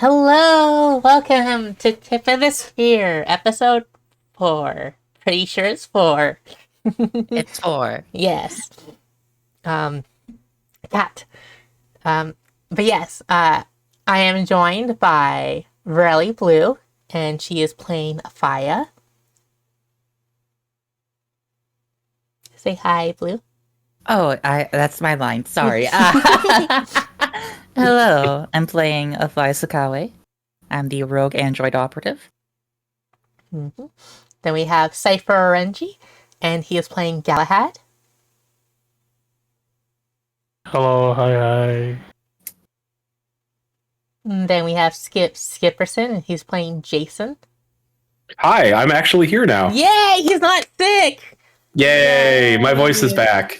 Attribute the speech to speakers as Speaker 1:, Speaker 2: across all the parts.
Speaker 1: Hello, welcome to Tip of the Sphere, episode 4. Pretty sure it's 4.
Speaker 2: It's 4.
Speaker 1: Yes. Um, that. But yes, I am joined by Vrelly Blue, and she is playing Faya. Say hi, Blue.
Speaker 2: Oh, that's my line. Sorry. Hello, I'm playing Afai Sakawe. I'm the rogue android operative.
Speaker 1: Mm-hmm. Then we have Cypher Orenji, and he is playing Galahad.
Speaker 3: Hello, hi.
Speaker 1: And then we have Skip Skipperson, and he's playing Jason.
Speaker 3: Hi, I'm actually here now.
Speaker 1: Yay, he's not sick!
Speaker 3: Yay, my voice is back.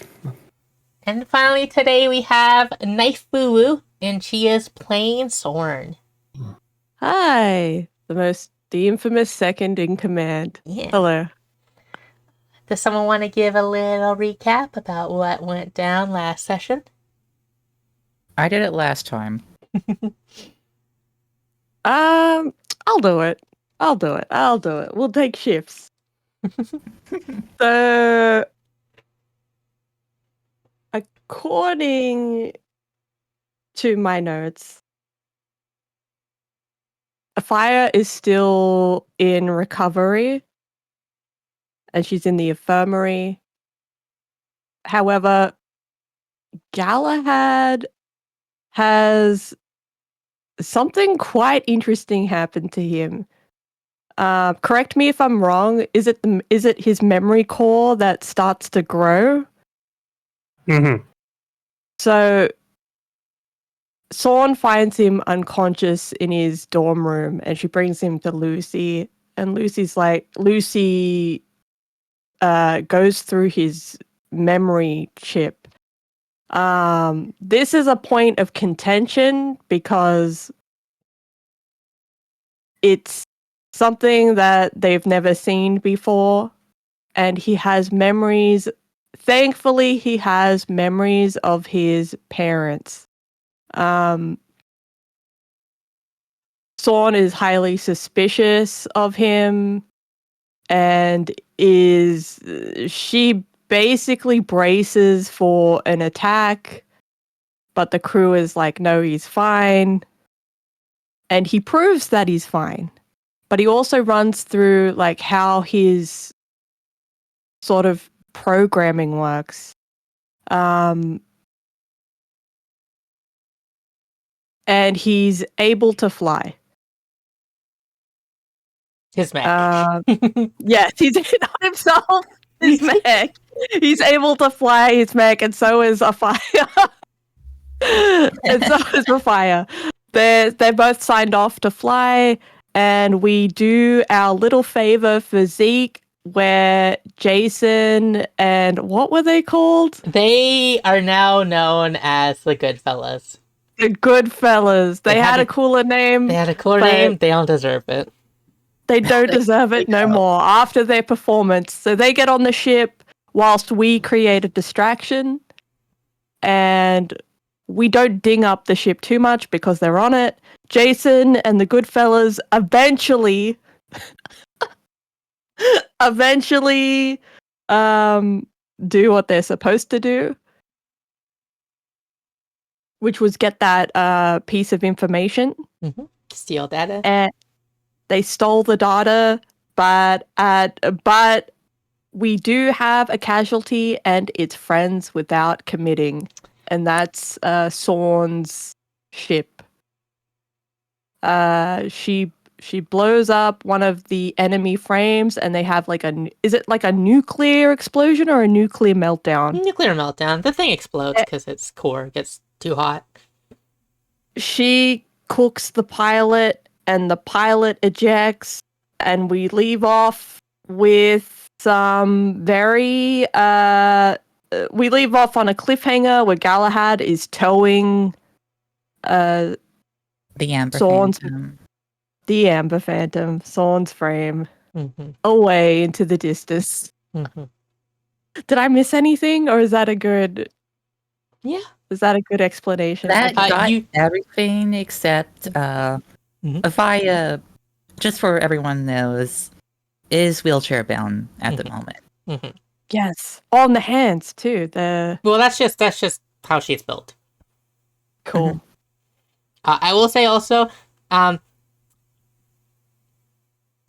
Speaker 1: And finally today we have Knife Boo Woo, and she is playing Sorn.
Speaker 4: Hi, the infamous second in command.
Speaker 1: Yeah.
Speaker 4: Hello.
Speaker 1: Does someone want to give a little recap about what went down last session?
Speaker 2: I did it last time.
Speaker 4: I'll do it. We'll take shifts. So, according to my notes, Afia is still in recovery, and she's in the infirmary. However, Galahad has something quite interesting happen to him. Correct me if I'm wrong. Is it his memory core that starts to grow?
Speaker 3: Mm-hmm.
Speaker 4: So Sorn finds him unconscious in his dorm room, and she brings him to Lucy. And Lucy goes through his memory chip. This is a point of contention because it's something that they've never seen before, and he has memories. Thankfully, he has memories of his parents. Sorn is highly suspicious of him, and she basically braces for an attack, but the crew is like, no, he's fine. And he proves that he's fine. But he also runs through like how his sort of programming works. And he's able to fly.
Speaker 1: His mech.
Speaker 4: Yes, he's not himself. His mech. He's able to fly his mech, and so is Afia. And so is Afia. They're both signed off to fly, and we do our little favor for Zeke, where Jason and what were they called?
Speaker 1: They are now known as the Goodfellas.
Speaker 4: The Goodfellas. They had a cooler name.
Speaker 1: They had a cooler name. They don't deserve it.
Speaker 4: They don't deserve it no more after their performance. So they get on the ship whilst we create a distraction, and we don't ding up the ship too much because they're on it. Jason and the Goodfellas eventually do what they're supposed to do, which was get that piece of information.
Speaker 1: Mm-hmm. Steal data.
Speaker 4: And they stole the data, but we do have a casualty, and it's friends without committing, and that's Sorn's ship. She blows up one of the enemy frames, and they have like is it like a nuclear explosion or a nuclear meltdown?
Speaker 1: Nuclear meltdown. The thing explodes because its core gets too hot.
Speaker 4: She cooks the pilot, and the pilot ejects, and we leave off with some very we leave off on a cliffhanger where Galahad is towing
Speaker 2: the Amber Phantom.
Speaker 4: The Amber Phantom, Sorn's frame, away into the distance.
Speaker 1: Mm-hmm.
Speaker 4: Did I miss anything, or is that a good?
Speaker 1: Yeah,
Speaker 4: is that a good explanation?
Speaker 2: That got everything except Avaya, just for everyone knows, is wheelchair bound at the moment.
Speaker 1: Mm-hmm.
Speaker 4: Yes. On the hands too. The
Speaker 1: Well, that's just how she's built.
Speaker 4: cool.
Speaker 1: I will say also,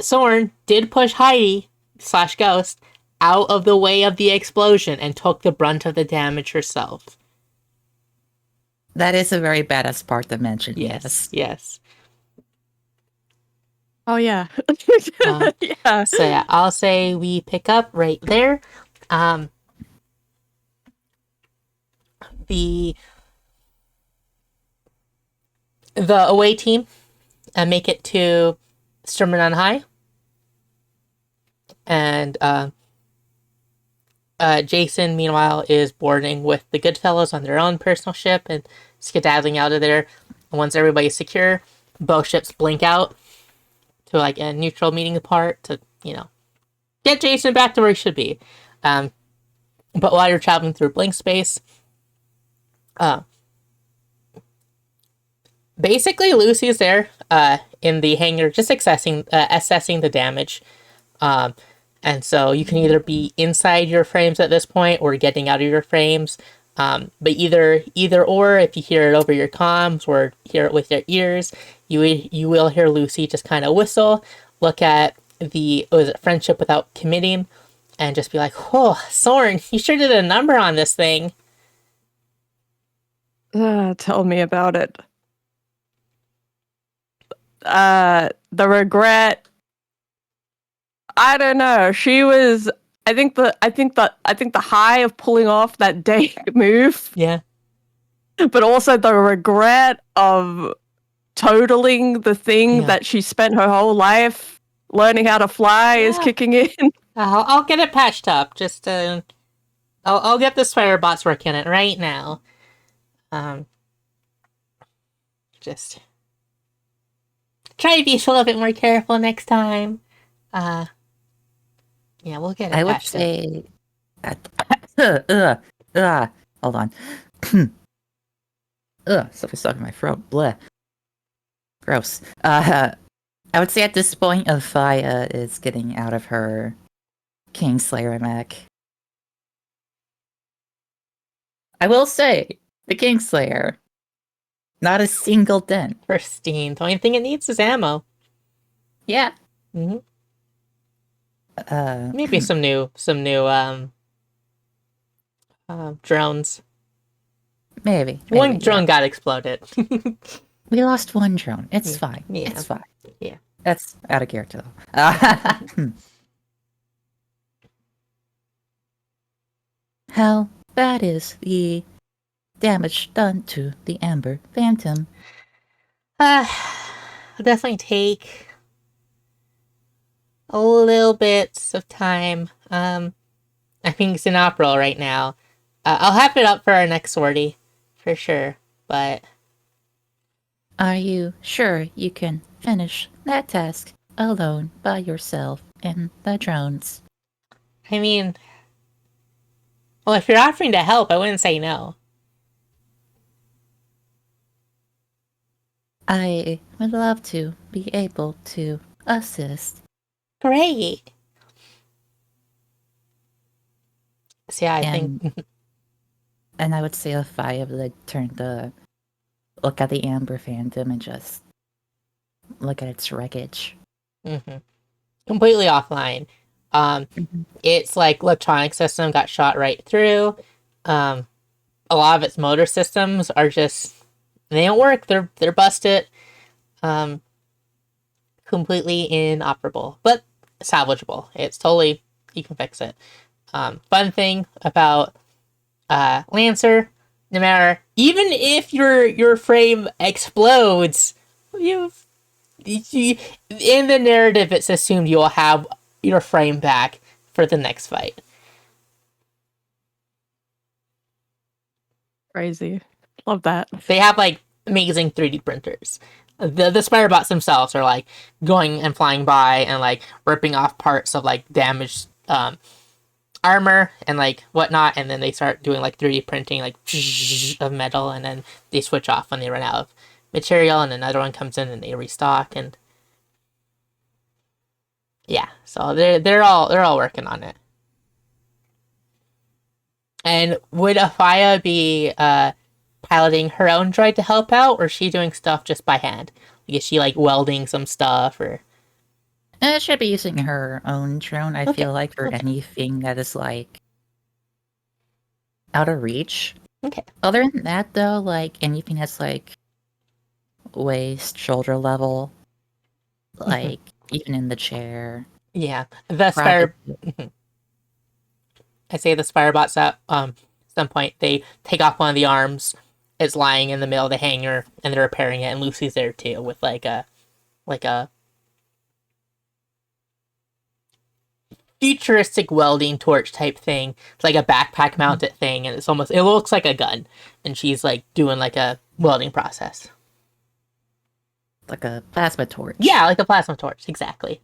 Speaker 1: Soren did push Heidi / Ghost out of the way of the explosion and took the brunt of the damage herself.
Speaker 2: That is a very badass part to mention. Yes.
Speaker 1: Yes.
Speaker 4: Oh yeah. Yeah.
Speaker 1: So yeah, I'll say we pick up right there. The away team make it to Sturman on High, and Jason, meanwhile, is boarding with the Goodfellas on their own personal ship and skedaddling out of there. And once everybody's secure, both ships blink out to like a neutral meeting apart to, get Jason back to where he should be. But while you're traveling through blink space, basically Lucy's there in the hangar just assessing the damage. And so you can either be inside your frames at this point or getting out of your frames. But either or, if you hear it over your comms or hear it with your ears, you will hear Lucy just kind of whistle, look at the friendship without committing, and just be like, "Oh, Soren, you sure did a number on this thing."
Speaker 4: Tell me about it. The regret. I don't know. She was. I think the high of pulling off that dang move,
Speaker 1: Yeah.
Speaker 4: but also the regret of totaling the thing that she spent her whole life learning how to fly is kicking in.
Speaker 1: I'll get it patched up. Just I'll get the spire bots working it right now. Just try to be a little bit more careful next time. Yeah, we'll get it.
Speaker 2: I would
Speaker 1: patched up.
Speaker 2: say, hold on. Something's stuck in my throat. Bleh. Gross. I would say at this point, Avaya is getting out of her Kingslayer mech. I will say, the Kingslayer, not a single dent.
Speaker 1: Pristine. The only thing it needs is ammo.
Speaker 2: Yeah.
Speaker 1: Mm-hmm. Maybe some new drones.
Speaker 2: Maybe.
Speaker 1: One drone got exploded.
Speaker 2: We lost one drone. It's
Speaker 1: Yeah.
Speaker 2: fine.
Speaker 1: Yeah.
Speaker 2: It's fine.
Speaker 1: Yeah.
Speaker 2: That's out of character though. How bad is the damage done to the Amber Phantom?
Speaker 1: It'll definitely take a little bit of time. I think it's inoperable right now. I'll have it up for our next sortie, for sure. But
Speaker 2: Are you sure you can finish that task alone by yourself in the drones?
Speaker 1: I mean, well, if you're offering to help, I wouldn't say no.
Speaker 2: I would love to be able to assist.
Speaker 1: Great. So yeah, I
Speaker 2: And-
Speaker 1: think
Speaker 2: And I would say if I would look at the Amber Phantom and just look at its wreckage.
Speaker 1: completely offline. Its like electronic system got shot right through. A lot of its motor systems are just they don't work. They're busted. Completely inoperable, but salvageable. It's totally you can fix it. Fun thing about Lancer, no matter even if your frame explodes, you in the narrative it's assumed you'll have your frame back for the next fight.
Speaker 4: Crazy. Love that.
Speaker 1: They have like amazing 3D printers. The spider bots themselves are like going and flying by and like ripping off parts of like damaged armor and like whatnot, and then they start doing like 3D printing like of metal, and then they switch off when they run out of material, and another one comes in and they restock, and yeah, so they're all working on it. And would Afia be piloting her own droid to help out, or is she doing stuff just by hand? Like, is she like welding some stuff, or
Speaker 2: Should be using her own drone, I
Speaker 1: Okay,
Speaker 2: feel like, for
Speaker 1: okay.
Speaker 2: anything that is, like, out of reach.
Speaker 1: Okay.
Speaker 2: Other than that, though, like, anything that's, like, waist, shoulder level, like, even in the chair.
Speaker 1: Yeah, the
Speaker 2: Probably.
Speaker 1: Spire. I say the Spirebots at some point they take off one of the arms. It's lying in the middle of the hangar, and they're repairing it. And Lucy's there too, with like a futuristic welding torch type thing. It's like a backpack mounted thing, and it looks like a gun. And she's like doing like a welding process.
Speaker 2: Like a plasma torch.
Speaker 1: Yeah, like a plasma torch, exactly.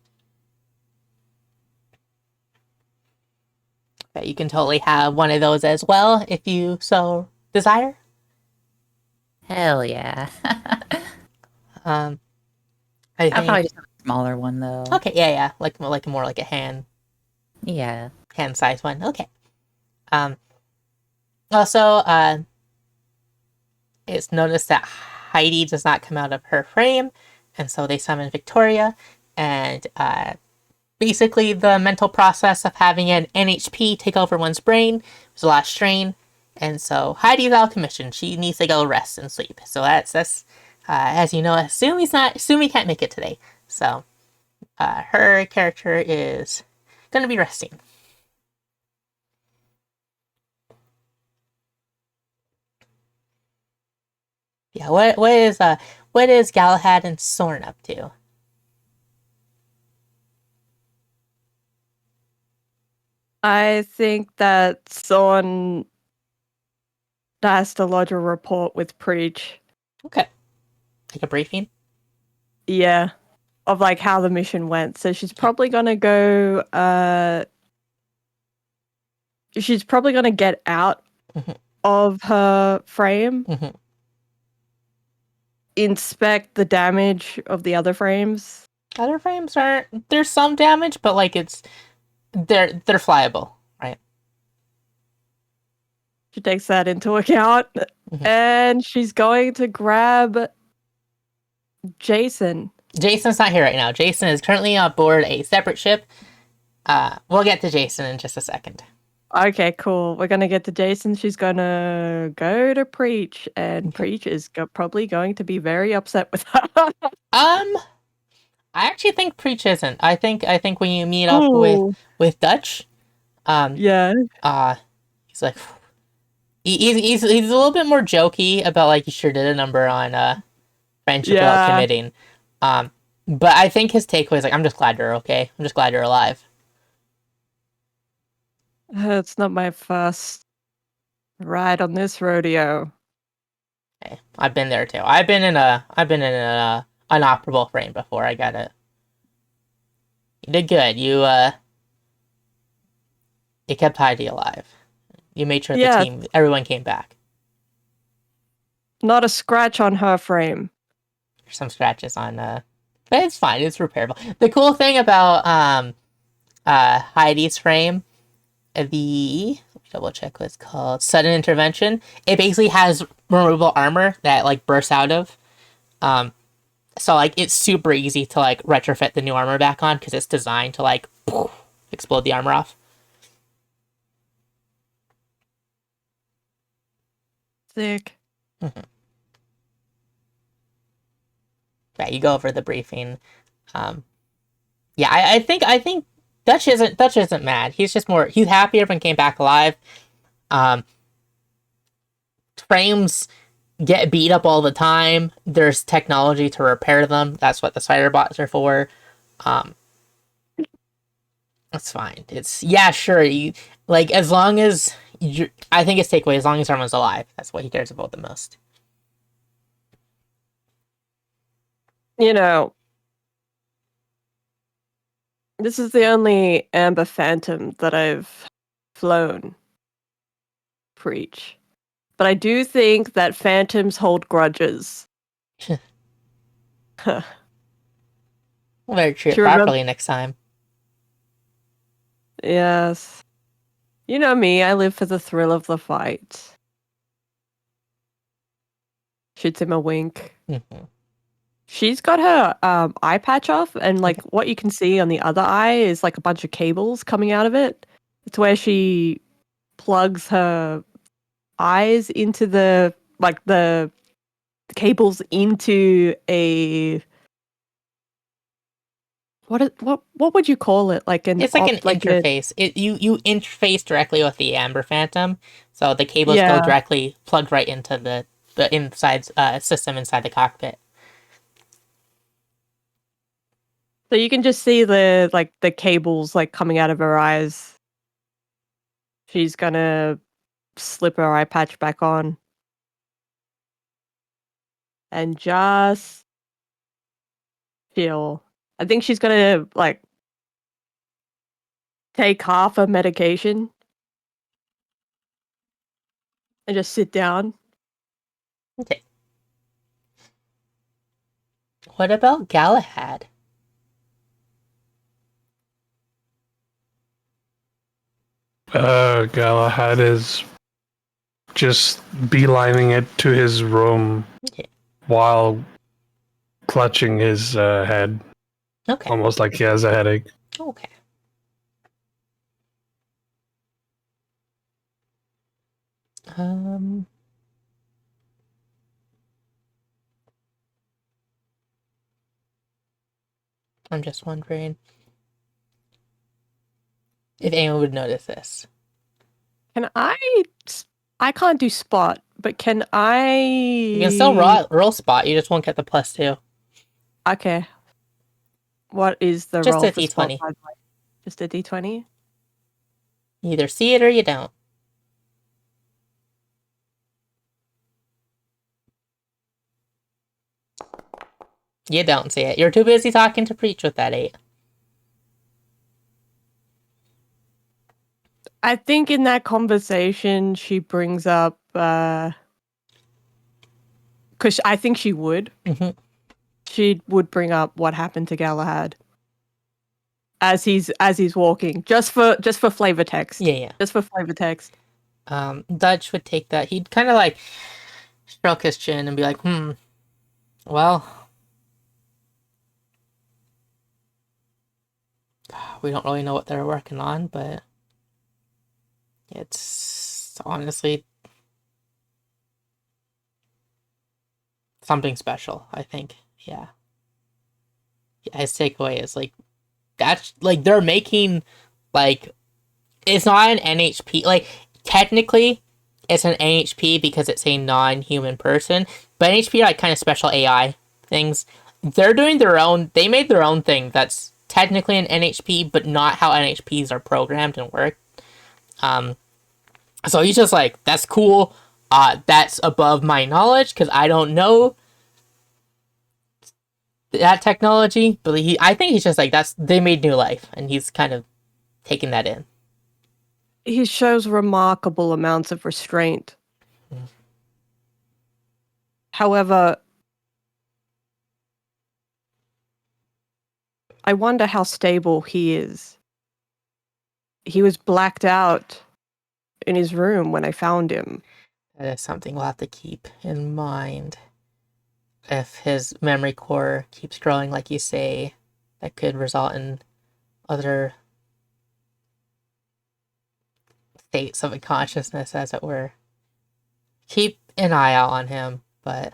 Speaker 1: But you can totally have one of those as well if you so desire.
Speaker 2: Hell yeah.
Speaker 1: I
Speaker 2: I'll
Speaker 1: think.
Speaker 2: probably just have a smaller one, though.
Speaker 1: Okay, yeah, like more like a hand
Speaker 2: Yeah.
Speaker 1: size one. Okay. Also, it's noticed that Heidi does not come out of her frame, and so they summon Victoria, and basically the mental process of having an NHP take over one's brain was a lot of strain, and so Heidi's out of commission. She needs to go rest and sleep. So that's as you know, Sumi can't make it today, so her character is gonna be resting. Yeah, what is Galahad and Soren up to?
Speaker 4: I think that Son has to lodge a report with Preach.
Speaker 1: Okay, like a briefing.
Speaker 4: Yeah, of like how the mission went. So she's probably gonna go. She's probably gonna get out
Speaker 1: Mhm.
Speaker 4: of her frame,
Speaker 1: Mhm.
Speaker 4: inspect the damage of the other frames.
Speaker 1: Other frames aren't. There's some damage, but like they're flyable, right?
Speaker 4: She takes that into account,
Speaker 1: Mhm.
Speaker 4: and she's going to grab Jason.
Speaker 1: Jason's not here right now. Jason is currently on board a separate ship. We'll get to Jason in just a second.
Speaker 4: Okay, cool. We're gonna get to Jason. She's gonna go to Preach, and
Speaker 1: Okay.
Speaker 4: Preach is probably going to be very upset with her.
Speaker 1: I actually think Preach isn't. I think when you meet up
Speaker 4: Ooh,
Speaker 1: with Dutch,
Speaker 4: yeah,
Speaker 1: he's like he's a little bit more jokey about like you sure did a number on friendship without
Speaker 4: yeah.
Speaker 1: committing. But I think his takeaway is like, I'm just glad you're okay. I'm just glad you're alive.
Speaker 4: It's not my first ride on this rodeo.
Speaker 1: Okay. I've been there too. I've been in an inoperable frame before. I got it. You did good. You kept Heidi alive. You made sure
Speaker 4: Yeah.
Speaker 1: everyone came back.
Speaker 4: Not a scratch on her frame.
Speaker 1: There's some scratches on but it's fine. It's repairable. The cool thing about Heidi's frame, let me double check what it's called. Sudden intervention. It basically has removable armor that like bursts out of. So like it's super easy to like retrofit the new armor back on because it's designed to like explode the armor off.
Speaker 4: Sick.
Speaker 1: Yeah, you go over the briefing. Yeah, I think Dutch isn't mad. He's happy everyone came back alive. Frames get beat up all the time. There's technology to repair them. That's what the Spiderbots are for. That's fine. Sure. You like as long as I think his takeaway as long as everyone's alive. That's what he cares about the most.
Speaker 4: You know, this is the only Amber Phantom that I've flown. Preach. But I do think that phantoms hold grudges.
Speaker 1: We'll better treat
Speaker 4: Do
Speaker 1: it
Speaker 4: you remem-
Speaker 1: properly next time.
Speaker 4: Yes. You know me, I live for the thrill of the fight. Shoots him a wink.
Speaker 1: Mhm.
Speaker 4: She's got her eye patch off, and like what you can see on the other eye is like a bunch of cables coming out of it. It's where she plugs her eyes into the cables into a what would you call it? Like an
Speaker 1: It's like an
Speaker 4: like
Speaker 1: interface. You interface directly with the Amber Phantom, so the cables go
Speaker 4: Yeah.
Speaker 1: directly plugged right into the inside system inside the cockpit.
Speaker 4: So you can just see the cables like coming out of her eyes. She's gonna slip her eye patch back on. And just chill. I think she's gonna like take half a medication and just sit down.
Speaker 1: Okay. What about Galahad?
Speaker 3: Galahad is just beelining it to his room
Speaker 1: Okay.
Speaker 3: while clutching his head,
Speaker 1: Okay.
Speaker 3: almost like he has a headache.
Speaker 1: Okay. Um. I'm just wondering if anyone would notice this.
Speaker 4: Can I can't do spot, but can I?
Speaker 1: You can still roll spot. You just won't get the +2.
Speaker 4: Okay. What is the
Speaker 1: Just
Speaker 4: roll
Speaker 1: a
Speaker 4: for spot,
Speaker 1: D20.
Speaker 4: by the way? Just a D20?
Speaker 1: You either see it or you don't. You don't see it. You're too busy talking to Preach with that 8.
Speaker 4: I think in that conversation she brings up because I think she would.
Speaker 1: Mhm.
Speaker 4: She would bring up what happened to Galahad as he's walking, just for flavor text.
Speaker 1: Yeah.
Speaker 4: Just for flavor text.
Speaker 1: Dutch would take that. He'd kind of like stroke his chin and be like, well, we don't really know what they're working on, but it's honestly something special, I think. Yeah. His takeaway is like, that's like they're making like it's not an NHP. Like technically, it's an NHP because it's a non-human person, but NHP are like kind of special AI things. They're doing their own. They made their own thing that's technically an NHP, but not how NHPs are programmed and work. So he's just like, that's cool. That's above my knowledge because I don't know that technology. But I think he's just like, they made new life, and he's kind of taking that in.
Speaker 4: He shows remarkable amounts of restraint. However, I wonder how stable he is. He was blacked out in his room when I found him.
Speaker 1: That is something we'll have to keep in mind. If his memory core keeps growing, like you say, that could result in other states of consciousness, as it were. Keep an eye out on him, but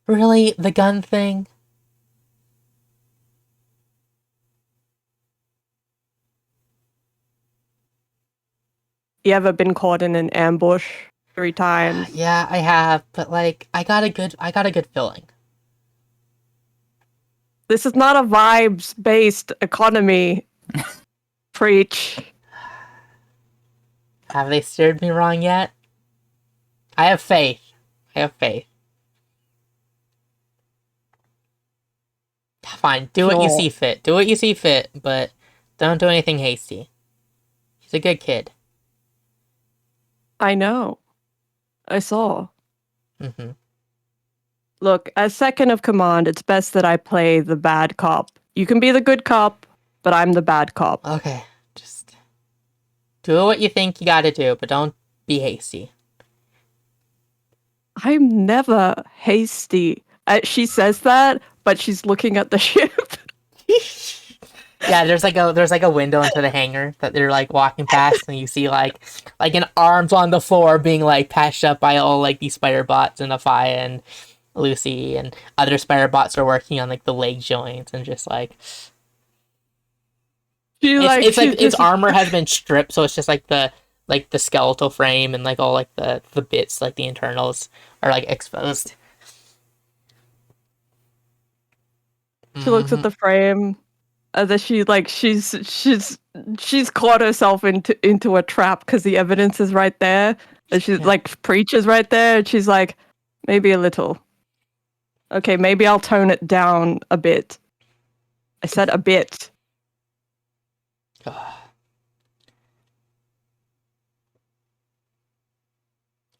Speaker 1: really, the gun thing?
Speaker 4: You ever been caught in an ambush 3 times?
Speaker 1: Yeah, I have, but like, I got a good feeling.
Speaker 4: This is not a vibes-based economy. Preach.
Speaker 1: Have they steered me wrong yet? I have faith. Fine, do what you
Speaker 4: Sure.
Speaker 1: see fit. Do what you see fit, but don't do anything hasty. He's a good kid.
Speaker 4: I know. I saw.
Speaker 1: Mm-hmm.
Speaker 4: Look, as second of command, it's best that I play the bad cop. You can be the good cop, but I'm the bad cop.
Speaker 1: Okay, just do what you think you gotta do, but don't be hasty.
Speaker 4: I'm never hasty. She says that, but she's looking at the ship.
Speaker 1: Yeah, there's like a window into the hangar that they're like walking past, and you see like an arms on the floor being like patched up by all like these spider bots, and Afia and Lucy and other spider bots are working on like the leg joints, and just like its armor has been stripped, so it's just like the skeletal frame and like all like the bits, like the internals are like exposed.
Speaker 4: She looks at the frame, and then she's caught herself into a trap because the evidence is right there, and she's like preaches right there, and she's like, maybe a little. Okay, maybe I'll tone it down a bit. I said a bit.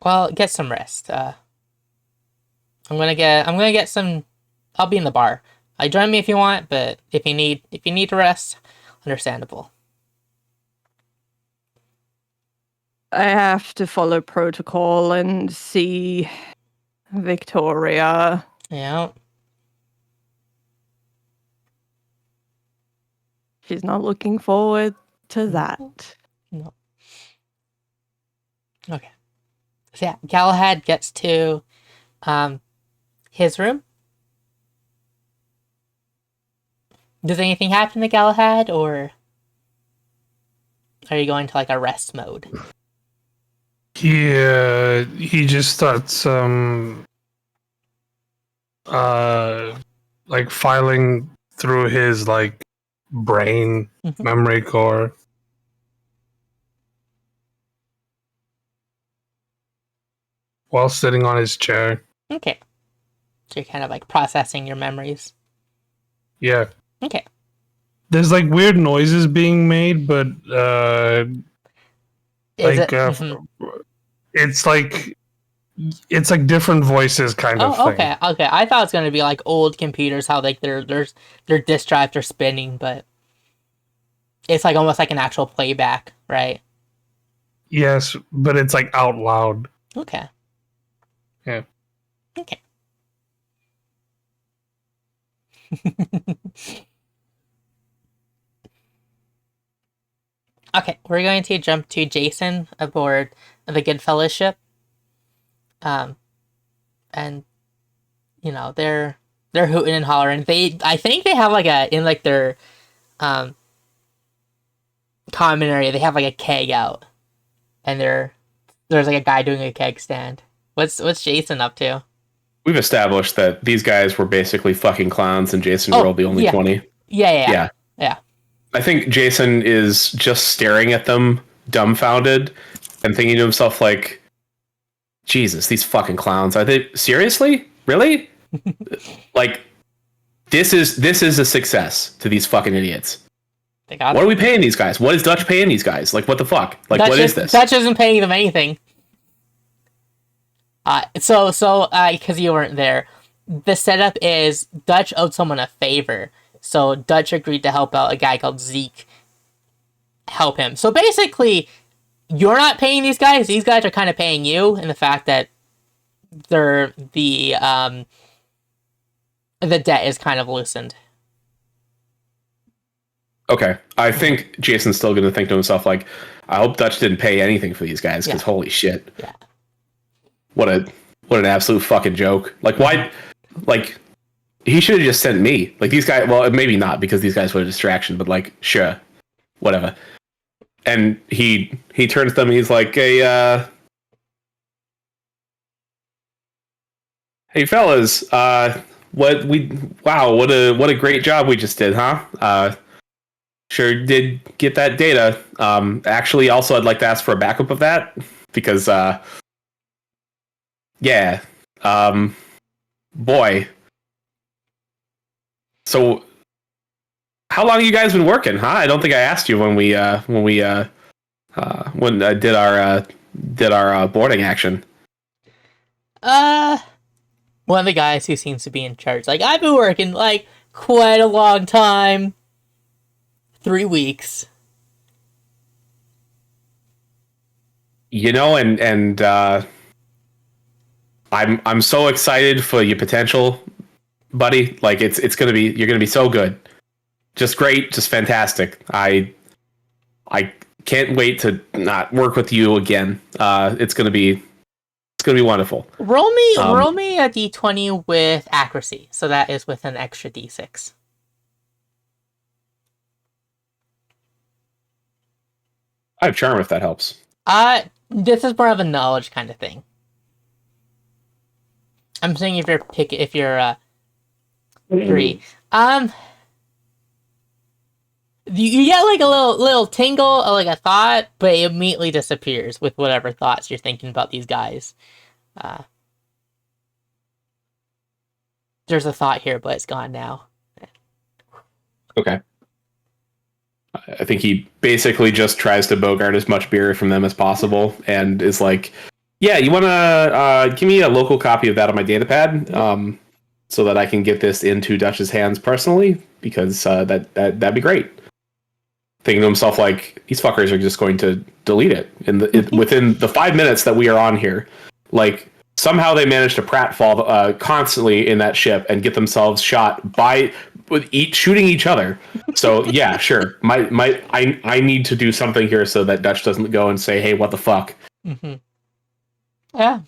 Speaker 1: Well, get some rest. I'm gonna get some. I'll be in the bar. Join me if you want, but if you need to rest, understandable.
Speaker 4: I have to follow protocol and see Victoria.
Speaker 1: Yeah.
Speaker 4: She's not looking forward to that.
Speaker 1: No. Okay. So yeah, Galahad gets to his room. Does anything happen to Galahad, or are you going to like a rest mode?
Speaker 3: He just starts like filing through his like brain memory core. While sitting on his chair.
Speaker 1: Okay. So you're kind of like processing your memories.
Speaker 3: Yeah.
Speaker 1: Okay.
Speaker 3: There's like weird noises being made, but it's like different voices kind of thing.
Speaker 1: Okay. I thought it was gonna be like old computers, how like their disk drives are spinning, but it's like almost like an actual playback, right?
Speaker 3: Yes, but it's like out loud.
Speaker 1: Okay.
Speaker 3: Yeah.
Speaker 1: Okay. Okay, we're going to jump to Jason aboard the Good Fellowship. And you know, they're hooting and hollering. I think they have like their common area, they have like a keg out. And there's like a guy doing a keg stand. What's Jason up to?
Speaker 5: We've established that these guys were basically fucking clowns and Jason rolled the only 20.
Speaker 1: Yeah.
Speaker 5: I think Jason is just staring at them, dumbfounded, and thinking to himself like, Jesus, these fucking clowns. Are they seriously? Really? Like, this is a success to these fucking idiots. What are we paying these guys? What is Dutch paying these guys? Like, what the fuck? Like, what is this?
Speaker 1: Dutch isn't paying them anything. So because you weren't there, the setup is Dutch owed someone a favor. So Dutch agreed to help out a guy called Zeke. Help him. So basically, you're not paying these guys. These guys are kind of paying you, in the fact that the debt is kind of loosened.
Speaker 5: Okay, I think Jason's still going to think to himself like, I hope Dutch didn't pay anything for these guys, because holy shit.
Speaker 1: Yeah.
Speaker 5: What an absolute fucking joke. Like, why? Like, he should have just sent me. Like, these guys, well, maybe not, because these guys were a distraction, but like, sure, whatever. And he turns to them and he's like, hey fellas, what a great job we just did, huh? Sure did get that data. Actually, also, I'd like to ask for a backup of that, because boy. So, how long have you guys been working, huh? I don't think I asked you when I did our boarding action.
Speaker 1: We're one of the guys who seems to be in charge. Like, I've been working like quite a long time. 3 weeks.
Speaker 5: You know, and I'm so excited for your potential, buddy. Like it's gonna be you're gonna be so good, just great, just fantastic. I can't wait to not work with you again. It's gonna be wonderful.
Speaker 1: Roll me a d20 with accuracy, so that is with an extra d6.
Speaker 5: I have charm if that helps.
Speaker 1: This is more of a knowledge kind of thing. I'm saying if you're 3. You get like a little tingle, or like a thought, but it immediately disappears with whatever thoughts you're thinking about these guys. There's a thought here, but it's gone now.
Speaker 5: Okay. I think he basically just tries to bogart as much beer from them as possible, and is like, "Yeah, you want to give me a local copy of that on my datapad, so that I can get this into Dutch's hands personally, because that'd be great." Thinking to himself, like, these fuckers are just going to delete it within the 5 minutes that we are on here. Like, somehow they managed to pratfall constantly in that ship and get themselves shot shooting each other. So yeah, sure. I need to do something here so that Dutch doesn't go and say, "Hey, what the fuck?"
Speaker 1: Mm-hmm. Yeah,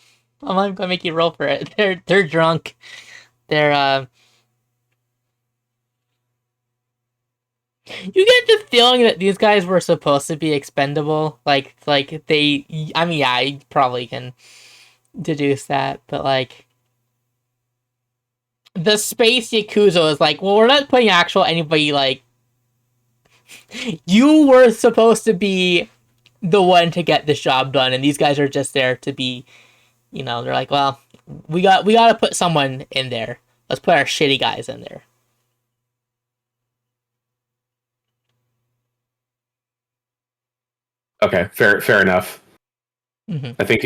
Speaker 1: I'm gonna make you roll for it. They're drunk. They're You get the feeling that these guys were supposed to be expendable. Like they. I mean, yeah, you probably can deduce that, but like, the space Yakuza is like, well, we're not putting anybody, like, you were supposed to be the one to get this job done, and these guys are just there to be, they're like, well, we got to put someone in there. Let's put our shitty guys in there.
Speaker 5: Okay, fair enough.
Speaker 1: Mm-hmm.
Speaker 5: I think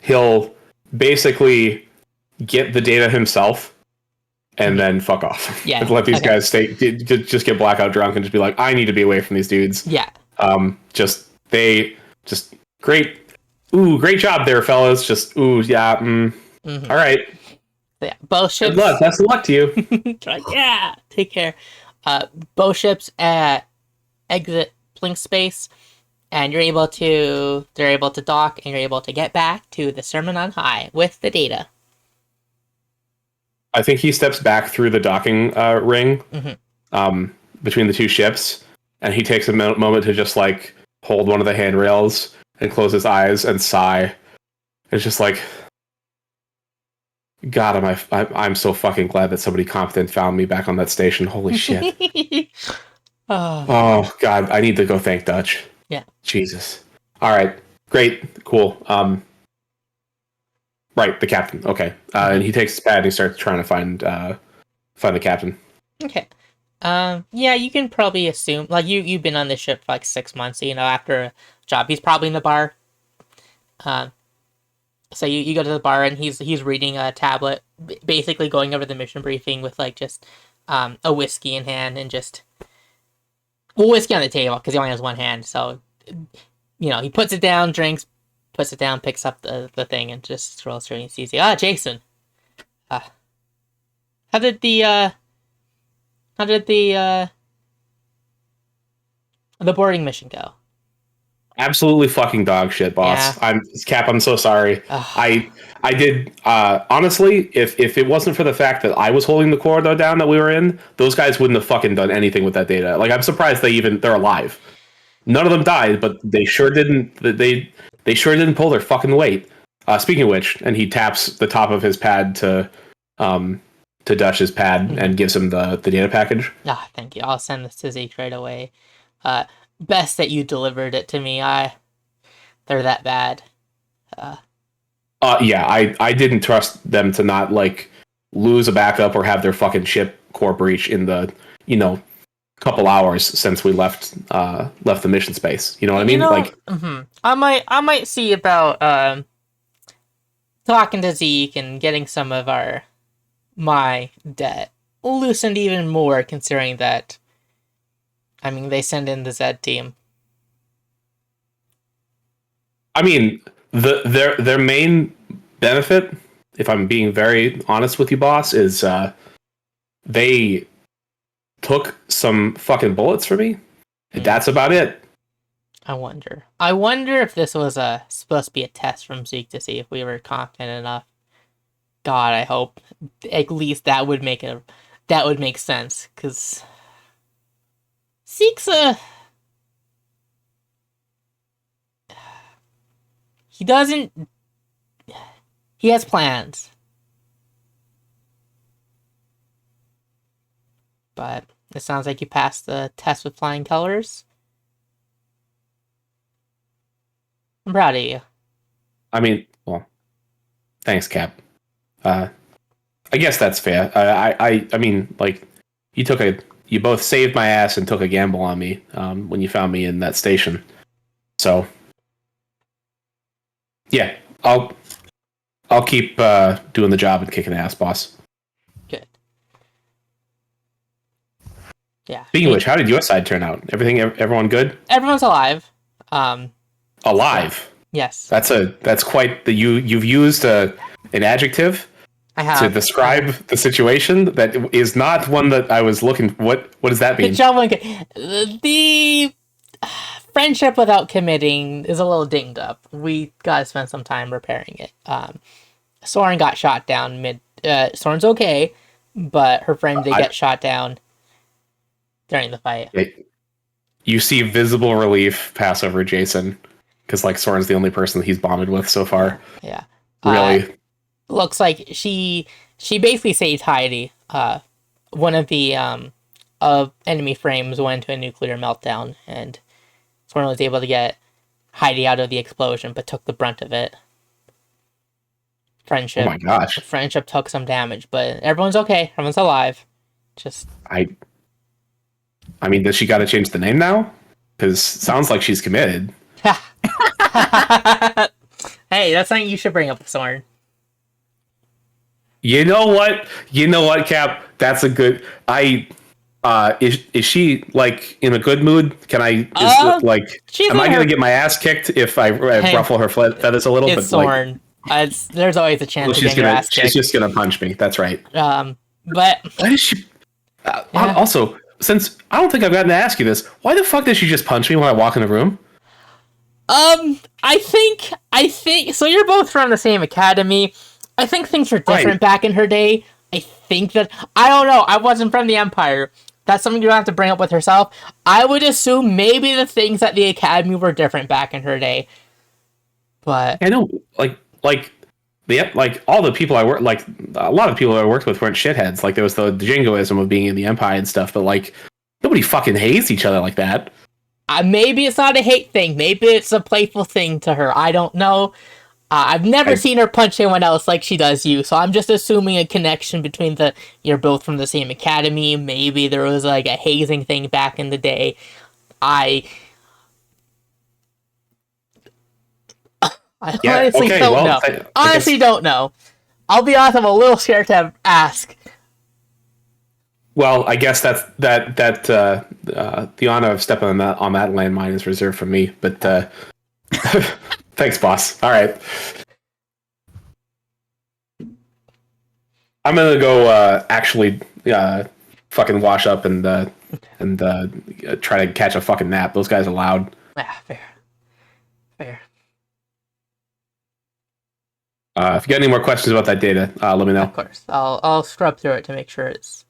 Speaker 5: he'll basically get the data himself and then fuck off.
Speaker 1: Yeah.
Speaker 5: Let these guys just get blackout drunk and just be like, I need to be away from these dudes.
Speaker 1: Yeah.
Speaker 5: Just great. Ooh, great job there, fellas. Just yeah.
Speaker 1: Mm-hmm.
Speaker 5: All right.
Speaker 1: Yeah. Both ships.
Speaker 5: Good luck. Best of luck to you.
Speaker 1: Like, yeah. Take care. Both ships exit Blink space, and they're able to dock, and you're able to get back to the Sermon on High with the data.
Speaker 5: I think he steps back through the docking ring between the two ships, and he takes a moment to just like hold one of the handrails and close his eyes and sigh. It's just like, God, I'm so fucking glad that somebody competent found me back on that station. Holy shit. Oh God, I need to go thank Dutch.
Speaker 1: Yeah. Jesus.
Speaker 5: All right. Great. Cool. Right, the captain. Okay. And he takes his pad and he starts trying to find the captain.
Speaker 1: Okay. Yeah, you can probably assume, like, you've been on this ship for like 6 months, so, after a job, he's probably in the bar. So you go to the bar and he's reading a tablet, basically going over the mission briefing with like just a whiskey in hand and just whiskey on the table because he only has one hand. So he puts it down, drinks, puts it down, picks up the thing, and just scrolls through and he sees Jason. How did the boarding mission go?
Speaker 5: Absolutely fucking dog shit, boss.
Speaker 1: Yeah.
Speaker 5: I'm so sorry. I did honestly, if it wasn't for the fact that I was holding the corridor down that we were in, those guys wouldn't have fucking done anything with that data. Like, I'm surprised they're alive. None of them died, but they sure didn't pull their fucking weight. Speaking of which, and he taps the top of his pad to Dutch's pad and gives him the data package.
Speaker 1: Thank you. I'll send this to Zeke right away. Best that you delivered it to me. They're that bad.
Speaker 5: Yeah, I didn't trust them to not like lose a backup or have their fucking ship core breach in the couple hours since we left the mission space. You know what I mean?
Speaker 1: I might see about talking to Zeke and getting some of my debt loosened even more, considering that, I mean, they send in the Zed team.
Speaker 5: I mean, their main benefit, if I'm being very honest with you, boss, is they took some fucking bullets for me. And that's about it.
Speaker 1: I wonder if this was supposed to be a test from Zeke to see if we were confident enough. God, I hope at least that would make sense, because Zeke's he has plans, but it sounds like you passed the test with flying colors. I'm proud of you.
Speaker 5: I mean, well, thanks, Cap. I guess that's fair. I mean, like, you both saved my ass and took a gamble on me when you found me in that station. So, yeah, I'll keep doing the job and kicking ass, boss.
Speaker 1: Good. Yeah.
Speaker 5: Speaking of which, how did your side turn out? Everyone good?
Speaker 1: Everyone's alive.
Speaker 5: Alive.
Speaker 1: Yes.
Speaker 5: That's quite the you've used an adjective
Speaker 1: I have
Speaker 5: to describe the situation that is not one that I was looking. What does that mean?
Speaker 1: Good job. The friendship without committing is a little dinged up. We gotta spend some time repairing it. Soren got shot down mid. Soren's okay, but her friend did get shot down during the fight.
Speaker 5: You see visible relief pass over Jason because like Soren's the only person he's bonded with so far.
Speaker 1: Yeah.
Speaker 5: Really.
Speaker 1: Looks like she basically saved Heidi. One of the enemy frames went into a nuclear meltdown, and Soren was able to get Heidi out of the explosion, but took the brunt of it. Friendship.
Speaker 5: Oh my gosh.
Speaker 1: Friendship took some damage, but everyone's okay. Everyone's alive. Just
Speaker 5: I mean, does she got to change the name now? Because sounds like she's committed.
Speaker 1: Hey, that's something you should bring up with Soren.
Speaker 5: You know what, Cap? That's a good. Is she like in a good mood? Can I am I gonna get my ass kicked if I ruffle her feathers a little?
Speaker 1: It's Soren. There's always a chance
Speaker 5: she's just gonna punch me. That's right.
Speaker 1: But
Speaker 5: why does she? Also, since I don't think I've gotten to ask you this, why the fuck does she just punch me when I walk in the room?
Speaker 1: I think so. You're both from the same academy. I think things were different back in her day. I think that I don't know. I wasn't from the Empire. That's something you have to bring up with herself. I would assume maybe the things at the academy were different back in her day. But
Speaker 5: I know, like all the people I work, like a lot of people I worked with weren't shitheads. Like there was the jingoism of being in the Empire and stuff, but like nobody fucking hates each other like that.
Speaker 1: Maybe it's not a hate thing. Maybe it's a playful thing to her. I don't know. I've never seen her punch anyone else like she does you, so I'm just assuming a connection between you're both from the same academy. Maybe there was like a hazing thing back in the day. I honestly don't know. Honestly don't know. I'll be honest, I'm a little scared to ask.
Speaker 5: Well, I guess that the honor of stepping on that landmine is reserved for me. But thanks, boss. All right, I'm gonna go actually fucking wash up and try to catch a fucking nap. Those guys are loud.
Speaker 1: Yeah, fair.
Speaker 5: If you got any more questions about that data, let me know.
Speaker 1: Of course, I'll scrub through it to make sure it's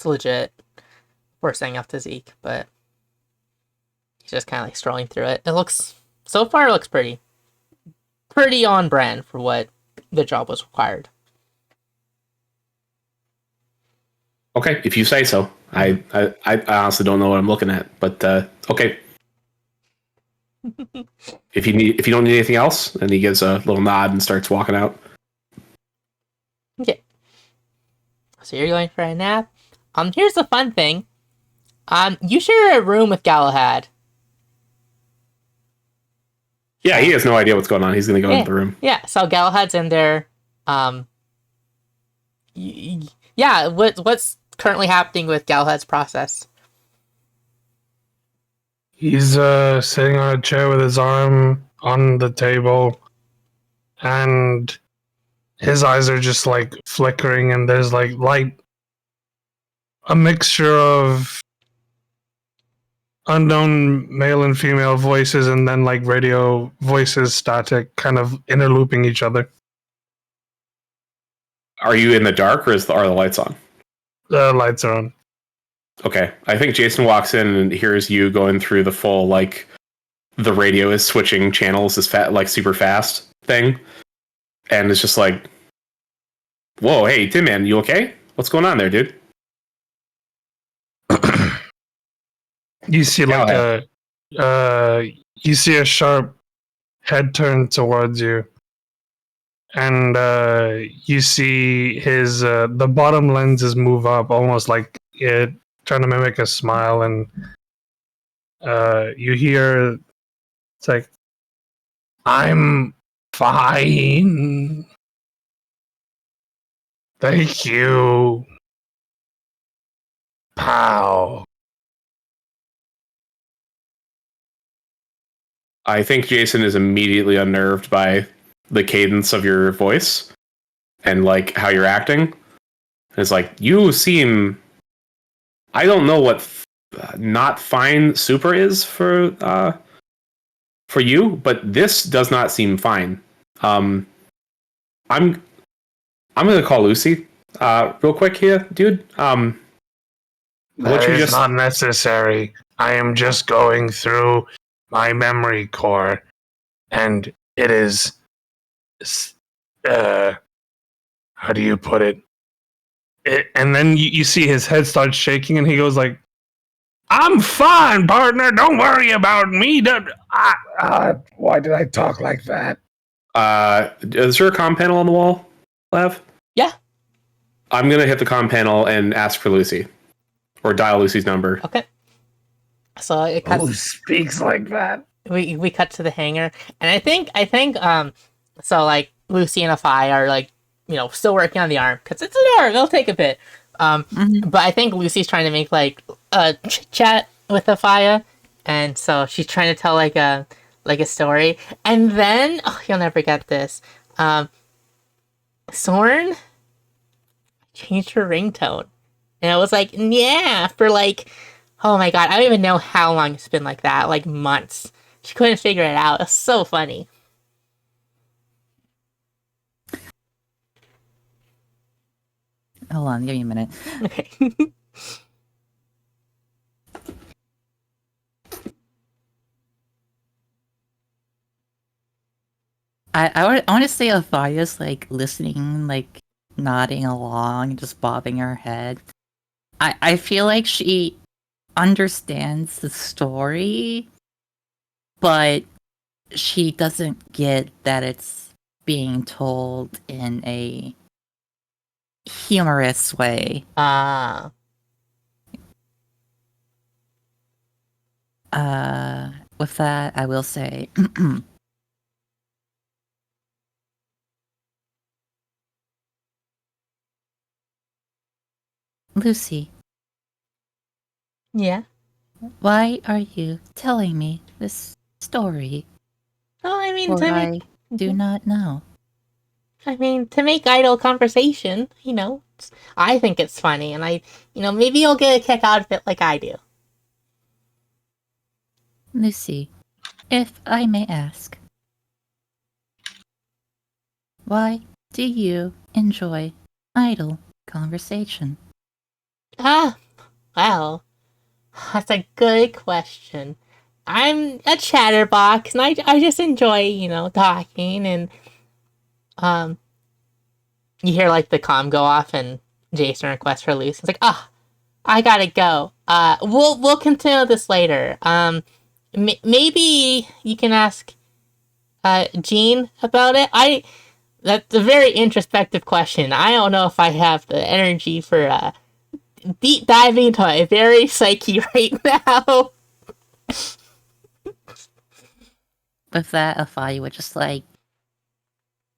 Speaker 1: legit before saying off to Zeke, but he's just kind of like strolling through it. So far it looks pretty on brand for what the job was required.
Speaker 5: Okay, if you say so. I honestly don't know what I'm looking at, but okay. If you don't need anything else, and he gives a little nod and starts walking out.
Speaker 1: Okay. So you're going for a nap. Here's the fun thing. You share a room with Galahad.
Speaker 5: Yeah, he has no idea what's going on. He's gonna go into the room.
Speaker 1: Yeah, so Galahad's in there. Yeah, what's currently happening with Galahad's process?
Speaker 3: He's sitting on a chair with his arm on the table, and his eyes are just like flickering, and there's like light, a mixture of unknown male and female voices, and then like radio voices, static, kind of interlooping each other.
Speaker 5: Are you in the dark, or are the lights on?
Speaker 3: The lights are on.
Speaker 5: Okay, I think Jason walks in and hears you going through the full like the radio is switching channels this super fast thing, and it's just like, whoa, hey Tin Man, you okay? What's going on there, dude?
Speaker 3: You see like you see a sharp head turn towards you, and you see his the bottom lenses move up, almost like it trying to mimic a smile, and you hear it's like, "I'm fine. Thank you. Pow."
Speaker 5: I think Jason is immediately unnerved by the cadence of your voice and like how you're acting. And it's like, you seem, I don't know what not fine super is for you, but this does not seem fine. I'm gonna call Lucy real quick here, dude.
Speaker 3: That is not necessary. I am just going through my memory core, and it is, how do you put it? And then you see his head start shaking, and he goes like, "I'm fine, partner. Don't worry about me." Why did I talk like that?
Speaker 5: Is there a comm panel on the wall, Lav?
Speaker 1: Yeah.
Speaker 5: I'm gonna hit the comm panel and ask for Lucy, or dial Lucy's number.
Speaker 1: Okay. So it cuts.
Speaker 3: Who speaks like that?
Speaker 1: We cut to the hangar, and I think so like Lucy and Afai are like, you know, still working on the arm because it's an arm. It'll take a bit. But I think Lucy's trying to make like a chit chat with Afaya, and so she's trying to tell like a story, and then you'll never get this. Soren changed her ringtone, and I was like, yeah, for like, oh my god, I don't even know how long it's been like that, like months. She couldn't figure it out. It's so funny.
Speaker 2: Hold on, give me a minute.
Speaker 1: Okay.
Speaker 2: I want to say Afaya's like listening, like nodding along, just bobbing her head. I feel like she understands the story, but she doesn't get that it's being told in a humorous way. With that, I will say, Lucy,
Speaker 1: Yeah.
Speaker 2: why are you telling me this story?
Speaker 1: Oh, I mean,
Speaker 2: For
Speaker 1: to
Speaker 2: I
Speaker 1: make,
Speaker 2: do not know.
Speaker 1: to make idle conversation, you know, I think it's funny, and maybe you'll get a kick out of it like I do.
Speaker 2: Lucy, if I may ask, why do you enjoy idle conversation?
Speaker 1: Well, that's a good question. I'm a chatterbox, and I just enjoy, talking, and, you hear, like, the comm go off, and Jason requests for Lucy. It's like, I gotta go. We'll continue this later. Maybe you can ask, Jean about it. That's a very introspective question. I don't know if I have the energy for, deep diving into a very psyche right now.
Speaker 2: with that, Afai would just like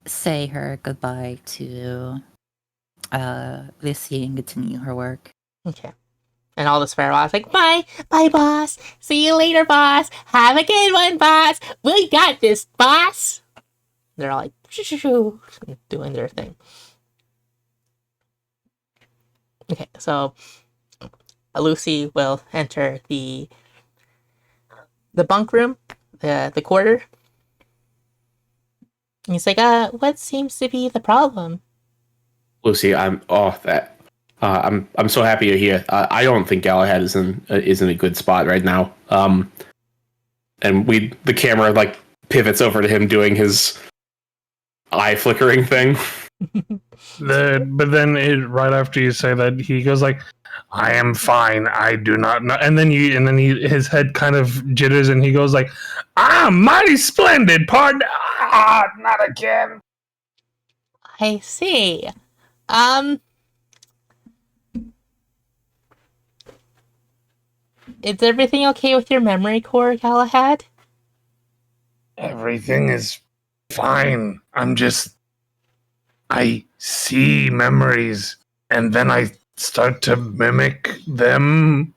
Speaker 2: say her goodbye to Lissy and continue her work.
Speaker 1: Okay. And all the sparrow boss like, bye, boss. See you later, boss. Have a good one, boss. We got this, boss. They're all like, shoo, doing their thing. Okay, so Lucy will enter the bunk room, the quarter. And he's like, what seems to be the problem?
Speaker 5: Lucy, I'm so happy you're here. I don't think Galahad is in a good spot right now. And the camera like pivots over to him doing his eye flickering thing.
Speaker 3: But then right after you say that, he goes like, "I am fine. I do not know." And then his head kind of jitters, and he goes like, mighty splendid. Pardon, not again."
Speaker 1: I see. Is everything okay with your memory core, Galahad?
Speaker 3: Everything is fine. I see memories, and then I start to mimic them.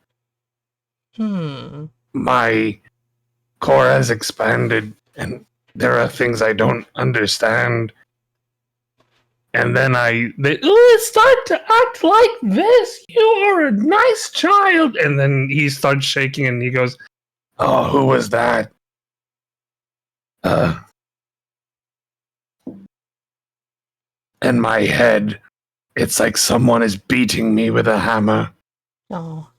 Speaker 3: My core has expanded, and there are things I don't understand. And then they start to act like this. You are a nice child. And then he starts shaking, and he goes, "Oh, who was that?" In my head, it's like someone is beating me with a hammer.
Speaker 1: Oh.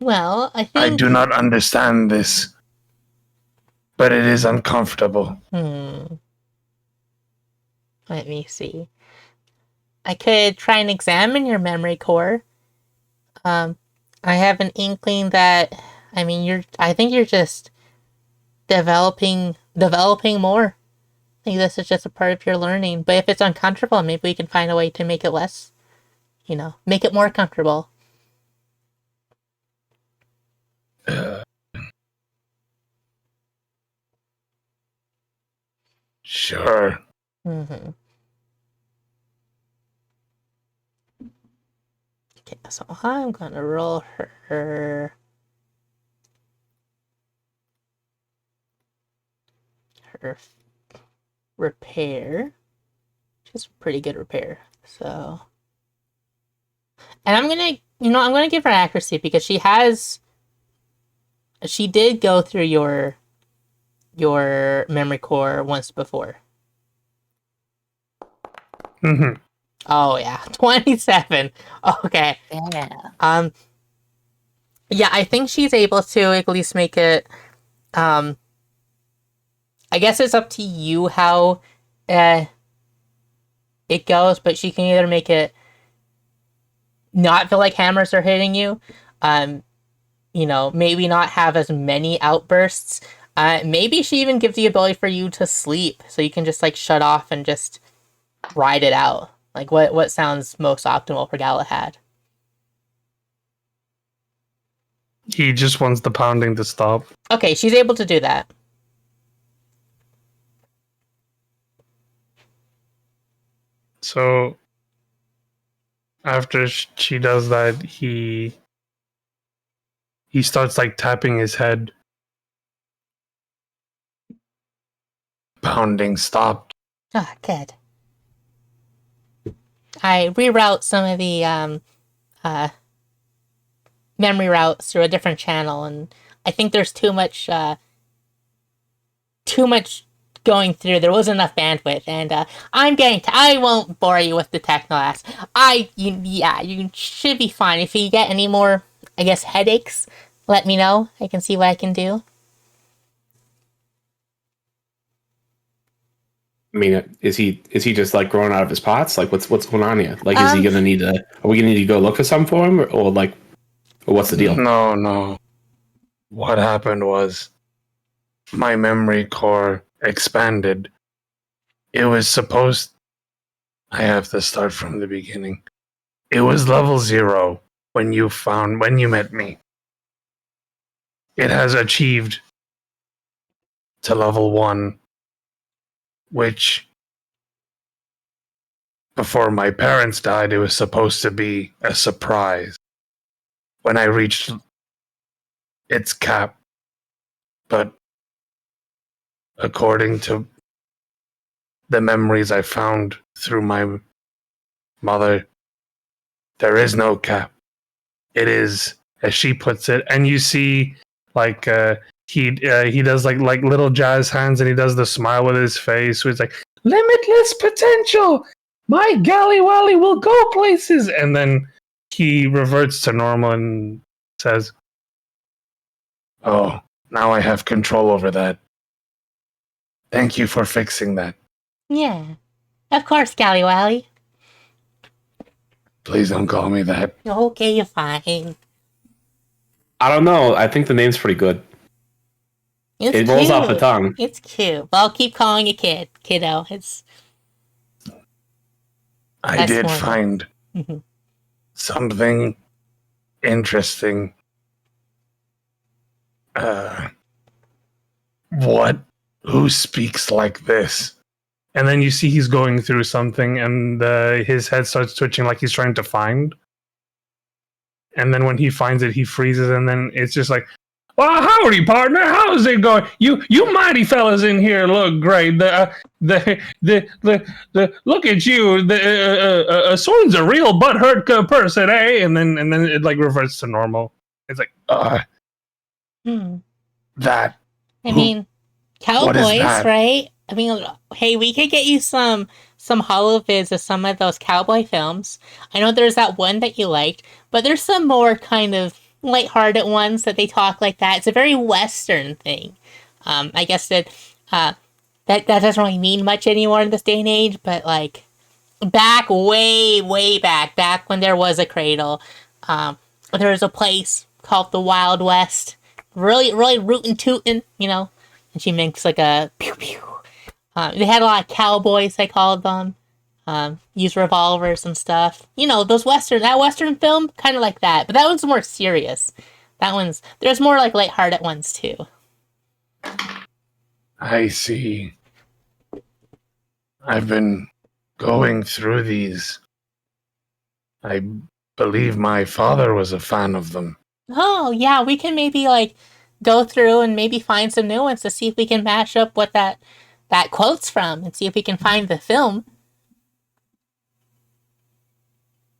Speaker 1: Well, I think...
Speaker 3: I do not understand this, but it is uncomfortable.
Speaker 1: Let me see. I could try and examine your memory core. I have an inkling that, I think you're just developing more. I think this is just a part of your learning. But if it's uncomfortable, maybe we can find a way to make it less, make it more comfortable.
Speaker 3: Sure.
Speaker 1: Okay, so I'm gonna roll her repair. She's pretty good repair. So, and I'm gonna give her accuracy because she did go through your memory core once before.
Speaker 3: Mm-hmm.
Speaker 1: Oh yeah, 27. Okay.
Speaker 2: Yeah.
Speaker 1: Yeah, I think she's able to at least make it. I guess it's up to you how it goes, but she can either make it not feel like hammers are hitting you, maybe not have as many outbursts. Maybe she even gives the ability for you to sleep, so you can just like shut off and just ride it out. Like what sounds most optimal for Galahad?
Speaker 3: He just wants the pounding to stop.
Speaker 1: Okay, she's able to do that.
Speaker 3: So after she does that, he starts like tapping his head. Pounding stopped.
Speaker 1: Ah, good. I reroute some of the memory routes through a different channel, and I think there's too much going through. There wasn't enough bandwidth, and I won't bore you with the techno-ass. You should be fine. If you get any more, I guess, headaches, let me know. I can see what I can do.
Speaker 5: I mean, is he just like growing out of his pots? Like, what's going on here? Like, is he gonna need to? Are we gonna need to go look for some for him, or what's the deal?
Speaker 3: No. What happened was my memory core expanded. It was supposed. I have to start from the beginning. It was level 0 when you met me. It has achieved to level 1, which before my parents died, it was supposed to be a surprise when I reached its cap. But according to the memories I found through my mother, there is no cap. It is, as she puts it, and you see, like, he does like little jazz hands, and he does the smile with his face. Where it's like limitless potential. My galley wally will go places, and then he reverts to normal and says, "Oh, now I have control over that. Thank you for fixing that.
Speaker 1: Yeah. Of course, Gallywally.
Speaker 3: Please don't call me that."
Speaker 1: Okay, you're fine.
Speaker 5: I don't know. I think the name's pretty good.
Speaker 1: It's
Speaker 5: It rolls off the
Speaker 1: cute.
Speaker 5: tongue.
Speaker 1: It's cute. But I'll keep calling you kiddo. It's
Speaker 3: I
Speaker 1: That's
Speaker 3: did
Speaker 1: more-
Speaker 3: find
Speaker 1: Mhm.
Speaker 3: something interesting. What? Who speaks like this? And then you see he's going through something, and his head starts twitching like he's trying to find. And then when he finds it, he freezes, and then it's just like, "Well, howdy, partner. How's it going? You mighty fellas in here look great. The look at you. Someone's a real butthurt person, eh?" And then it like reverts to normal. It's like,
Speaker 1: Hmm.
Speaker 3: that.
Speaker 1: I
Speaker 3: Who-
Speaker 1: mean,
Speaker 3: what is
Speaker 1: cowboys,
Speaker 3: that?
Speaker 1: right? I mean, hey, we could get you some holovids of some of those cowboy films. I know there's that one that you liked, but there's some more kind of lighthearted ones that they talk like that. It's a very Western thing. I guess that that doesn't really mean much anymore in this day and age, but like back way back when there was a cradle, there was a place called the Wild West. Really rootin' tootin', you know. And she makes like a pew pew. They had a lot of cowboys, they called them. Use revolvers and stuff. You know, that Western film, kind of like that. But that one's more serious. There's more like lighthearted ones too.
Speaker 3: I see. I've been going through these. I believe my father was a fan of them.
Speaker 1: Oh, yeah, we can maybe like go through and maybe find some new ones to see if we can match up what that quote's from and see if we can find the film.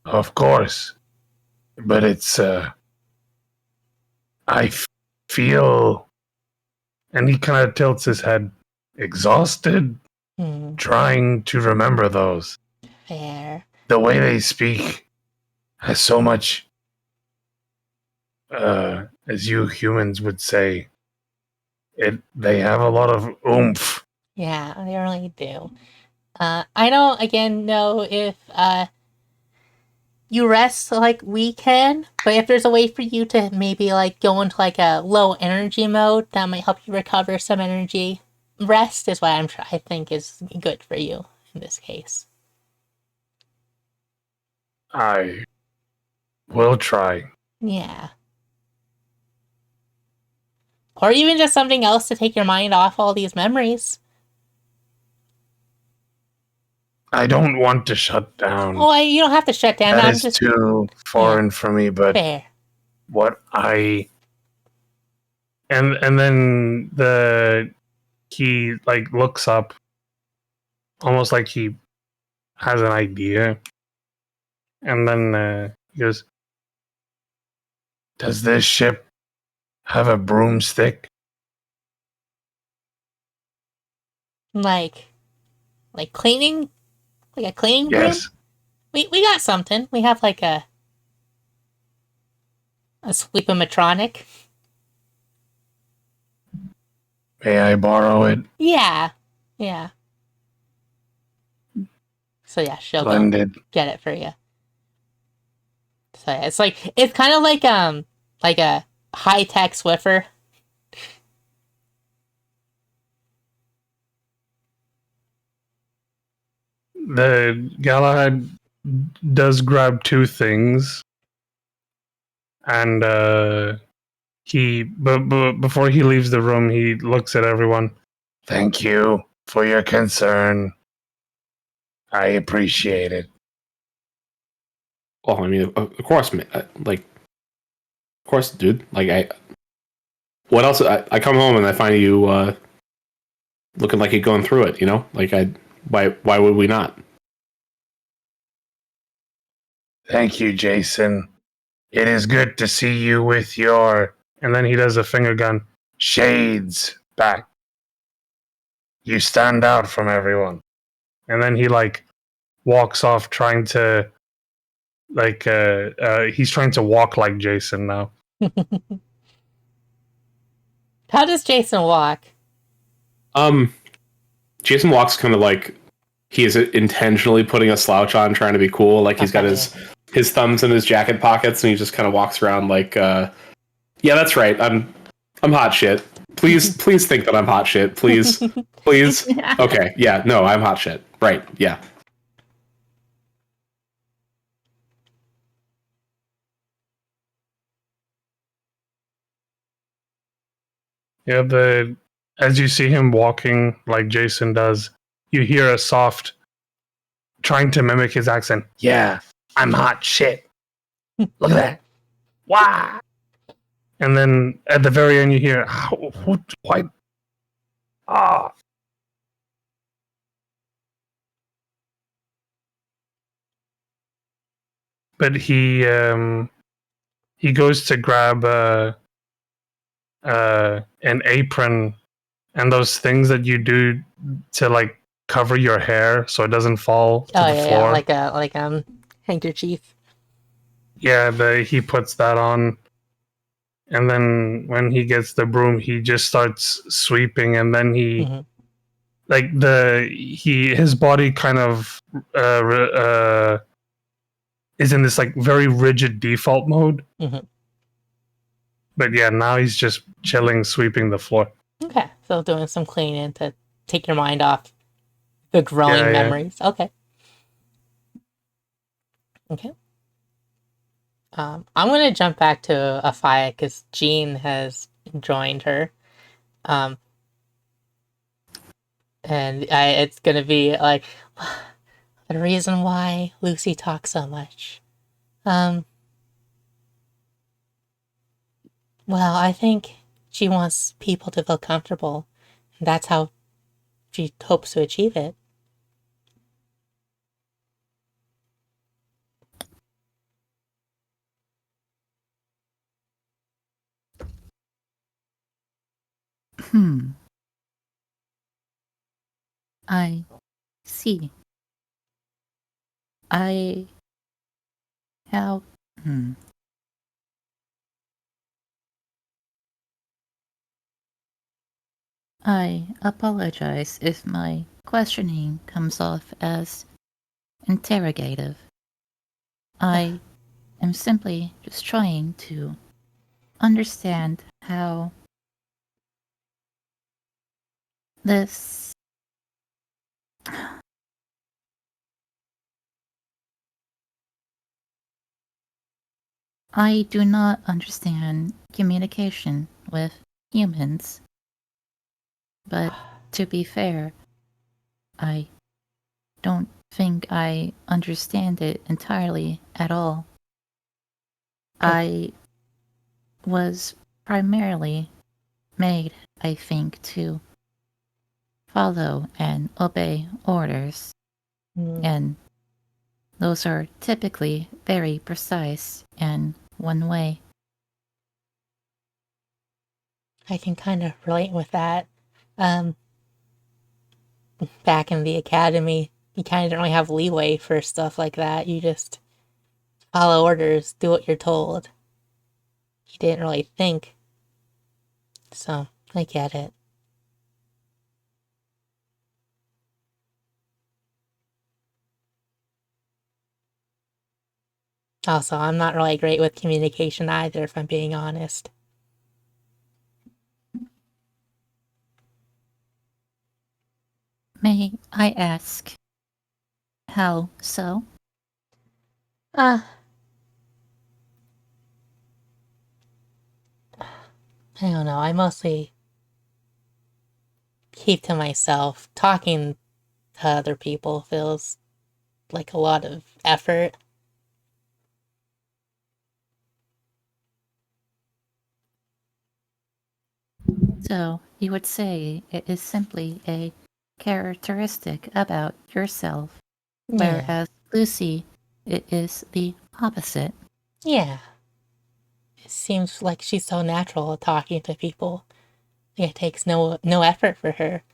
Speaker 3: Of course. But it's, feel, and he kind of tilts his head, exhausted trying to remember those.
Speaker 1: Fair.
Speaker 3: The way they speak has so much, as you humans would say, they have a lot of oomph.
Speaker 1: Yeah, they really do. I don't, again, know if you rest like we can, but if there's a way for you to maybe like go into like a low energy mode, that might help you recover some energy. Rest is what I think is good for you in this case.
Speaker 3: I will try.
Speaker 1: Yeah. Or even just something else to take your mind off all these memories.
Speaker 3: I don't want to shut down.
Speaker 1: Oh, you don't have to shut down.
Speaker 3: That
Speaker 1: I'm
Speaker 3: is
Speaker 1: just
Speaker 3: too foreign for me, but
Speaker 1: fair.
Speaker 3: what I and then he like looks up almost like he has an idea, and then he goes, "Does this ship have a broomstick?"
Speaker 1: Like cleaning, like a cleaning broom.
Speaker 3: Yes.
Speaker 1: We got something. We have like a sweep-o-matronic.
Speaker 3: May I borrow it?
Speaker 1: Yeah. So yeah, she'll go
Speaker 3: Splendid.
Speaker 1: get it for you. So yeah, it's kind of like a high-tech Swiffer.
Speaker 3: The Galahad does grab two things, and before he leaves the room, he looks at everyone. Thank you for your concern. I appreciate it.
Speaker 5: Well, I mean, of course, like, of course, dude. Like, what else? I come home and I find you looking like you're going through it. You know, like why would we not?
Speaker 3: Thank you, Jason. It is good to see you with your... And then he does a finger gun. Shades back. You stand out from everyone. And then he, like, walks off trying to... Like, he's trying to walk like Jason now.
Speaker 1: How does Jason walk?
Speaker 5: Jason walks kind of like he is intentionally putting a slouch on, trying to be cool. Like he's got his thumbs in his jacket pockets, and he just kind of walks around like, yeah, that's right. I'm hot shit. Please think that I'm hot shit. Please. Okay, yeah, no, I'm hot shit. Right, yeah.
Speaker 3: Yeah, as you see him walking like Jason does, you hear a soft, trying to mimic his accent. Yeah, I'm hot shit. Look at that. Wow. And then at the very end, you hear, why? Ah. But he goes to grab an apron and those things that you do to like cover your hair so it doesn't fall to the floor.
Speaker 1: Like handkerchief.
Speaker 3: Yeah, he puts that on, and then when he gets the broom, he just starts sweeping, and then he like his body kind of is in this like very rigid default mode. But yeah, now he's just chilling, sweeping the floor.
Speaker 1: Okay, so doing some cleaning to take your mind off the growing memories. Okay. I'm gonna jump back to Afia because Jean has joined her. And it's gonna be like the reason why Lucy talks so much. Well, I think she wants people to feel comfortable. And that's how she hopes to achieve it.
Speaker 2: I see. How... I apologize if my questioning comes off as interrogative. I am simply just trying to understand how this... I do not understand communication with humans. But to be fair, I don't think I understand it entirely at all. I was primarily made, I think, to follow and obey orders. And those are typically very precise and one way.
Speaker 1: I can kind of relate with that. Back in the academy, you kind of don't really have leeway for stuff like that. You just follow orders, do what you're told. You didn't really think. So, I get it. Also, I'm not really great with communication either, if I'm being honest.
Speaker 2: May I ask, how so?
Speaker 1: I don't know, I mostly keep to myself. Talking to other people feels like a lot of effort.
Speaker 2: So, you would say it is simply a characteristic about yourself,
Speaker 1: Yeah.
Speaker 2: whereas Lucy, it is the opposite.
Speaker 1: Yeah. It seems like she's so natural at talking to people. It takes no effort for her.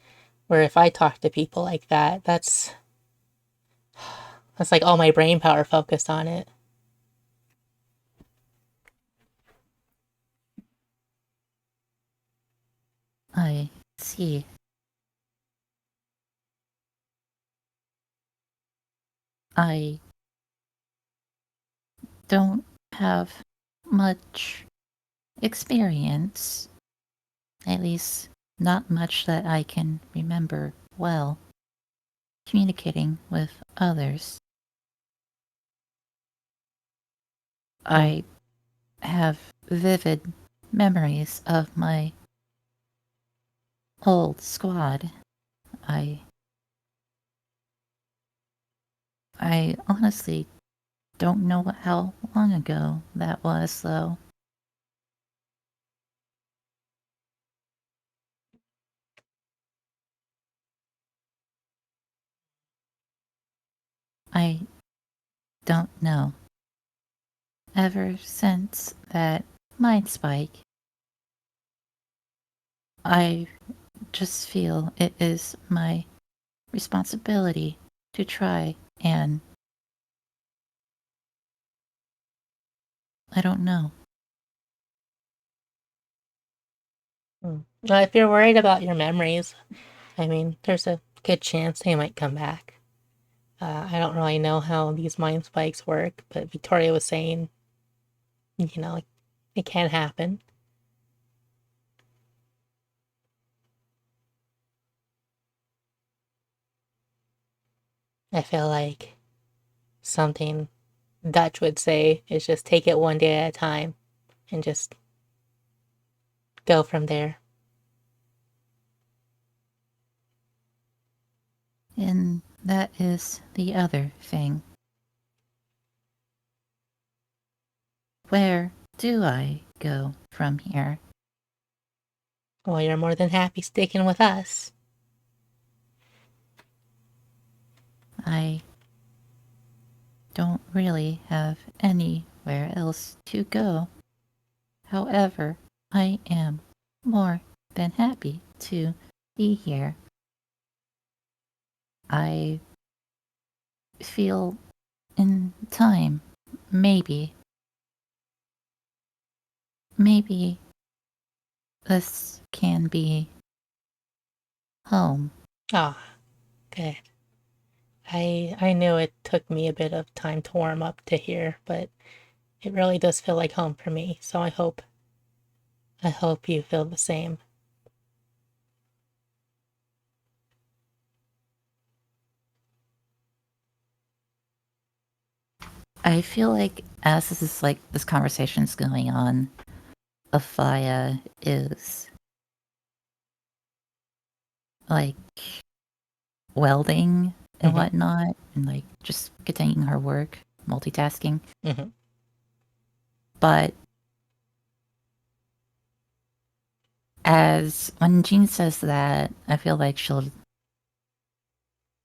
Speaker 1: Where if I talk to people like that, that's like all my brain power focused on it.
Speaker 2: I see. I don't have much experience, at least not much that I can remember well, communicating with others. I have vivid memories of my old squad. I honestly don't know how long ago that was, though. I don't know. Ever since that mind spike, I just feel it is my responsibility to try and I don't know.
Speaker 1: Well, if you're worried about your memories, I mean, there's a good chance they might come back. I don't really know how these mind spikes work, but Victoria was saying, it can happen. I feel like something Dutch would say is just take it one day at a time and just go from there.
Speaker 2: And that is the other thing. Where do I go from here?
Speaker 1: Well, you're more than happy sticking with us.
Speaker 2: I don't really have anywhere else to go. However, I am more than happy to be here. I feel in time, maybe this can be home.
Speaker 1: Ah, good. I knew it took me a bit of time to warm up to here, but it really does feel like home for me. So I hope you feel the same.
Speaker 2: I feel like as this conversation's going on, Afaya is like welding and whatnot, and like just continuing her work, multitasking.
Speaker 1: Mm-hmm.
Speaker 2: But as when Jean says that, I feel like she'll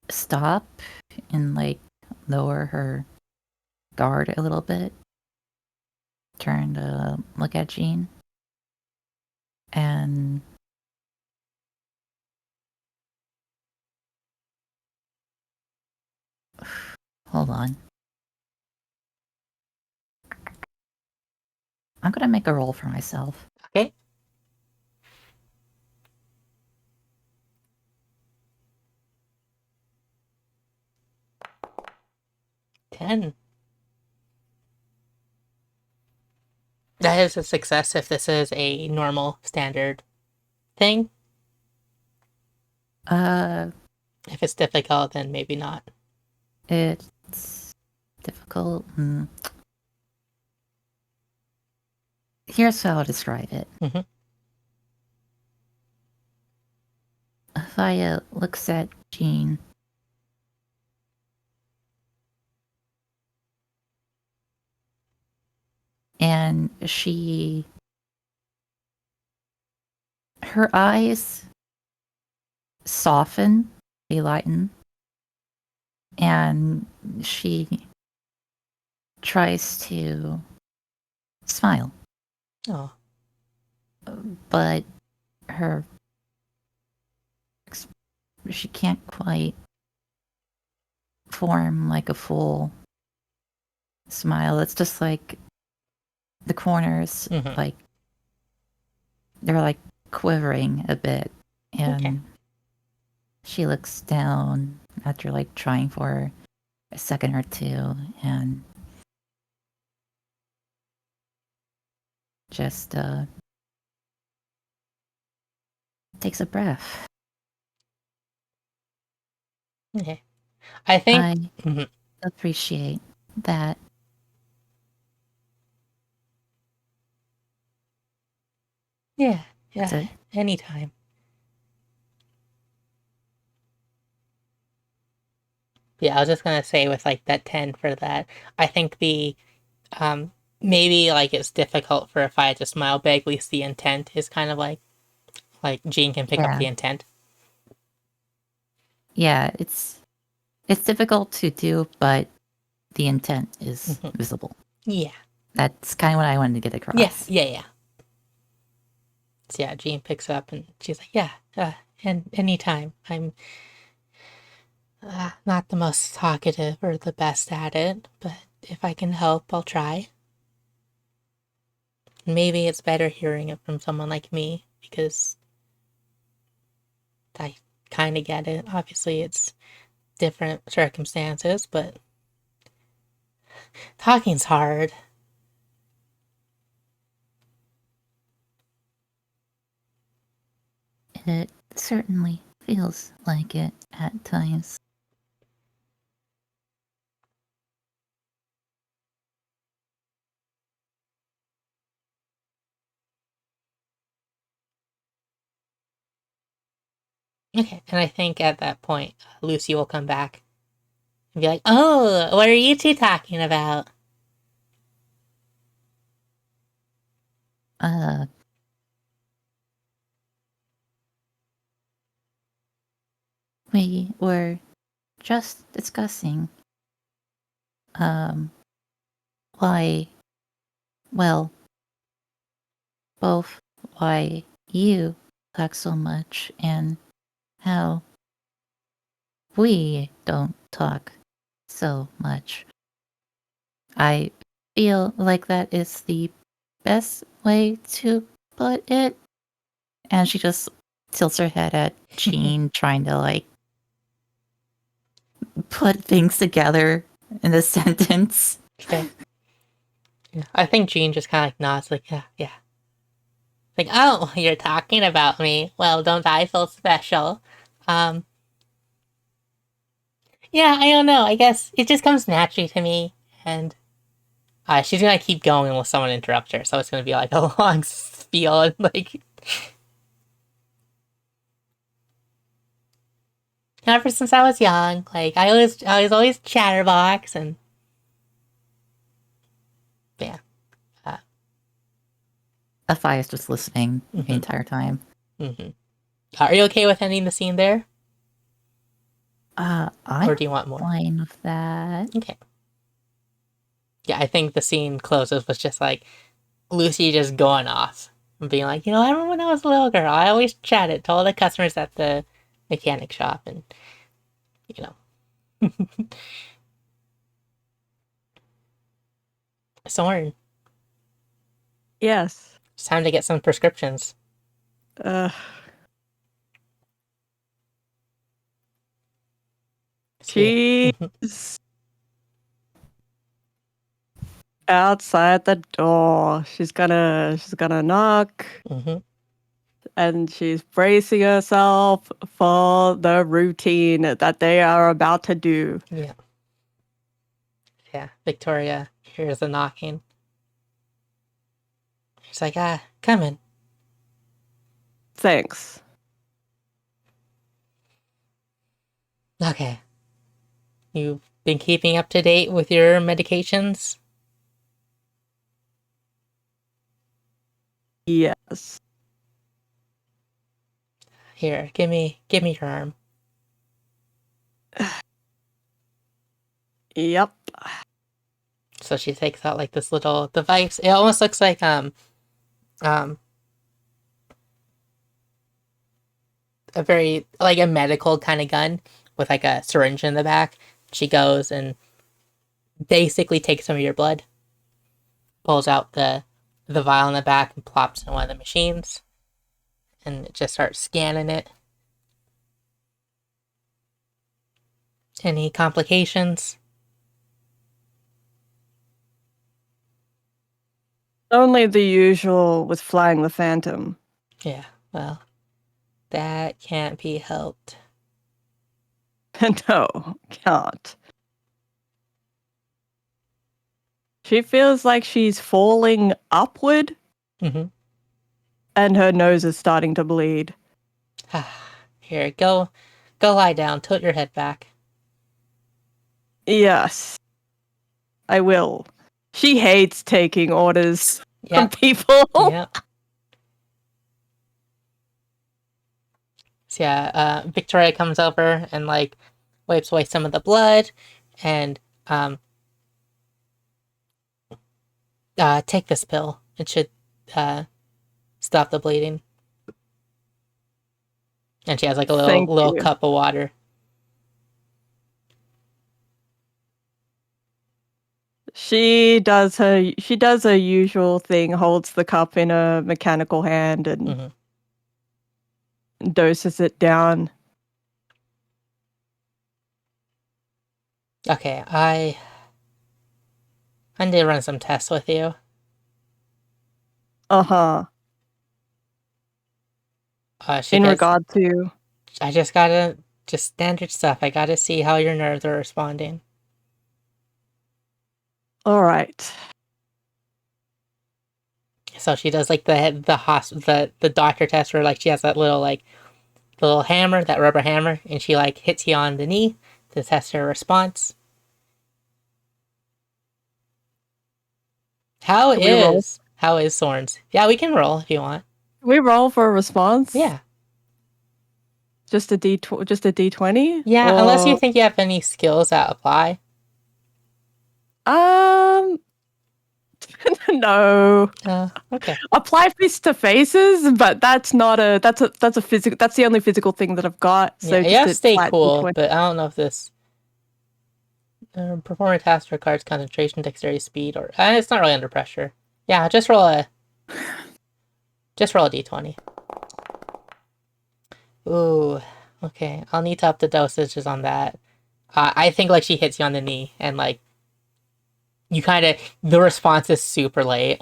Speaker 2: stop and like lower her guard a little bit, turn to look at Jean, and hold on. I'm gonna make a roll for myself.
Speaker 1: Okay. Ten. That is a success if this is a normal standard thing. If it's difficult, then maybe not.
Speaker 2: It's difficult. Here's how I'll describe it. Faya looks at Jean. And her eyes soften, they lighten, and she tries to smile,
Speaker 1: Oh,
Speaker 2: but she can't quite form like a full smile. It's just like the corners,
Speaker 1: Mhm.
Speaker 2: like they're like quivering a bit, and
Speaker 1: Okay.
Speaker 2: she looks down after like trying for a second or two, and just takes a breath.
Speaker 1: Okay. I think.
Speaker 2: I
Speaker 1: Mhm.
Speaker 2: appreciate that.
Speaker 1: Yeah. Yeah.
Speaker 2: That's it.
Speaker 1: Anytime. Yeah, I was just gonna say with like that 10 for that. I think the maybe like it's difficult for a fight to smile, but at least the intent is kind of like Jean can pick up
Speaker 2: Yeah.
Speaker 1: the intent.
Speaker 2: Yeah, it's difficult to do, but the intent is
Speaker 1: Mhm.
Speaker 2: visible.
Speaker 1: Yeah.
Speaker 2: That's kind of what I wanted to get across.
Speaker 1: Yes. Yeah. So yeah, Jean picks up and she's like, yeah, and anytime. I'm not the most talkative or the best at it, but if I can help, I'll try. Maybe it's better hearing it from someone like me because I kind of get it. Obviously, it's different circumstances, but talking's hard.
Speaker 2: It certainly feels like it at times.
Speaker 1: Okay, and I think at that point, Lucy will come back and be like, "Oh, what are you two talking about?"
Speaker 2: Uh, we were just discussing, why, well, both why you talk so much and how we don't talk so much. I feel like that is the best way to put it. And she just tilts her head at Jean, trying to like put things together in a sentence.
Speaker 1: Okay. Yeah, I think Jean just kind of like nods, like, "Yeah, yeah." Like, "Oh, you're talking about me. Well, don't I feel special?" Um, yeah, I don't know. I guess it just comes naturally to me, and she's gonna keep going unless someone interrupts her. So it's gonna be like a long spiel and like ever since I was young, like I was always chatterbox and yeah. Uh,
Speaker 2: Afia's just listening the
Speaker 1: Mhm.
Speaker 2: entire time.
Speaker 1: hmm Are you okay with ending the scene there,
Speaker 2: I'm
Speaker 1: or do you want more?
Speaker 2: fine with that.
Speaker 1: Okay. Yeah, I think the scene closes with just like Lucy just going off and being like, I remember when I was a little girl, I always chatted to all the customers at the mechanic shop, and you know, Soren,
Speaker 4: Yes.
Speaker 1: it's time to get some prescriptions.
Speaker 4: Uh,
Speaker 1: See.
Speaker 4: she's outside the door. She's gonna knock,
Speaker 1: hmm
Speaker 4: and she's bracing herself for the routine that they are about to do.
Speaker 1: Yeah. Yeah. Victoria hears the knocking. She's like, come in.
Speaker 4: Thanks.
Speaker 1: Okay. You've been keeping up to date with your medications?
Speaker 4: Yes.
Speaker 1: Here, give me your arm.
Speaker 4: Yep.
Speaker 1: So she takes out like this little device. It almost looks like a very like a medical kind of gun with like a syringe in the back. She goes and basically takes some of your blood, pulls out the vial in the back and plops in one of the machines, and it just starts scanning it. Any complications?
Speaker 4: Only the usual with flying the Phantom.
Speaker 1: Yeah, well, that can't be helped.
Speaker 4: No, can't. She feels like she's falling upward
Speaker 1: Mm-hmm.
Speaker 4: and her nose is starting to bleed.
Speaker 1: Here, go lie down. Tilt your head back.
Speaker 4: Yes. I will. She hates taking orders from
Speaker 1: Yep.
Speaker 4: people.
Speaker 1: Yep. So yeah, Victoria comes over and like wipes away some of the blood, and take this pill. It should stop the bleeding. And she has like a
Speaker 4: Thank
Speaker 1: little
Speaker 4: you.
Speaker 1: cup of water.
Speaker 4: She does her usual thing, holds the cup in a mechanical hand and
Speaker 1: Mhm.
Speaker 4: doses it down.
Speaker 1: Okay, I need to run some tests with you.
Speaker 4: Uh-huh.
Speaker 1: She
Speaker 4: In
Speaker 1: gets,
Speaker 4: regard to
Speaker 1: I just gotta just standard stuff. I gotta see how your nerves are responding.
Speaker 4: all right.
Speaker 1: So she does like the doctor test where like she has that little like the little hammer, that rubber hammer, and she like hits you on the knee to test her response. How
Speaker 4: Can we roll?
Speaker 1: is Thorns? Yeah, we can roll if you want.
Speaker 4: Can we roll for a response?
Speaker 1: Yeah.
Speaker 4: Just a D20?
Speaker 1: Yeah, unless you
Speaker 4: Or-
Speaker 1: think you have any skills that apply.
Speaker 4: No.
Speaker 1: Okay.
Speaker 4: Apply fist to faces, but that's a physical. That's the only physical thing that I've got. So
Speaker 1: Yeah, you have to
Speaker 4: just a
Speaker 1: stay
Speaker 4: flat
Speaker 1: cool,
Speaker 4: D20.
Speaker 1: but I don't know if this perform a task requires concentration, dexterity, speed, or it's not really under pressure. Yeah, just roll a d20. Ooh, okay. I'll need to up the dosages on that. I think like she hits you on the knee, and like you kind of the response is super late.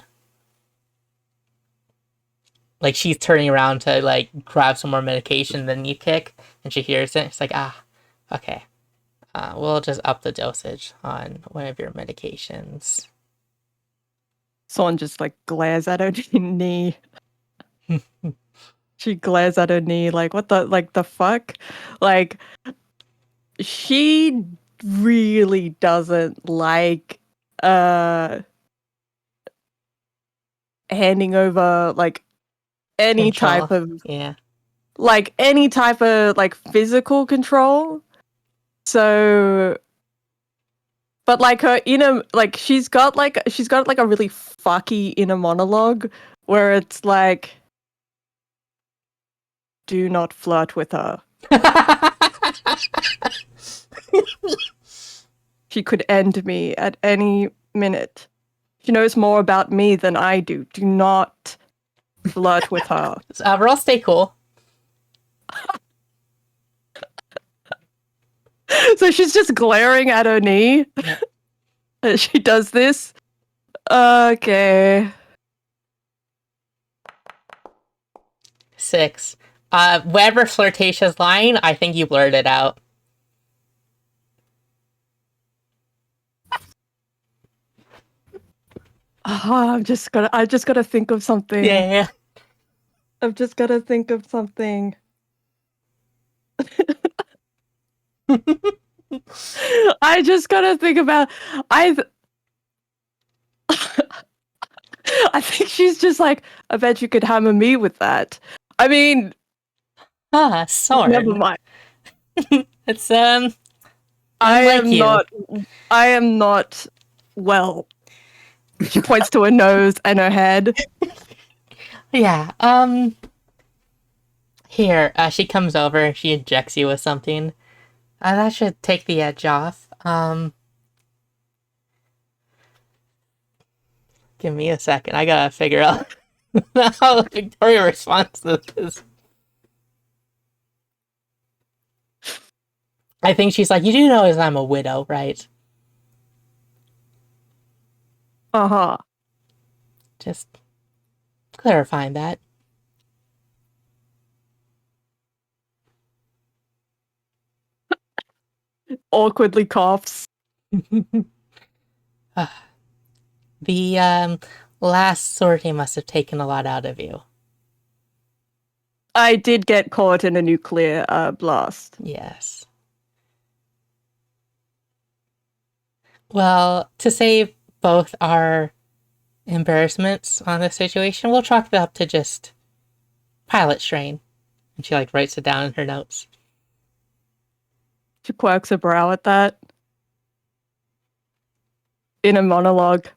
Speaker 1: Like she's turning around to like grab some more medication, then you kick, and she hears it. It's like okay. We'll just up the dosage on one of your medications.
Speaker 4: Someone just like glares at her knee. She glares at her knee like what the fuck? Like she really doesn't like handing over like any
Speaker 1: Control.
Speaker 4: type of
Speaker 1: Yeah.
Speaker 4: like physical control. So but like her inner like she's got like a really fucky inner monologue where it's like do not flirt with her. She could end me at any minute. She knows more about me than I do. Do not flirt with her.
Speaker 1: Roll stay cool.
Speaker 4: So she's just glaring at her knee. As she does this. Okay.
Speaker 1: 6. Whatever flirtatious line, I think you blurred it out.
Speaker 4: Oh, I just gotta think of something.
Speaker 1: Yeah.
Speaker 4: I've just gotta think of something. I just gotta think about. I I think she's just like. I bet you could hammer me with that. I mean,
Speaker 1: Ah, sword.
Speaker 4: never mind.
Speaker 1: It's
Speaker 4: I
Speaker 1: unlike
Speaker 4: am
Speaker 1: you.
Speaker 4: not. I am not. Well, she points to her nose and her head.
Speaker 1: Yeah. Here, she comes over. She injects you with something. That should take the edge off. Give me a second. I gotta figure out how Victoria responds to this. I think she's like, you do know I'm a widow, right?
Speaker 4: Uh huh.
Speaker 1: Just clarifying that.
Speaker 4: Awkwardly coughs.
Speaker 1: The last sortie must have taken a lot out of you.
Speaker 4: I did get caught in a nuclear blast.
Speaker 1: Yes. Well, to save both our embarrassments on this situation, we'll chalk it up to just pilot strain. And she like writes it down in her notes.
Speaker 4: She quirks her brow at that. In a monologue.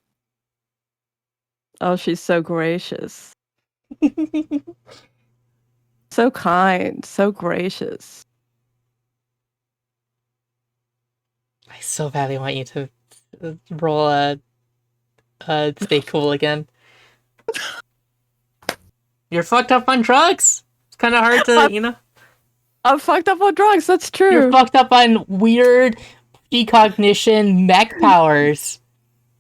Speaker 4: Oh, she's so gracious. So kind. So gracious.
Speaker 1: I so badly want you to roll a stay cool again. You're fucked up on drugs. It's kind of hard to, you know.
Speaker 4: I'm fucked up on drugs. That's true.
Speaker 1: You're fucked up on weird precognition mech powers.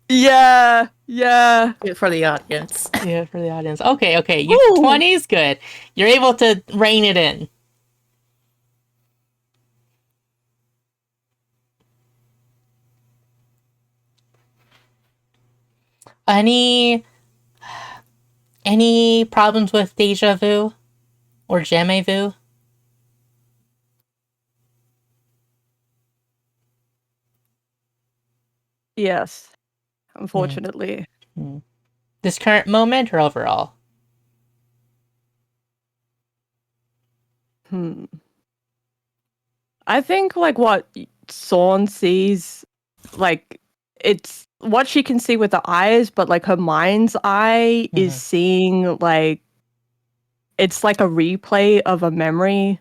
Speaker 4: Yeah. Yeah.
Speaker 2: For the audience.
Speaker 1: Yeah, for the audience. Okay.
Speaker 4: Ooh.
Speaker 1: 20 is good. You're able to rein it in. Any problems with deja vu or jamais vu?
Speaker 4: Yes. Unfortunately.
Speaker 1: This current moment or overall?
Speaker 4: I think like what Sorn sees, like it's what she can see with the eyes, but like her mind's eye is
Speaker 1: Mhm.
Speaker 4: seeing like it's like a replay of a memory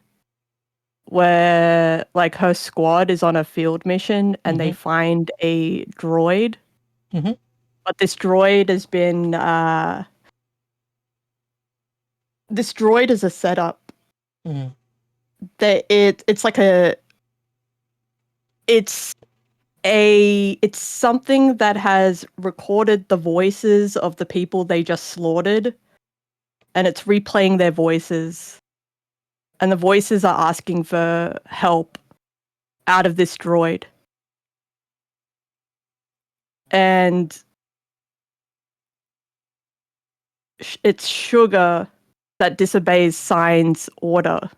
Speaker 4: where like her squad is on a field mission and they find a droid.
Speaker 1: Mhm.
Speaker 4: But this droid has been this droid is a setup.
Speaker 1: Mhm.
Speaker 4: That it's like a it's something that has recorded the voices of the people they just slaughtered, and it's replaying their voices, and the voices are asking for help out of this droid. And it's Sugar that disobeys Sign's order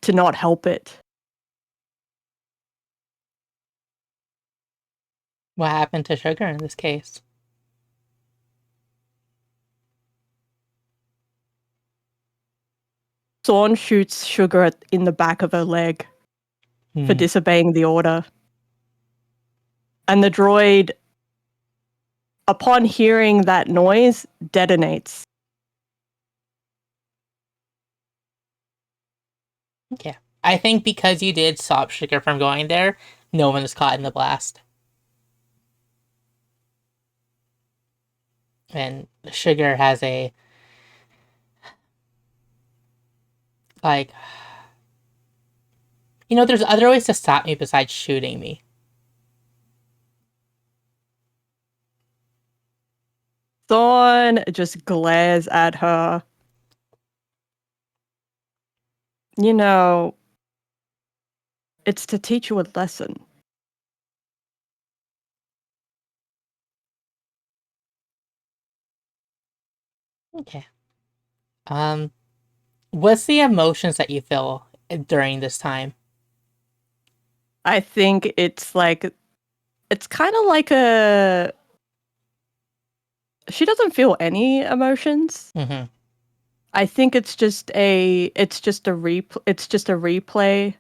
Speaker 4: to not help it.
Speaker 1: What happened to Sugar in this case?
Speaker 4: Sorn shoots Sugar in the back of her leg for disobeying the order. And the droid, upon hearing that noise, detonates.
Speaker 1: Okay. I think because you did stop Sugar from going there, no one is caught in the blast. And Sugar has a like, you know, there's other ways to stop me besides shooting me.
Speaker 4: Thorn just glares at her. You know, it's to teach you a lesson.
Speaker 1: Okay. What's the emotions that you feel during this time?
Speaker 4: I think it's like it's kind of like a. She doesn't feel any emotions.
Speaker 1: Mm-hmm.
Speaker 4: I think it's just a replay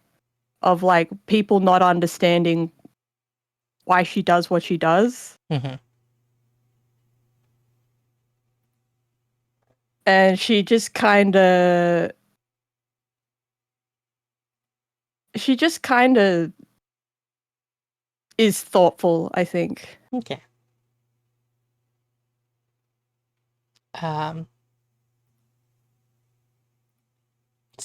Speaker 4: of like people not understanding why she does what she does.
Speaker 1: Mm-hmm.
Speaker 4: And she just kind of is thoughtful, I think.
Speaker 1: Okay. So,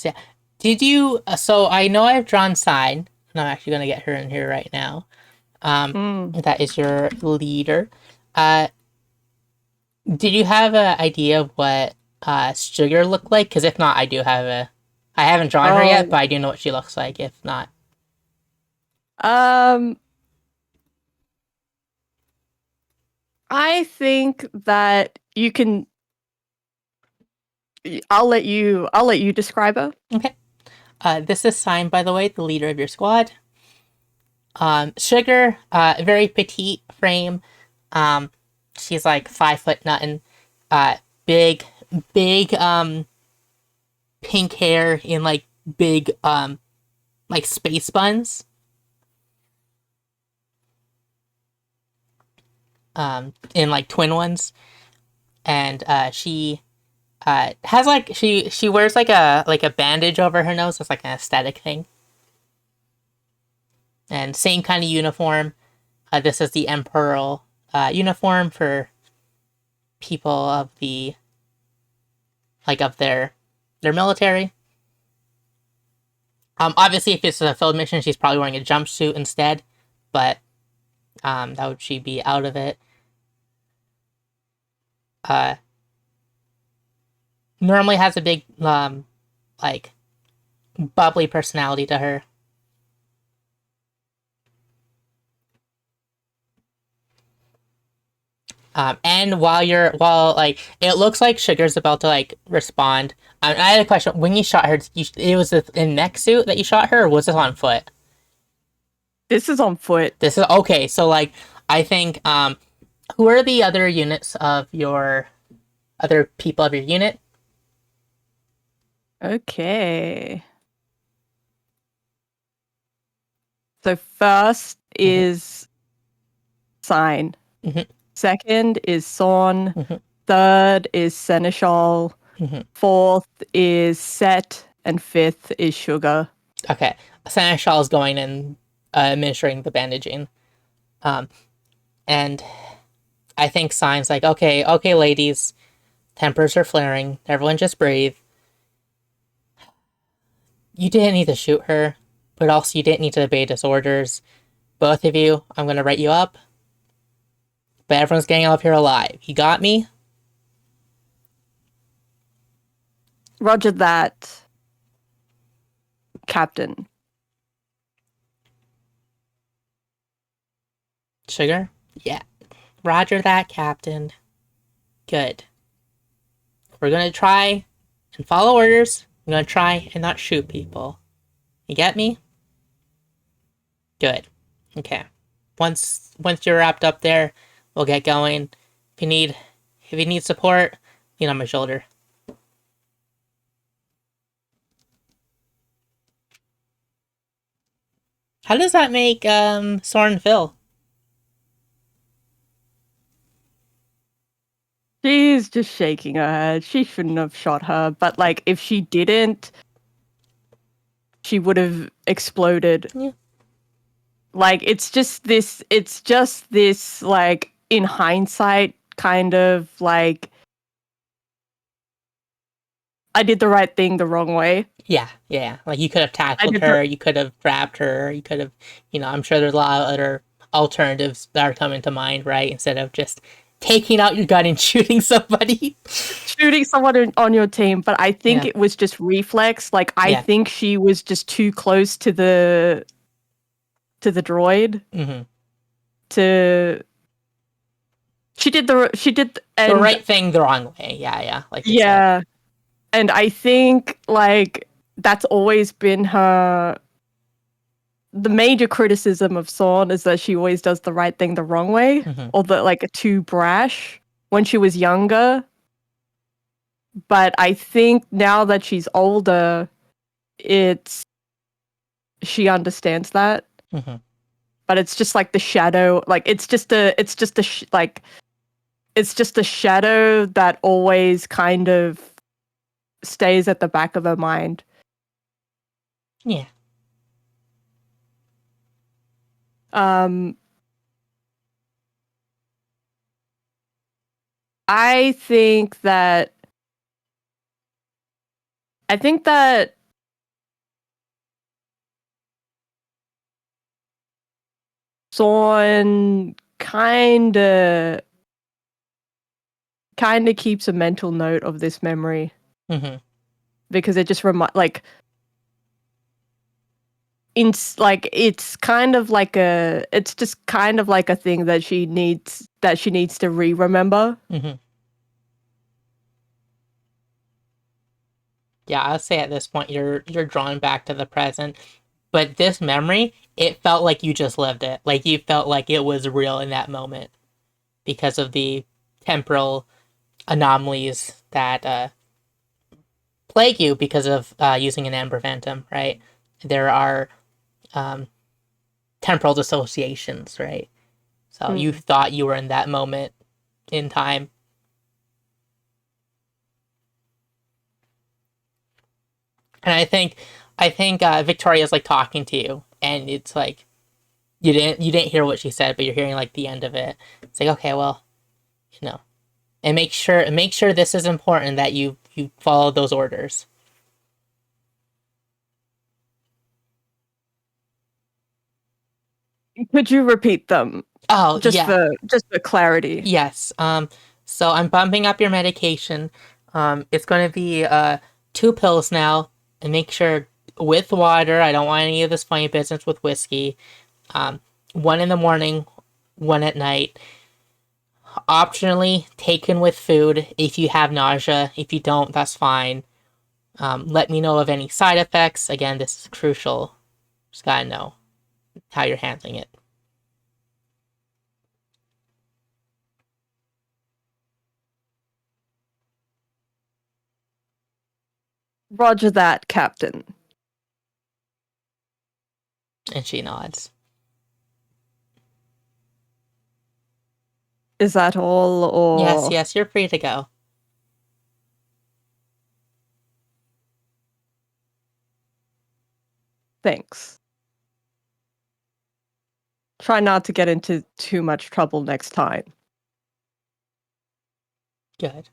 Speaker 1: yeah. Did you? So I know I've drawn Sign, and I'm actually gonna get her in here right now. That is your leader. Did you have an idea of what Sugar looked like? Because if not, I do have a. I haven't drawn her yet, but I do know what she looks like. If not,
Speaker 4: I think that you can. I'll let you describe her.
Speaker 1: okay. This is Sign, by the way, the leader of your squad. Sugar, very petite frame. She's like 5 foot nothing. Big, pink hair in like big, like space buns. In like twin ones, and she has like she wears like a bandage over her nose. That's like an aesthetic thing. And same kind of uniform. This is the Emperor uniform for people of the of their military. Obviously, if it's a field mission, she's probably wearing a jumpsuit instead, but that would she be out of it. Normally has a big like bubbly personality to her. And while like it looks like Sugar's about to like respond. I had a question. When you shot her, it was in mech suit that you shot her, or was this on foot?
Speaker 4: This is on foot.
Speaker 1: This is okay. So like, I think who are the other units of your other people of your unit?
Speaker 4: Okay. So first is Sign.
Speaker 1: Mhm.
Speaker 4: Second is Sorn.
Speaker 1: Mhm.
Speaker 4: Third is Seneschal.
Speaker 1: Mhm.
Speaker 4: Fourth is Set. And fifth is Sugar.
Speaker 1: Okay, Seneschal is going and administering the bandaging, and I think Sign's like, okay, ladies, tempers are flaring. Everyone just breathe. You didn't need to shoot her, but also you didn't need to obey disorders. Both of you, I'm gonna write you up. But everyone's getting out of here alive. You got me?
Speaker 4: Roger that, Captain.
Speaker 1: Sugar? Yeah. Roger that, Captain. Good. We're gonna try and follow orders. I'm gonna try and not shoot people. You get me? Good. Okay. Once you're wrapped up there, we'll get going. If you need support, lean on my shoulder. How does that make Soren feel?
Speaker 4: She's just shaking her head. She shouldn't have shot her, but like if she didn't, she would have exploded.
Speaker 1: Yeah.
Speaker 4: Like it's just this like in hindsight kind of like I did the right thing the wrong way.
Speaker 1: Yeah. Like you could have tackled her, you could have grabbed her, you could have, I'm sure there's a lot of other alternatives that are coming to mind, right? Instead of just taking out your gun and shooting somebody.
Speaker 4: Shooting someone on your team, but I think it was just reflex. Like I think she was just too close to the droid.
Speaker 1: Mm-hmm.
Speaker 4: She did the
Speaker 1: right thing the wrong way. Yeah. Like
Speaker 4: and I think like that's always been her the major criticism of Sorn is that she always does the right thing the wrong way,
Speaker 1: Mhm.
Speaker 4: or that like too brash when she was younger. But I think now that she's older, she understands that.
Speaker 1: Mhm.
Speaker 4: But it's just like the shadow, like it's just a shadow that always kind of stays at the back of her mind.
Speaker 1: Yeah.
Speaker 4: Um, I think that Zorn kinda keeps a mental note of this memory
Speaker 1: Mhm.
Speaker 4: because it just it's kind of like it's just kind of like a thing that she needs to remember.
Speaker 1: Mhm. Yeah, I'll say at this point you're drawn back to the present. But this memory, it felt like you just lived it. Like you felt like it was real in that moment because of the temporal anomalies that plague you because of using an Amber Phantom, right? There are um, temporal dissociations, right? So you thought you were in that moment in time. And I think Victoria's like talking to you, and it's like you didn't hear what she said, but you're hearing like the end of it. It's like, okay, well, you know, and make sure this is important that you follow those orders.
Speaker 4: Could you repeat them
Speaker 1: Oh yeah,
Speaker 4: just for clarity?
Speaker 1: yes. So I'm bumping up your medication. It's going to be 2 pills now, and make sure with water. I don't want any of this funny business with whiskey. Um, one in the morning, one at night. Optionally taken with food if you have nausea. If you don't, that's fine. Let me know of any side effects. Again, this is crucial. Just gotta know how you're handling it.
Speaker 4: Roger that, Captain.
Speaker 1: And she nods.
Speaker 4: Is that all, or
Speaker 1: Yes, you're free to go.
Speaker 4: thanks? Try not to get into too much trouble next time.
Speaker 1: Good.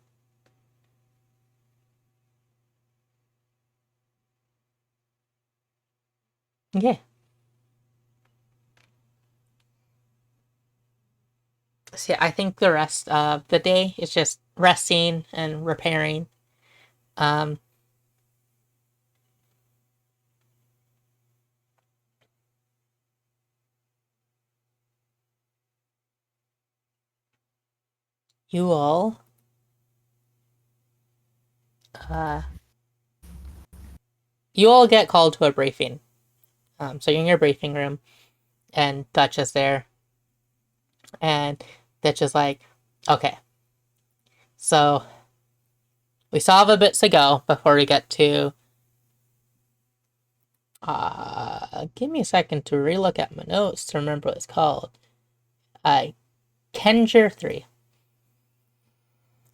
Speaker 1: Yeah. See, I think the rest of the day is just resting and repairing. Um, you all, uh, you all get called to a briefing. So you're in your briefing room, and Dutch is there, and Dutch is like, okay, so we still have a bit to go before we get to. Give me a second to relook at my notes to remember what it's called. Kenjer 3.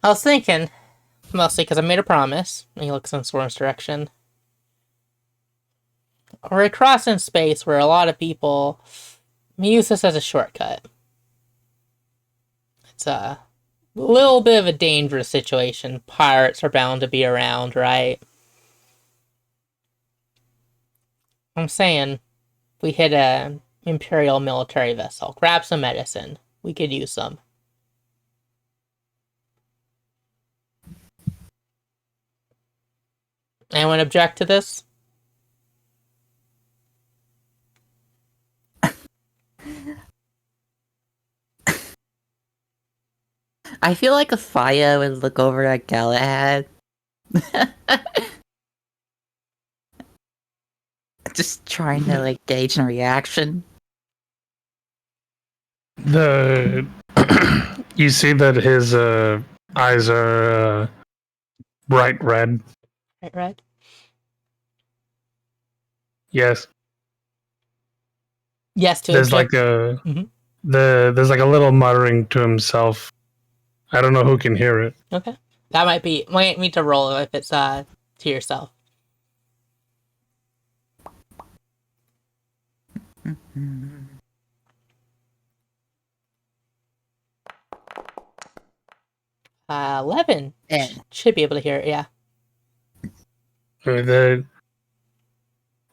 Speaker 1: I was thinking, mostly because I made a promise, and he looks in Swarm's direction. We're crossing space where a lot of people use this as a shortcut. It's a little bit of a dangerous situation. Pirates are bound to be around, right? I'm saying we hit a Imperial military vessel. Grab some medicine. We could use some. Anyone object to this?
Speaker 2: I feel like Afaya would look over at Galahad. Just trying to like gauge a reaction.
Speaker 3: The you see that his eyes are bright red.
Speaker 1: Right?
Speaker 3: Yes,
Speaker 1: Yes, to
Speaker 3: there's
Speaker 1: object.
Speaker 3: like a
Speaker 1: Mhm.
Speaker 3: there's like a little muttering to himself. I don't know who can hear it.
Speaker 1: Okay. That might need to roll if it's to yourself.
Speaker 2: Mhm.
Speaker 1: 11.
Speaker 2: And
Speaker 1: Should be able to hear it, yeah.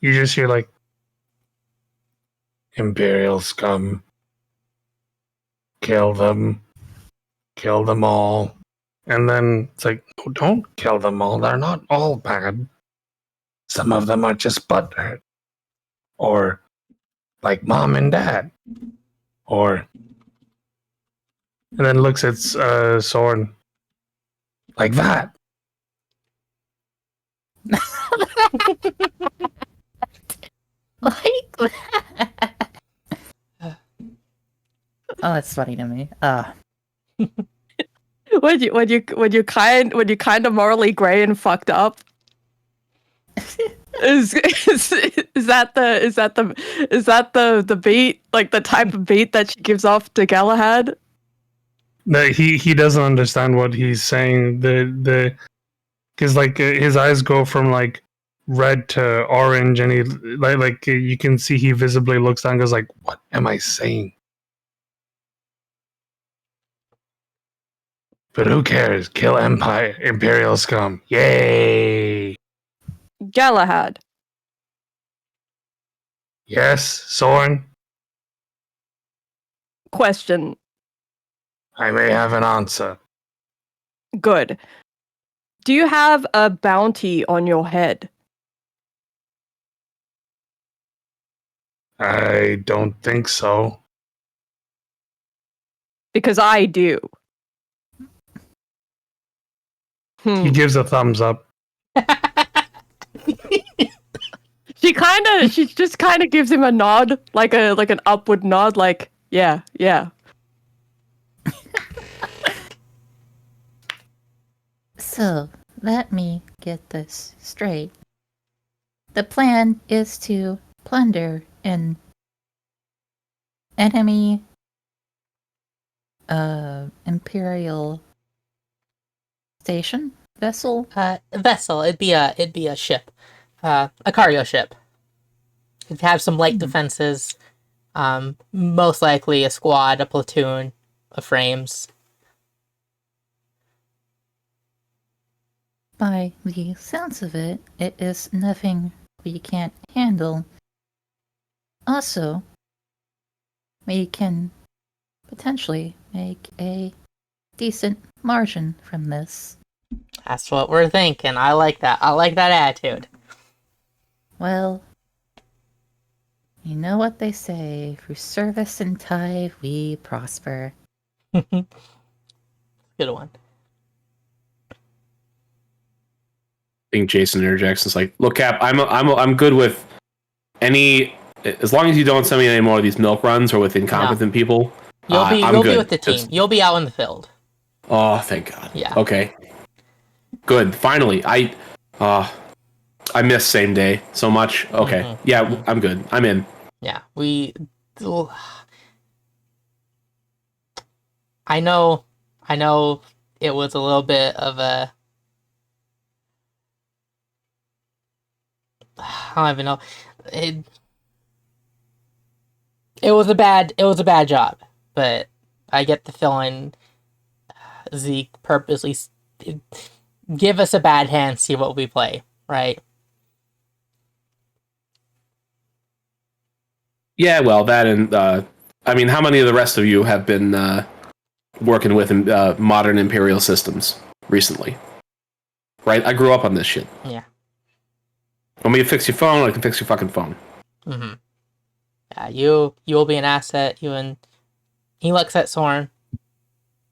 Speaker 3: You just hear like Imperial scum. Kill them all. And then it's like, no, don't kill them all. They're not all bad. Some of them are just butthurt. Or like mom and dad. Or and then looks at Soren. Like that.
Speaker 2: like that. Oh, that's funny to me.
Speaker 4: When you kind of morally gray and fucked up. Is that the beat, like the type of beat that she gives off to Galahad?
Speaker 3: No, he doesn't understand what he's saying. Because like his eyes go from like red to orange, and he like you can see he visibly looks down and goes like, what am I saying? But who cares? Kill Imperial scum. Yay!
Speaker 4: Galahad.
Speaker 3: Yes, Soren.
Speaker 4: Question.
Speaker 3: I may have an answer.
Speaker 4: Good. Do you have a bounty on your head?
Speaker 3: I don't think so.
Speaker 4: Because I do.
Speaker 3: He gives a thumbs up.
Speaker 4: She just kind of gives him a nod, like an upward nod, like yeah.
Speaker 2: So, let me get this straight. The plan is to plunder an enemy Imperial station vessel.
Speaker 1: Vessel. It'd be a ship, a cargo ship. It'd have some light defenses. Most likely a squad, a platoon of frames.
Speaker 2: By the sounds of it, it is nothing we can't handle. Also, we can potentially make a decent margin from this.
Speaker 1: That's what we're thinking. I like that. I like that attitude.
Speaker 2: Well, you know what they say, through service and tithe we prosper.
Speaker 1: Good one.
Speaker 5: I think Jason interjects and is like, "Look, Cap, I'm good with any, as long as you don't send me any more of these milk runs or with incompetent people.
Speaker 1: You'll be
Speaker 5: I'm good.
Speaker 1: with the team. You'll be out in the field.
Speaker 5: Oh, thank God.
Speaker 1: Yeah.
Speaker 5: Okay. Good. Finally, I miss same day so much. Okay.
Speaker 1: Mhm.
Speaker 5: Yeah, I'm good. I'm in.
Speaker 1: Yeah, I know it was a little bit of a, I don't even know. It was a bad job, but I get the feeling Zeke purposely give us a bad hand, see what we play, right?
Speaker 5: Yeah, well, that and I mean, how many of the rest of you have been working with modern Imperial systems recently? Right? I grew up on this shit.
Speaker 1: Yeah.
Speaker 5: Want me to fix your phone? I can fix your fucking phone.
Speaker 1: Mm-hmm. Yeah, you will be an asset. He looks at Soren,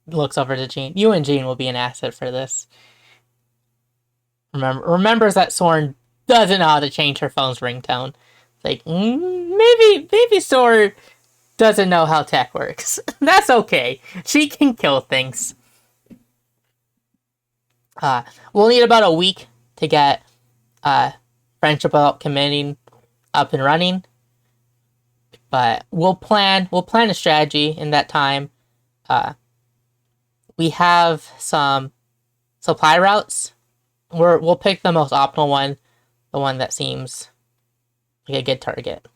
Speaker 1: looks over to Jean. You and Jean will be an asset for this. Remembers that Soren doesn't know how to change her phone's ringtone. Like, maybe Sora doesn't know how tech works. That's okay. She can kill things. We'll need about a week to get Friendship Without Committing up and running. But we'll plan a strategy in that time. We have some supply routes. We'll pick the most optimal one, the one that seems like a good target.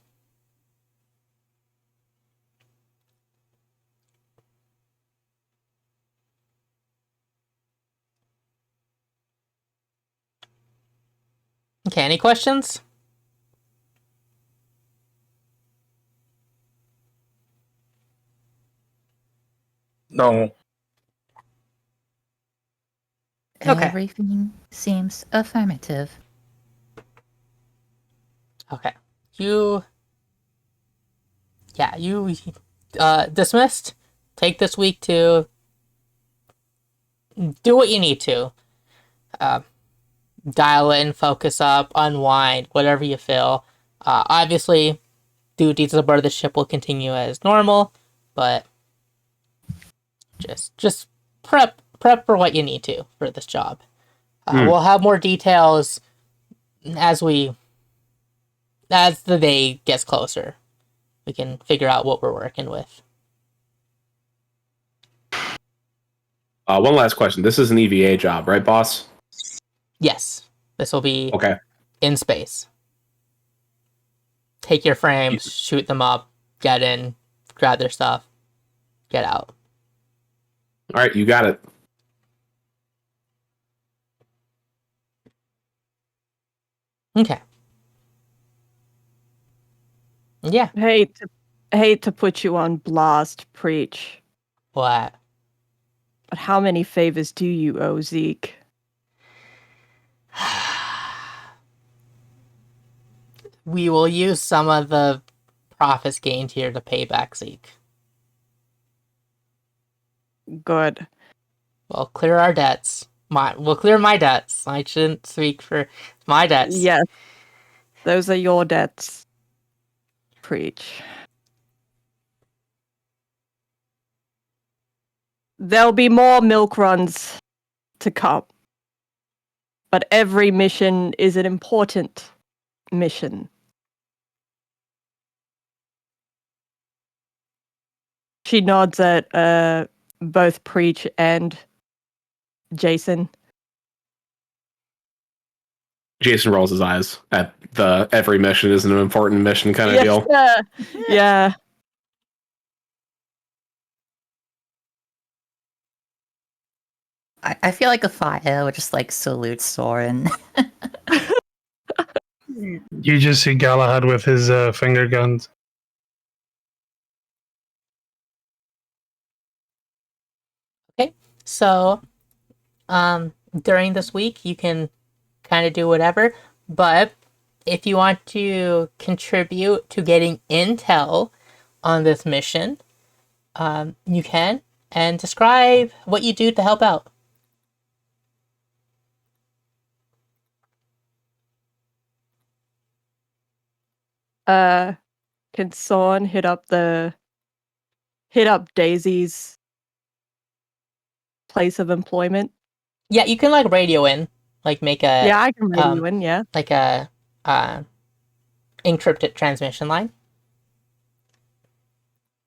Speaker 1: Okay, any questions?
Speaker 3: No.
Speaker 4: Okay.
Speaker 2: Everything seems affirmative.
Speaker 1: Okay. You dismissed. Take this week to do what you need to. Dial in, focus up, unwind, whatever you feel. Obviously, duties aboard the ship will continue as normal, but just prep for what you need to for this job. We'll have more details as the day gets closer. We can figure out what we're working with.
Speaker 5: One last question. This is an EVA job, right, boss?
Speaker 1: Yes, this will be
Speaker 5: Okay.
Speaker 1: in space. Take your frames, shoot them up, get in, grab their stuff, get out.
Speaker 5: All right, you got it.
Speaker 1: Okay. Yeah.
Speaker 4: Hate to put you on blast, Preach.
Speaker 1: What?
Speaker 4: But how many favors do you owe Zeke?
Speaker 1: We will use some of the profits gained here to pay back Zeke.
Speaker 4: Good.
Speaker 1: We'll clear our debts. We'll clear my debts. I shouldn't speak for my debts.
Speaker 4: Yes. Those are your debts. Preach. There'll be more milk runs to come. But every mission is an important mission. She nods at both Preach and Jason.
Speaker 5: Jason rolls his eyes at the every mission is an important mission kind of deal.
Speaker 4: Yeah.
Speaker 2: I feel like Afaya would just like salute Soren.
Speaker 3: You just see Galahad with his finger guns.
Speaker 1: So, during this week, you can kind of do whatever, but if you want to contribute to getting intel on this mission, you can, and describe what you do to help out.
Speaker 4: Can Soren hit up Daisy's place of employment?
Speaker 1: Yeah, you can like radio in, like make a
Speaker 4: Yeah, I can radio in, yeah.
Speaker 1: like a encrypted transmission line.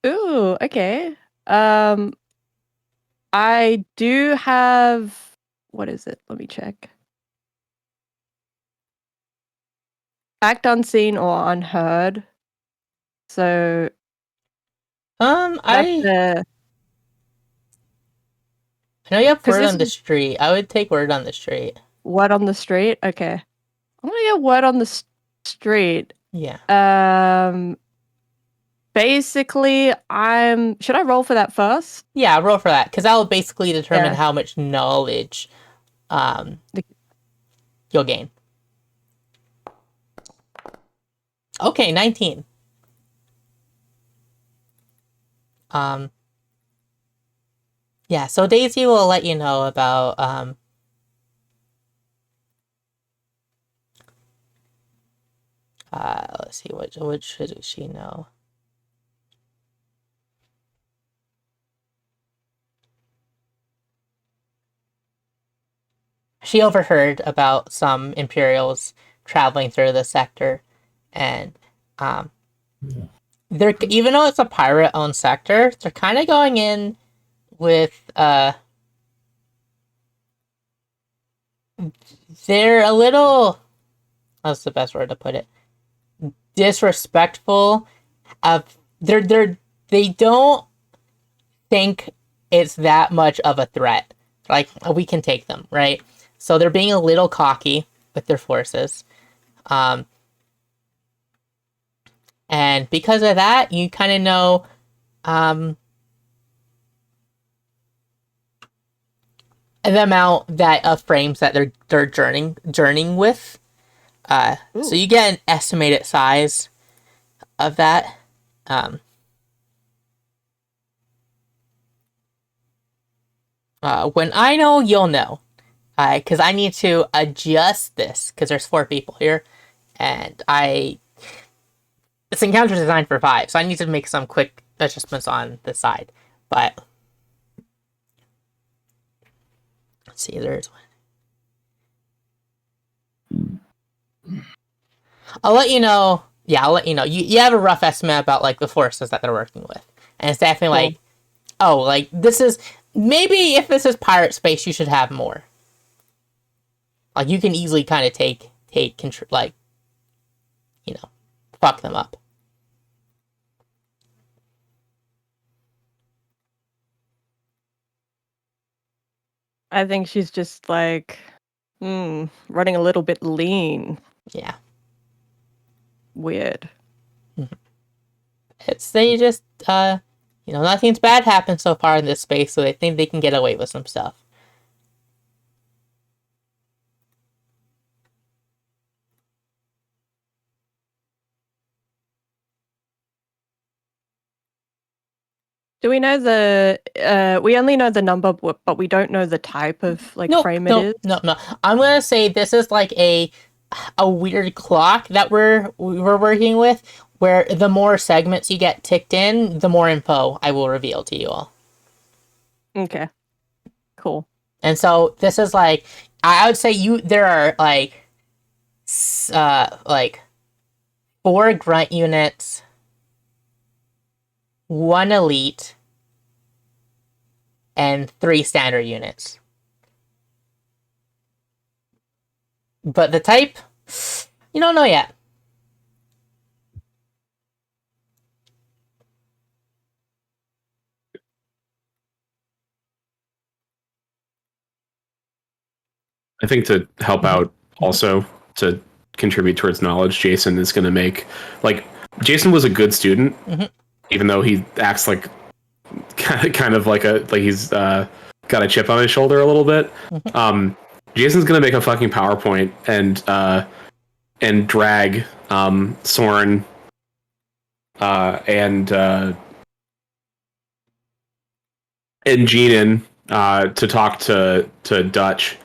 Speaker 4: Ooh, okay. I do have, what is it? Let me check. Act unseen or unheard. So
Speaker 1: I know you have
Speaker 4: 'cause
Speaker 1: word
Speaker 4: this
Speaker 1: on the
Speaker 4: is-
Speaker 1: street. I would take word on the street.
Speaker 4: word on the street. Okay, I'm gonna get word on the street.
Speaker 1: Yeah.
Speaker 4: Basically, should I roll for that first?
Speaker 1: Yeah, roll for that, because that will basically determine
Speaker 4: Yeah.
Speaker 1: how much knowledge you'll gain. Okay, 19. Yeah, so Daisy will let you know about Let's see, what should she know? She overheard about some Imperials traveling through the sector, and they're, even though it's a pirate-owned sector, they're kind of going in with they're a little, that's the best word to put it, disrespectful of they don't think it's that much of a threat. Like, we can take them, right? So they're being a little cocky with their forces. And because of that, you kind of know the amount that of frames that they're journeying with. So you get an estimated size of that. When I know, you'll know. Because I need to adjust this, because there's 4 people here, and this encounter is designed for 5, so I need to make some quick adjustments on the side. But let's see, there's one. I'll let you know. Yeah, I'll let you know. You have a rough estimate about like the forces that they're working with, and it's definitely like, oh, like this is maybe if this is pirate space, you should have more. Like, you can easily kind of take control, like, you know, fuck them up.
Speaker 4: I think she's just like, running a little bit lean.
Speaker 1: Yeah.
Speaker 4: Weird.
Speaker 1: They just, nothing's bad happened so far in this space, so they think they can get away with some stuff.
Speaker 4: Do we know we only know the number, but we don't know the type of frame it is?
Speaker 1: No. I'm gonna say this is like a weird clock that we're working with, where the more segments you get ticked in, the more info I will reveal to you all.
Speaker 4: Okay. Cool.
Speaker 1: And so this is like, I would say there are like 4 grunt units, 1 elite, and 3 standard units. But the type, you don't know yet.
Speaker 5: I think to help out also to contribute towards knowledge, Jason is going to make, like, Jason was a good student, even though he acts like kind of like he's got a chip on his shoulder a little bit. Jason's going to make a fucking PowerPoint and drag Soren and Jean in to talk to Dutch.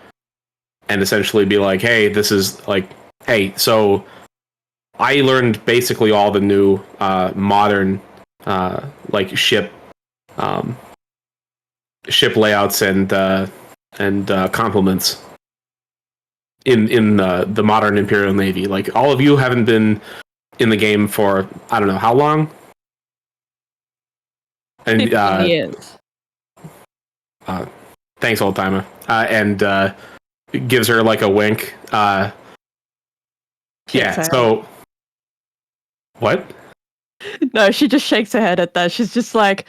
Speaker 5: And essentially be like, hey, this is like, hey, so I learned basically all the new modern like ship layouts and complements in the modern Imperial Navy. Like, all of you haven't been in the game for I don't know how long. And
Speaker 4: 15 years.
Speaker 5: Thanks, old timer. And gives her like a wink. Yeah. So, what?
Speaker 4: No, she just shakes her head at that. She's just like,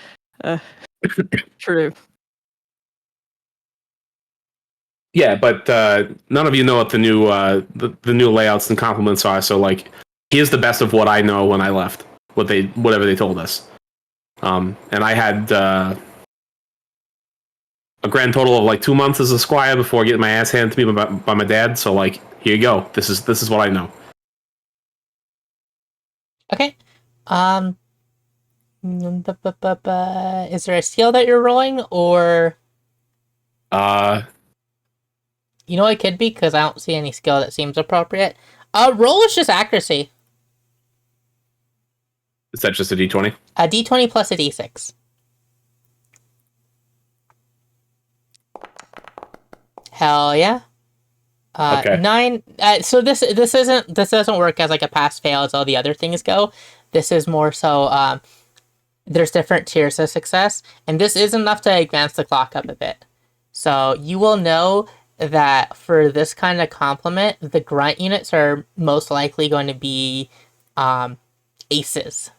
Speaker 4: true.
Speaker 5: Yeah, but none of you know what the new the new layouts and complements are. So, like, he is the best of what I know when I left. Whatever they told us. And I had a grand total of like 2 months as a squire before getting my ass handed to me by my dad. So, like, here you go. This is what I know.
Speaker 1: Okay. Is there a skill that you're rolling, or you know, it could be, because I don't see any skill that seems appropriate. Roll is just accuracy.
Speaker 5: Is that just a d20?
Speaker 1: A d20 plus a d6. Hell yeah.
Speaker 5: Okay.
Speaker 1: 9. So this doesn't work as like a pass fail as all the other things go. This is more so. There's different tiers of success, and this is enough to advance the clock up a bit. So you will know that for this kind of compliment, the grunt units are most likely going to be aces,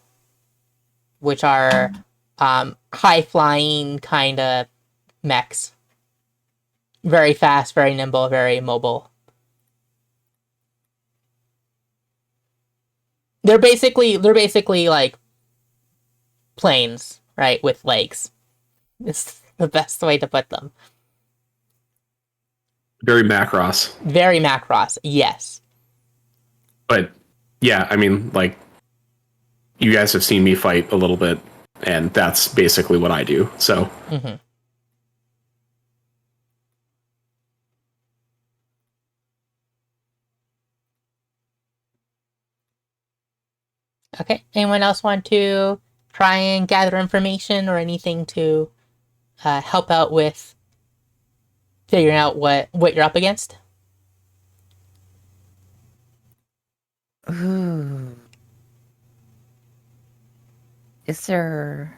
Speaker 1: which are high flying kind of mechs. Very fast, very nimble, very mobile. They're basically like planes, right, with legs. It's the best way to put them.
Speaker 5: Very Macross.
Speaker 1: Very Macross, yes.
Speaker 5: But yeah, I mean, like, you guys have seen me fight a little bit, and that's basically what I do. So
Speaker 1: Mm-hmm. Okay. Anyone else want to try and gather information or anything to help out with figuring out what you're up against?
Speaker 2: Ooh. Is there...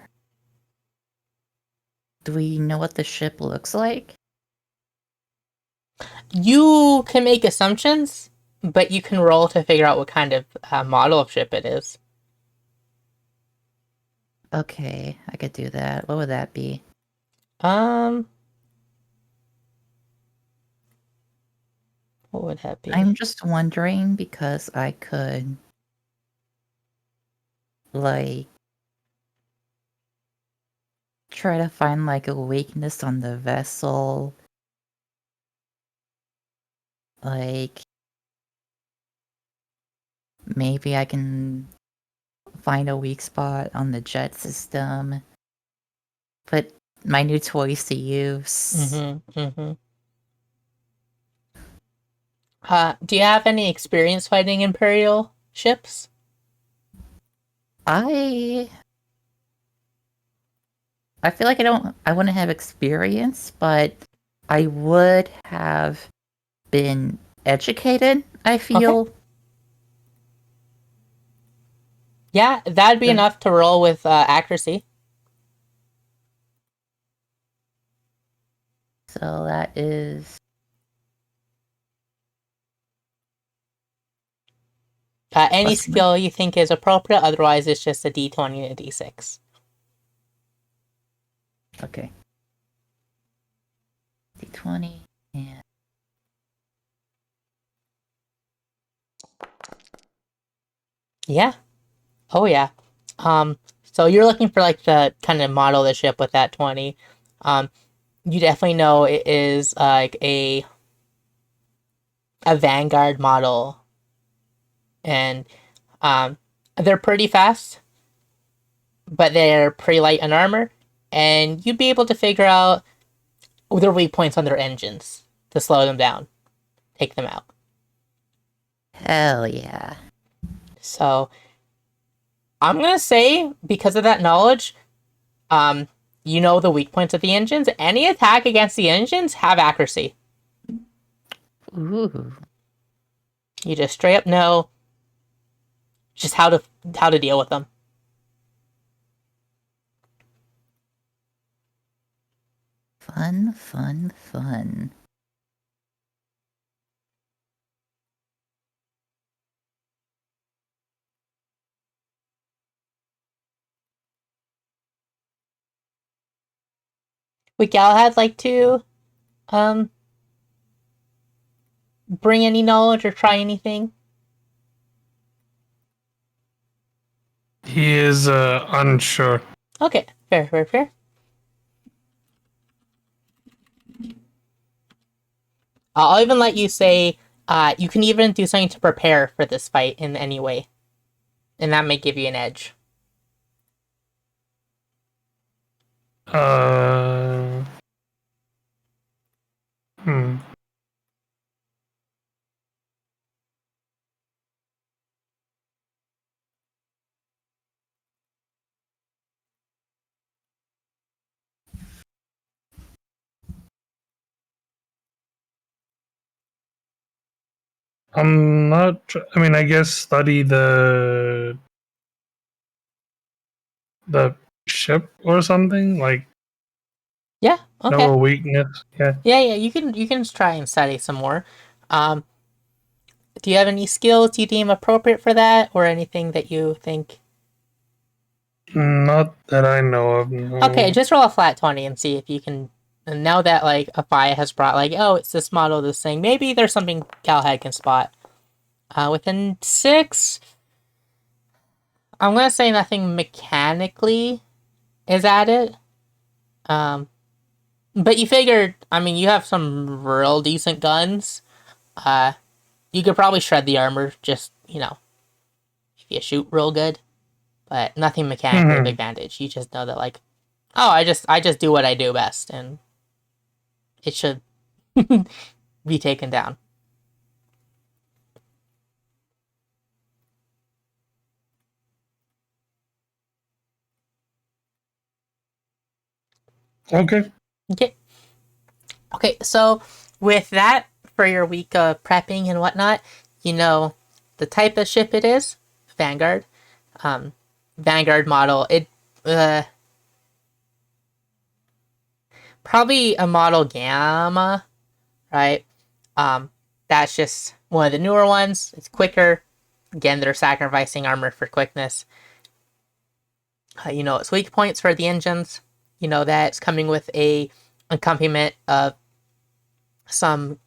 Speaker 2: Do we know what the ship looks like?
Speaker 1: You can make assumptions, but you can roll to figure out what kind of model of ship it is.
Speaker 2: Okay, I could do that. What would that be?
Speaker 1: What would that be?
Speaker 2: I'm just wondering because I could, like, try to find, like, a weakness on the vessel. Like, maybe I can find a weak spot on the jet system. Put my new toys to use.
Speaker 1: Do you have any experience fighting Imperial ships?
Speaker 2: I feel like I wouldn't have experience, but I would have been educated, I feel.
Speaker 1: Yeah, that'd be
Speaker 2: Yeah.
Speaker 1: enough to roll with accuracy.
Speaker 2: So that is
Speaker 1: Any
Speaker 2: plus
Speaker 1: skill you think is appropriate, otherwise it's just a d20 and a d6.
Speaker 2: okay. D20 and
Speaker 1: Yeah. Oh yeah. So you're looking for like the kind of model of the ship with that 20. You definitely know it is like a Vanguard model, and they're pretty fast, but they're pretty light on armor, and you'd be able to figure out their weak points on their engines to slow them down, take them out.
Speaker 2: hell yeah.
Speaker 1: So I'm gonna say, because of that knowledge, you know the weak points of the engines. Any attack against the engines have accuracy.
Speaker 2: Ooh.
Speaker 1: You just straight up know just how to deal with them.
Speaker 2: Fun, fun, fun.
Speaker 1: Would Galahad like to um bring any knowledge or try anything?
Speaker 3: He is unsure.
Speaker 1: Okay, fair, fair, fair. I'll even let you say you can even do something to prepare for this fight in any way, and that may give you an edge.
Speaker 3: Hmm. I'm not. I mean, I guess study the ship or something. Like
Speaker 1: Yeah. Okay.
Speaker 3: no weakness. Yeah.
Speaker 1: Yeah. You can try and study some more. Do you have any skills you deem appropriate for that, or anything that you think?
Speaker 3: Not that I know of. No.
Speaker 1: Okay, just roll a flat 20 and see if you can. And now that like Afia has brought like, oh, it's this model, this thing. Maybe there's something Galahad can spot. Within 6, I'm gonna say nothing mechanically is added. But you figured, I mean, you have some real decent guns. You could probably shred the armor, just if you shoot real good. But nothing mechanically of advantage. You just know that like, oh, I just do what I do best, and it should be taken down.
Speaker 3: Okay.
Speaker 1: Okay, so with that, for your week of prepping and whatnot, you know the type of ship it is, Vanguard. Vanguard model. It probably a model Gamma, right? That's just one of the newer ones. It's quicker. Again, they're sacrificing armor for quickness. Its weak points for the engines. You know that it's coming with a accompaniment of some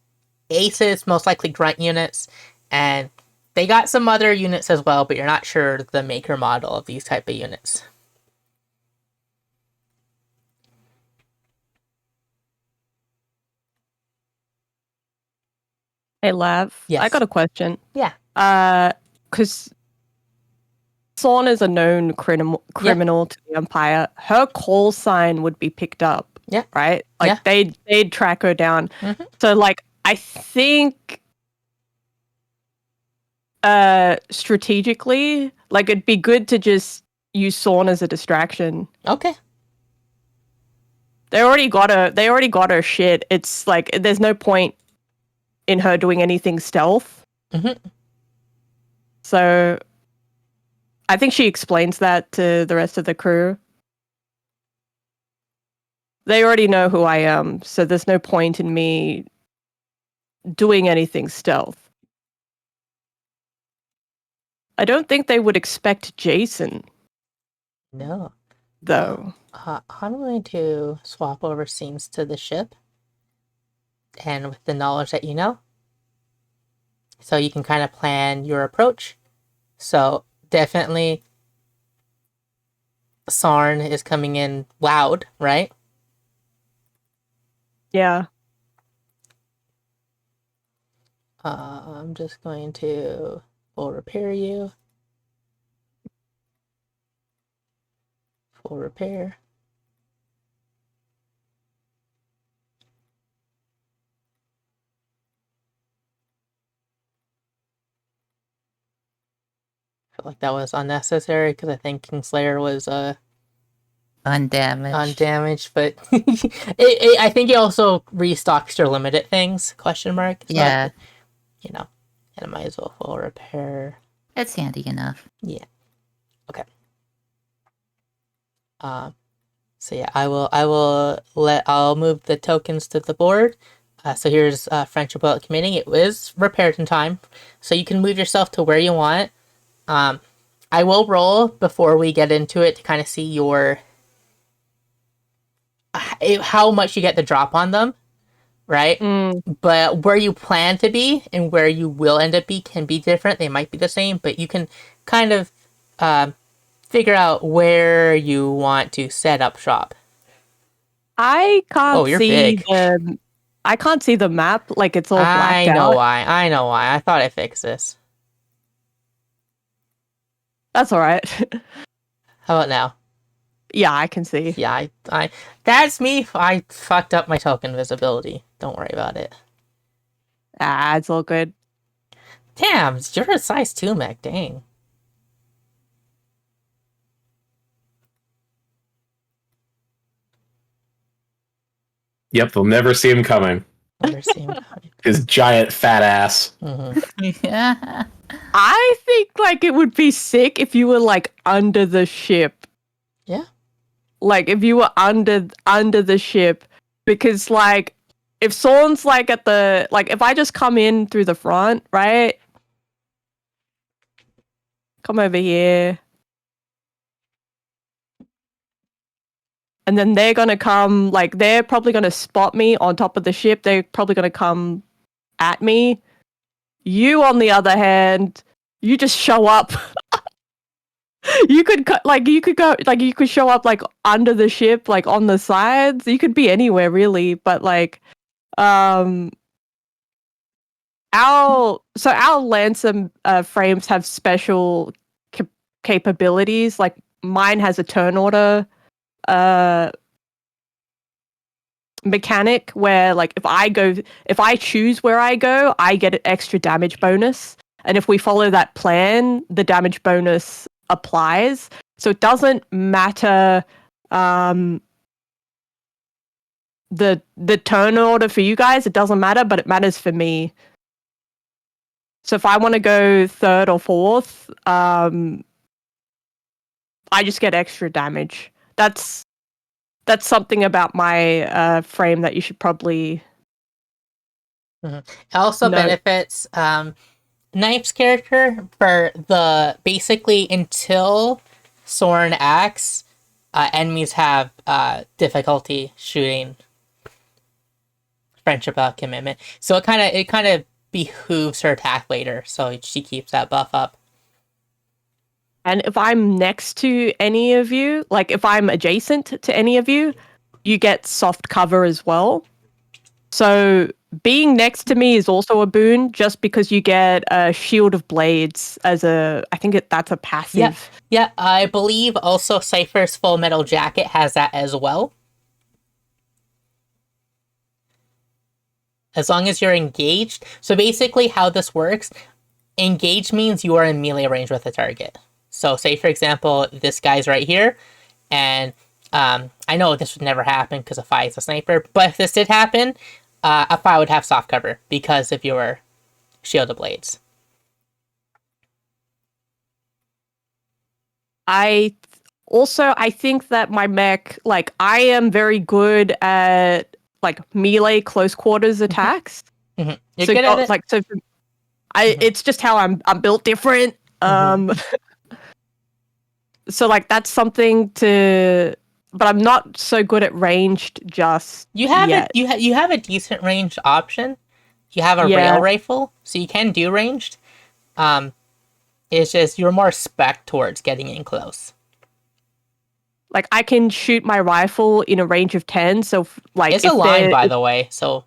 Speaker 1: aces, most likely grunt units, and they got some other units as well, but you're not sure the maker model of these type of units.
Speaker 4: Hey, Lav.
Speaker 1: Yes.
Speaker 4: I got a question.
Speaker 1: Yeah.
Speaker 4: Because Sorn is a known criminal to the Empire. Her call sign would be picked up.
Speaker 1: Yeah.
Speaker 4: Right? Like, they'd track her down.
Speaker 1: Mm-hmm.
Speaker 4: So, like, I think strategically, like, it'd be good to just use Sorn as a distraction.
Speaker 1: Okay.
Speaker 4: They already got her shit. It's like, there's no point in her doing anything stealth.
Speaker 1: Mm-hmm.
Speaker 4: So I think she explains that to the rest of the crew. They already know who I am, so there's no point in me doing anything stealth. I don't think they would expect Jason.
Speaker 1: No.
Speaker 4: Though.
Speaker 1: I'm going to swap over scenes to the ship. And with the knowledge that you know. So you can kind of plan your approach. So definitely Sarn is coming in loud, right?
Speaker 4: Yeah.
Speaker 1: I'm just going to full repair you. Full repair. I feel like that was unnecessary because I think Kingslayer was undamaged, but I think it also restocks your limited things, question mark.
Speaker 2: Yeah.
Speaker 1: And I might as well full repair.
Speaker 2: It's handy enough.
Speaker 1: Yeah. Okay. So yeah, I'll move the tokens to the board. So here's Friendship Bullet committing. It was repaired in time, so you can move yourself to where you want. I will roll before we get into it to kind of see how much you get the drop on them, right? But where you plan to be and where you will end up can be different. They might be the same, but you can kind of figure out where you want to set up shop.
Speaker 4: I can't
Speaker 1: you're
Speaker 4: see
Speaker 1: big.
Speaker 4: I can't see the map, like it's all blacked
Speaker 1: I know
Speaker 4: out.
Speaker 1: why. I thought I fixed this.
Speaker 4: That's alright.
Speaker 1: How about now?
Speaker 4: Yeah, I can see.
Speaker 1: Yeah, I that's me. I fucked up my token visibility. Don't worry about it.
Speaker 4: It's all good.
Speaker 1: Damn, you're a size 2 mech, dang.
Speaker 5: Yep, they'll never see him coming.
Speaker 1: Never seen behind.
Speaker 5: His giant fat ass.
Speaker 1: Mhm.
Speaker 2: Yeah.
Speaker 4: I think like it would be sick if you were like under the ship.
Speaker 1: Yeah.
Speaker 4: Like if you were under the ship, because like if Sorn's like at the like if I just come in through the front, right? Come over here. And then they're gonna come, like they're probably gonna spot me on top of the ship. They're probably gonna come at me. You, on the other hand, you just show up. You could you could go like you could show up like under the ship, like on the sides. You could be anywhere really, but like our Lancer frames have special capabilities. Like mine has a turn order mechanic where like if I choose where I go, I get an extra damage bonus, and if we follow that plan, the damage bonus applies. So it doesn't matter the turn order for you guys, it doesn't matter, but it matters for me. So if I want to go third or fourth, I just get extra damage. That's something about my frame that you should probably
Speaker 1: It also
Speaker 4: No.
Speaker 1: benefits Knife's character for the basically until Soren acts, enemies have difficulty shooting Friendship Without Commitment. So it kind of behooves her attack later, so she keeps that buff up.
Speaker 4: And if I'm next to any of you, like if I'm adjacent to any of you, you get soft cover as well. So being next to me is also a boon, just because you get a Shield of Blades as that's a passive.
Speaker 1: Yeah, I believe also Cypher's Full Metal Jacket has that as well. As long as you're engaged. So basically how this works, engaged means you are in melee range with the target. So say, for example, this guy's right here, and I know this would never happen because Afai is a sniper, but if this did happen, Afai would have soft cover because of your Shield of Blades. I
Speaker 4: think that my mech, like I am very good at like melee close quarters attacks.
Speaker 1: Mm-hmm. You're good at it.
Speaker 4: Like it's just how I'm built different. So like that's something to, but I'm not so good at ranged just yet.
Speaker 1: You have a decent ranged option. You have a rail rifle, so you can do ranged. It's just you're more spec towards getting in close.
Speaker 4: Like I can shoot my rifle in a range of 10, so like
Speaker 1: it's aligned, by the way. So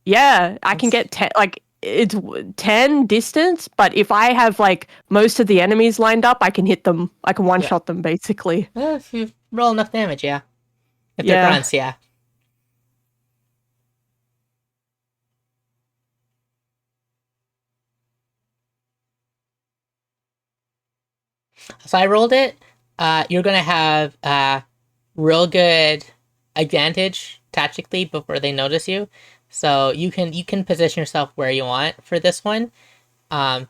Speaker 4: yeah, I can get 10. Like it's 10 distance, but if I have like most of the enemies lined up, I can hit them. I can one-shot them basically.
Speaker 1: If you roll enough damage, yeah. If they're grunts, yeah. So I rolled it. You're gonna have real good advantage tactically before they notice you. So you can position yourself where you want for this one. Because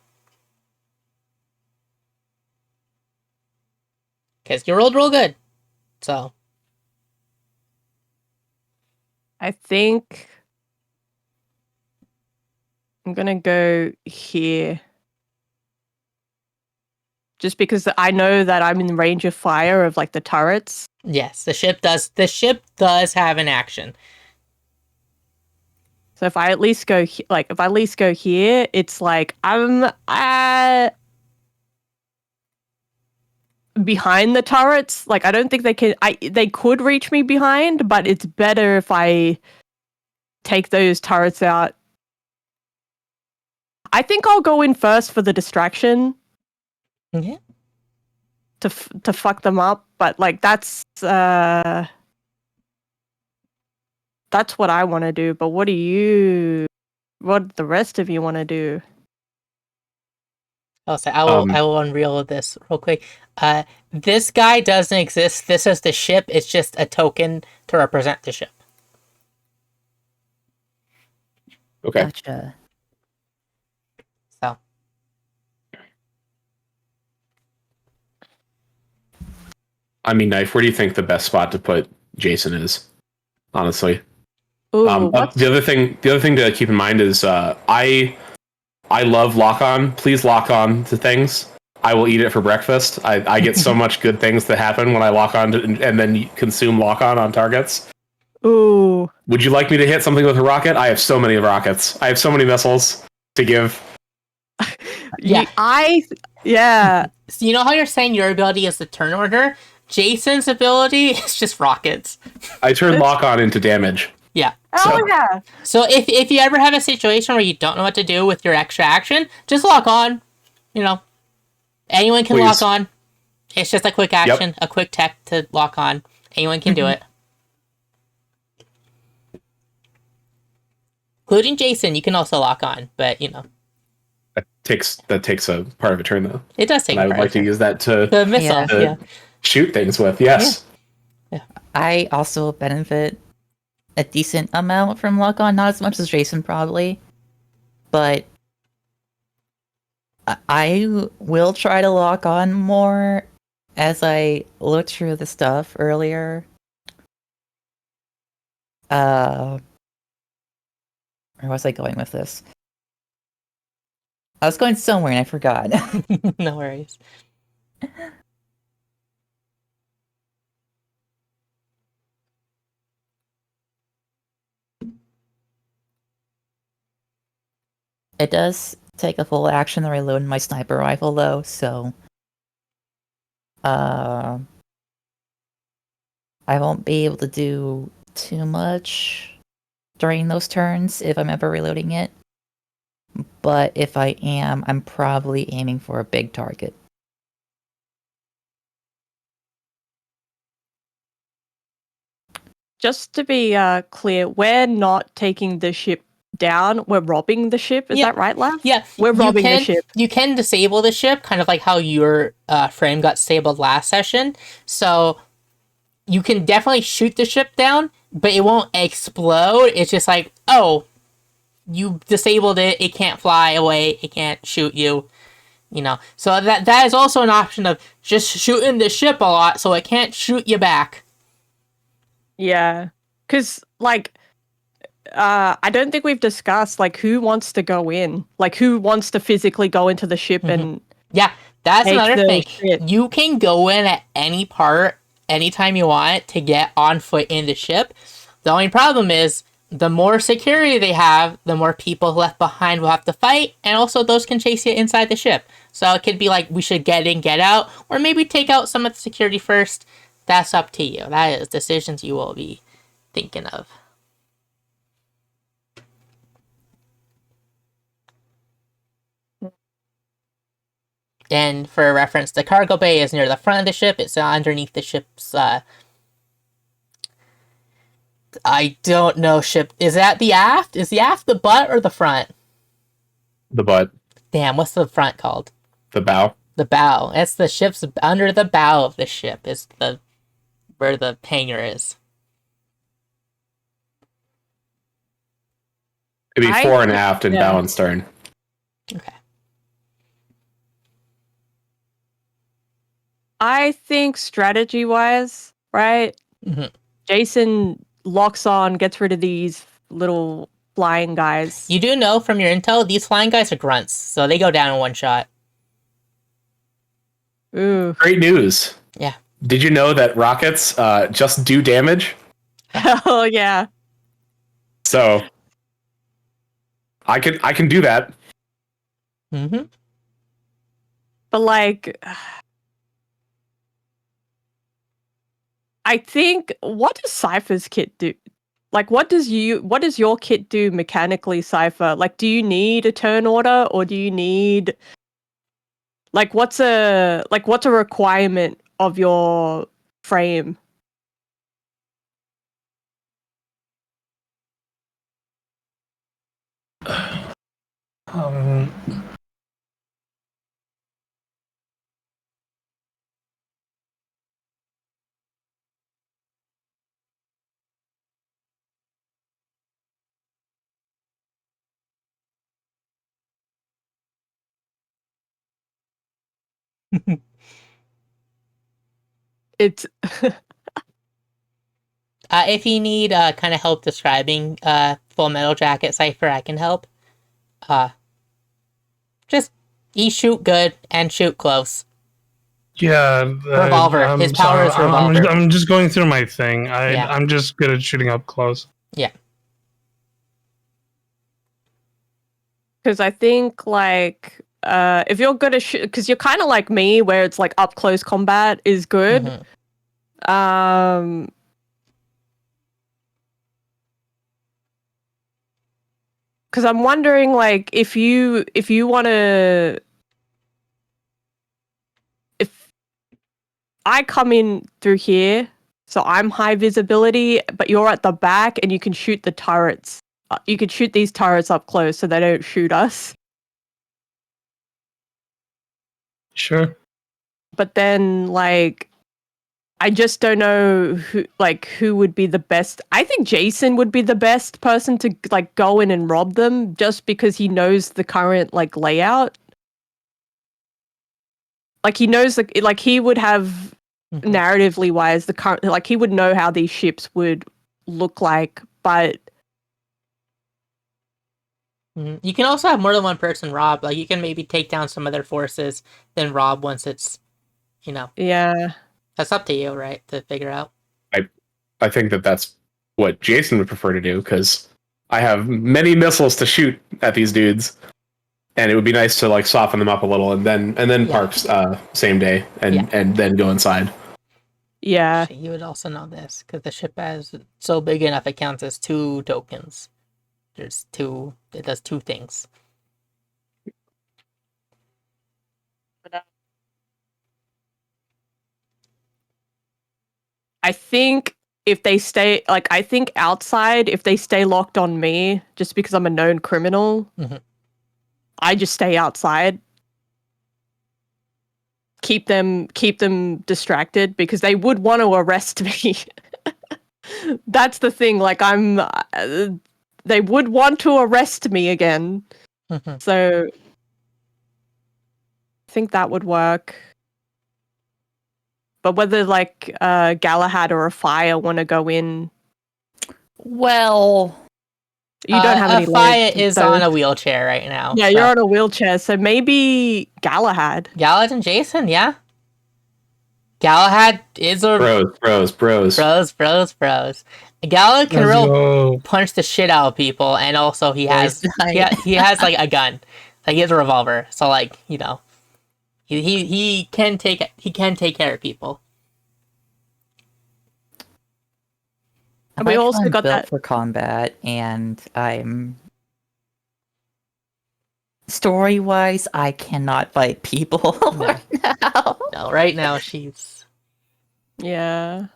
Speaker 1: you rolled real good. So
Speaker 4: I think I'm gonna go here. Just because I know that I'm in range of fire of like the turrets.
Speaker 1: yes, the ship does have an action.
Speaker 4: So if I at least go here, it's like I'm behind the turrets. Like I don't think they can. They could reach me behind, but it's better if I take those turrets out. I think I'll go in first for the distraction.
Speaker 1: Yeah.
Speaker 4: To fuck them up, but like that's what I want to do. But what the rest of you want to do?
Speaker 1: Also, I will unreal this real quick. This guy doesn't exist. This is the ship. It's just a token to represent the ship.
Speaker 5: Okay.
Speaker 2: Gotcha.
Speaker 1: So
Speaker 5: I mean, Knife, where do you think the best spot to put Jason is? Honestly.
Speaker 4: Ooh, what's
Speaker 5: The other thing to keep in mind is I love lock on. Please lock on to things. I will eat it for breakfast. I get so much good things that happen when I lock on to, and then consume lock on targets.
Speaker 4: ooh?
Speaker 5: Would you like me to hit something with a rocket? I have so many rockets. I have so many missiles to give.
Speaker 1: Yeah.
Speaker 4: Yeah.
Speaker 1: So you know how you're saying your ability is the turn order? Jason's ability is just rockets.
Speaker 5: I turn lock on into damage.
Speaker 1: Yeah.
Speaker 4: Oh
Speaker 5: So-
Speaker 4: yeah.
Speaker 1: So if you ever have a situation where you don't know what to do with your extra action, just lock on. You know, anyone can
Speaker 5: Please.
Speaker 1: lock on. It's just a quick action, a quick tech to lock on. Anyone can do it. Including Jason, you can also lock on, but you know,
Speaker 5: That takes a part of a turn though.
Speaker 1: it does take
Speaker 5: And I
Speaker 1: a
Speaker 5: would
Speaker 1: part
Speaker 5: like
Speaker 1: of
Speaker 5: to
Speaker 1: it.
Speaker 5: use that to
Speaker 1: The missile,
Speaker 2: Yeah.
Speaker 1: yeah.
Speaker 5: shoot things with. Yes.
Speaker 2: I also benefit a decent amount from lock on, not as much as Jason probably, but I will try to lock on more as I looked through the stuff earlier. Where was I going with this? I was going somewhere and I forgot.
Speaker 1: No worries.
Speaker 2: It does take a full action to reload my sniper rifle though, so I won't be able to do too much during those turns if I'm ever reloading it. But if I am, I'm probably aiming for a big target.
Speaker 4: Just to be clear, we're not taking the ship down. We're robbing the ship. Is
Speaker 1: Yeah.
Speaker 4: that right, Lav?
Speaker 1: Yeah,
Speaker 4: We're robbing the ship.
Speaker 1: You can disable the ship, kind of like how your frame got disabled last session. So you can definitely shoot the ship down, but it won't explode. It's just like, oh, you disabled it. It can't fly away. It can't shoot you. You know, so that is also an option of just shooting the ship a lot, so it can't shoot you back.
Speaker 4: Yeah. Because, like, I don't think we've discussed, like, who wants to go in? Like, who wants to physically go into the ship and...
Speaker 1: Yeah, that's
Speaker 4: Take
Speaker 1: another
Speaker 4: the
Speaker 1: thing.
Speaker 4: ship.
Speaker 1: You can go in at any part, anytime you want to get on foot in the ship. The only problem is, the more security they have, the more people left behind will have to fight, and also those can chase you inside the ship. So it could be like, we should get in, get out, or maybe take out some of the security first. That's up to you. That is decisions you will be thinking of. And for reference, the cargo bay is near the front of the ship. It's underneath the ship's, I don't know, ship. Is that the aft? Is the aft the butt or the front?
Speaker 5: The butt,
Speaker 1: Damn, what's the front called?
Speaker 5: the bow.
Speaker 1: The bow. That's the ship's, under the bow of the ship is the, where the hangar is.
Speaker 5: It'd be
Speaker 4: I
Speaker 5: fore and
Speaker 4: think-
Speaker 5: aft and
Speaker 4: yeah.
Speaker 5: bow and stern.
Speaker 1: Okay.
Speaker 4: I think strategy-wise, right?
Speaker 1: Mhm.
Speaker 4: Jason locks on, gets rid of these little flying guys.
Speaker 1: You do know from your intel, these flying guys are grunts, so they go down in one shot.
Speaker 4: Ooh.
Speaker 5: Great news.
Speaker 1: Yeah.
Speaker 5: Did you know that rockets just do damage?
Speaker 4: Hell yeah.
Speaker 5: So I can do that.
Speaker 1: Mm-hmm.
Speaker 4: But, like... I think, what does Cypher's kit do? Like, what does your kit do mechanically, Cypher? Like, do you need a turn order, or do you need, like, what's a requirement of your frame?
Speaker 3: Um,
Speaker 4: It's
Speaker 1: If you need kind of help describing Full Metal Jacket Cypher, I can help. Just he shoot good and shoot close.
Speaker 3: Yeah,
Speaker 1: Revolver. His power is revolver.
Speaker 3: I'm just going through my thing.
Speaker 1: Yeah.
Speaker 3: I'm just good at shooting up close.
Speaker 1: Yeah.
Speaker 4: because I think like if you're good at because you're kind of like me, where it's like up close combat is good.
Speaker 1: Mhm.
Speaker 4: Because I'm wondering, like, if you want to, if I come in through here, so I'm high visibility, but you're at the back and you can shoot the turrets. You can shoot these turrets up close so they don't shoot us.
Speaker 3: Sure.
Speaker 4: But then, like, I just don't know who would be the best. I think Jason would be the best person to like go in and rob them, just because he knows the current like layout. Like he knows like he would have
Speaker 1: Mhm.
Speaker 4: narratively wise the current, like he would know how these ships would look like. But
Speaker 1: Mhm. You can also have more than one person rob. Like you can maybe take down some other forces, then rob once it's,
Speaker 4: yeah,
Speaker 1: that's up to you, right? To figure out.
Speaker 5: I think that's what Jason would prefer to do because I have many missiles to shoot at these dudes, and it would be nice to like soften them up a little, and then
Speaker 1: Yeah.
Speaker 5: parks same day, and
Speaker 1: Yeah.
Speaker 5: and then go inside.
Speaker 4: yeah.
Speaker 1: Actually, you would also know this because the ship is so big enough it counts as 2 tokens. There's 2. It does 2 things.
Speaker 4: I think if they stay like, I think outside, if they stay locked on me, just because I'm a known criminal,
Speaker 1: Mhm.
Speaker 4: I just stay outside. Keep them distracted because they would want to arrest me. That's the thing. Like they would want to arrest me again.
Speaker 1: Mhm.
Speaker 4: So I think that would work. But whether like Galahad or a Fire want to go in,
Speaker 2: Well,
Speaker 4: you don't have any
Speaker 1: Afaya
Speaker 4: legs,
Speaker 1: is
Speaker 4: so-
Speaker 1: on a wheelchair right now.
Speaker 4: Yeah,
Speaker 1: so-
Speaker 4: you're on a wheelchair, so maybe Galahad.
Speaker 1: Galahad and Jason, yeah. Galahad is a
Speaker 5: Bros.
Speaker 1: bros. Galahad can
Speaker 3: Let's
Speaker 1: real
Speaker 3: go.
Speaker 1: punch the shit out of people, and also he has
Speaker 2: Voice
Speaker 1: he has like a gun, like he has a revolver. So like he can take care of people.
Speaker 4: And we
Speaker 2: I feel
Speaker 4: also
Speaker 2: I'm
Speaker 4: got
Speaker 2: built
Speaker 4: that-
Speaker 2: for combat, and I'm story-wise, I cannot fight people
Speaker 1: No.
Speaker 2: right now.
Speaker 1: No, right now she's
Speaker 4: Yeah.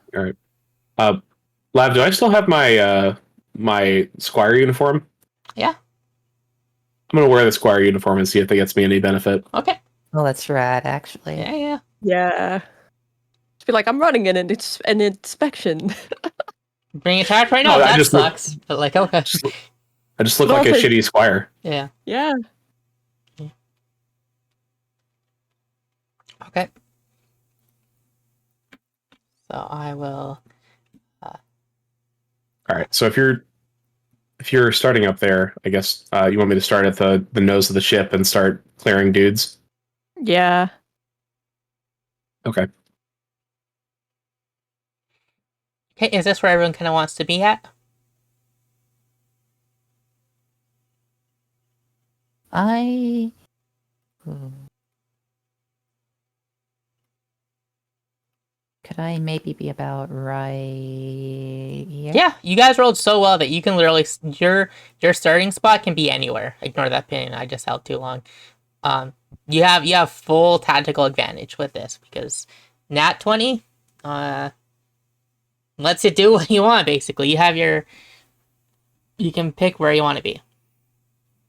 Speaker 5: Lav, do I still have my my Squire uniform?
Speaker 1: Yeah.
Speaker 5: I'm gonna wear the Squire uniform and see if that gets me any benefit.
Speaker 1: okay.
Speaker 2: Oh, that's rad, actually.
Speaker 1: Yeah.
Speaker 4: Yeah. Just be like, I'm running an inspection.
Speaker 1: Being attacked right now,
Speaker 5: No, I
Speaker 1: that
Speaker 5: just look-
Speaker 1: sucks. But like, okay.
Speaker 5: I just look
Speaker 4: But
Speaker 5: like a
Speaker 4: also-
Speaker 5: shitty Squire.
Speaker 1: Yeah.
Speaker 4: Yeah.
Speaker 1: Okay. So I will.
Speaker 5: All right. So if you're starting up there, I guess you want me to start at the nose of the ship and start clearing dudes.
Speaker 4: Yeah.
Speaker 5: Okay.
Speaker 1: Okay, is this where everyone kind of wants to be at?
Speaker 2: I... Could I maybe be about right here?
Speaker 1: Yeah, you guys rolled so well that you can literally your starting spot can be anywhere. Ignore that pin. I just held too long. You have full tactical advantage with this because Nat 20 lets you do what you want. Basically, you can pick where you want to be.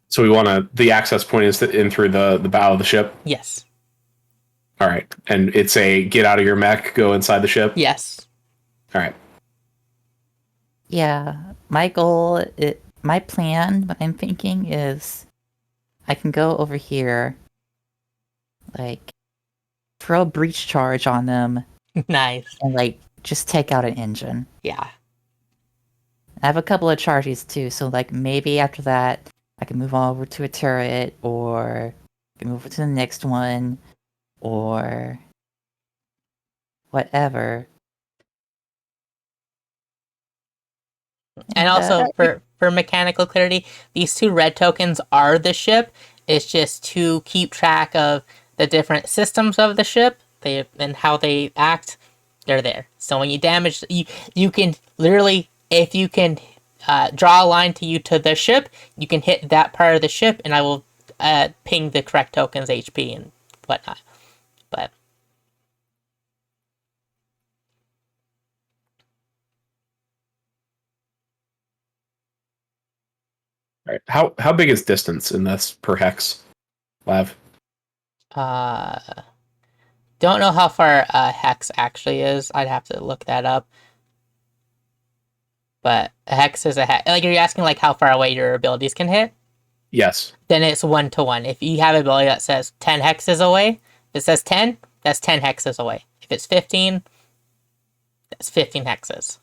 Speaker 5: So we want to. The access point is in through the bow of the ship.
Speaker 1: Yes.
Speaker 5: All right, and it's a get out of your mech, go inside the ship.
Speaker 1: Yes.
Speaker 5: All right.
Speaker 2: Yeah, my goal, my plan, what I'm thinking is I can go over here, like, throw a breach charge on them
Speaker 1: Nice.
Speaker 2: and like just take out an engine.
Speaker 1: Yeah.
Speaker 2: I have a couple of charges too, so like maybe after that I can move on over to a turret, or I can move over to the next one, or whatever.
Speaker 1: And also for mechanical clarity, these 2 red tokens are the ship. It's just to keep track of the different systems of the ship, and how they act. They're there. So when you damage, you can literally, if you can draw a line to the ship, you can hit that part of the ship, and I will ping the correct token's HP and whatnot. But
Speaker 5: All right. How big is distance in this per hex, Lav?
Speaker 1: don't know how far hex actually is. I'd have to look that up. But a hex is a hex. Like, are you asking like how far away your abilities can hit?
Speaker 5: Yes.
Speaker 1: Then it's 1-to-1. If you have an ability that says 10 hexes away, if it says 10, that's 10 hexes away. If it's 15, that's 15 hexes.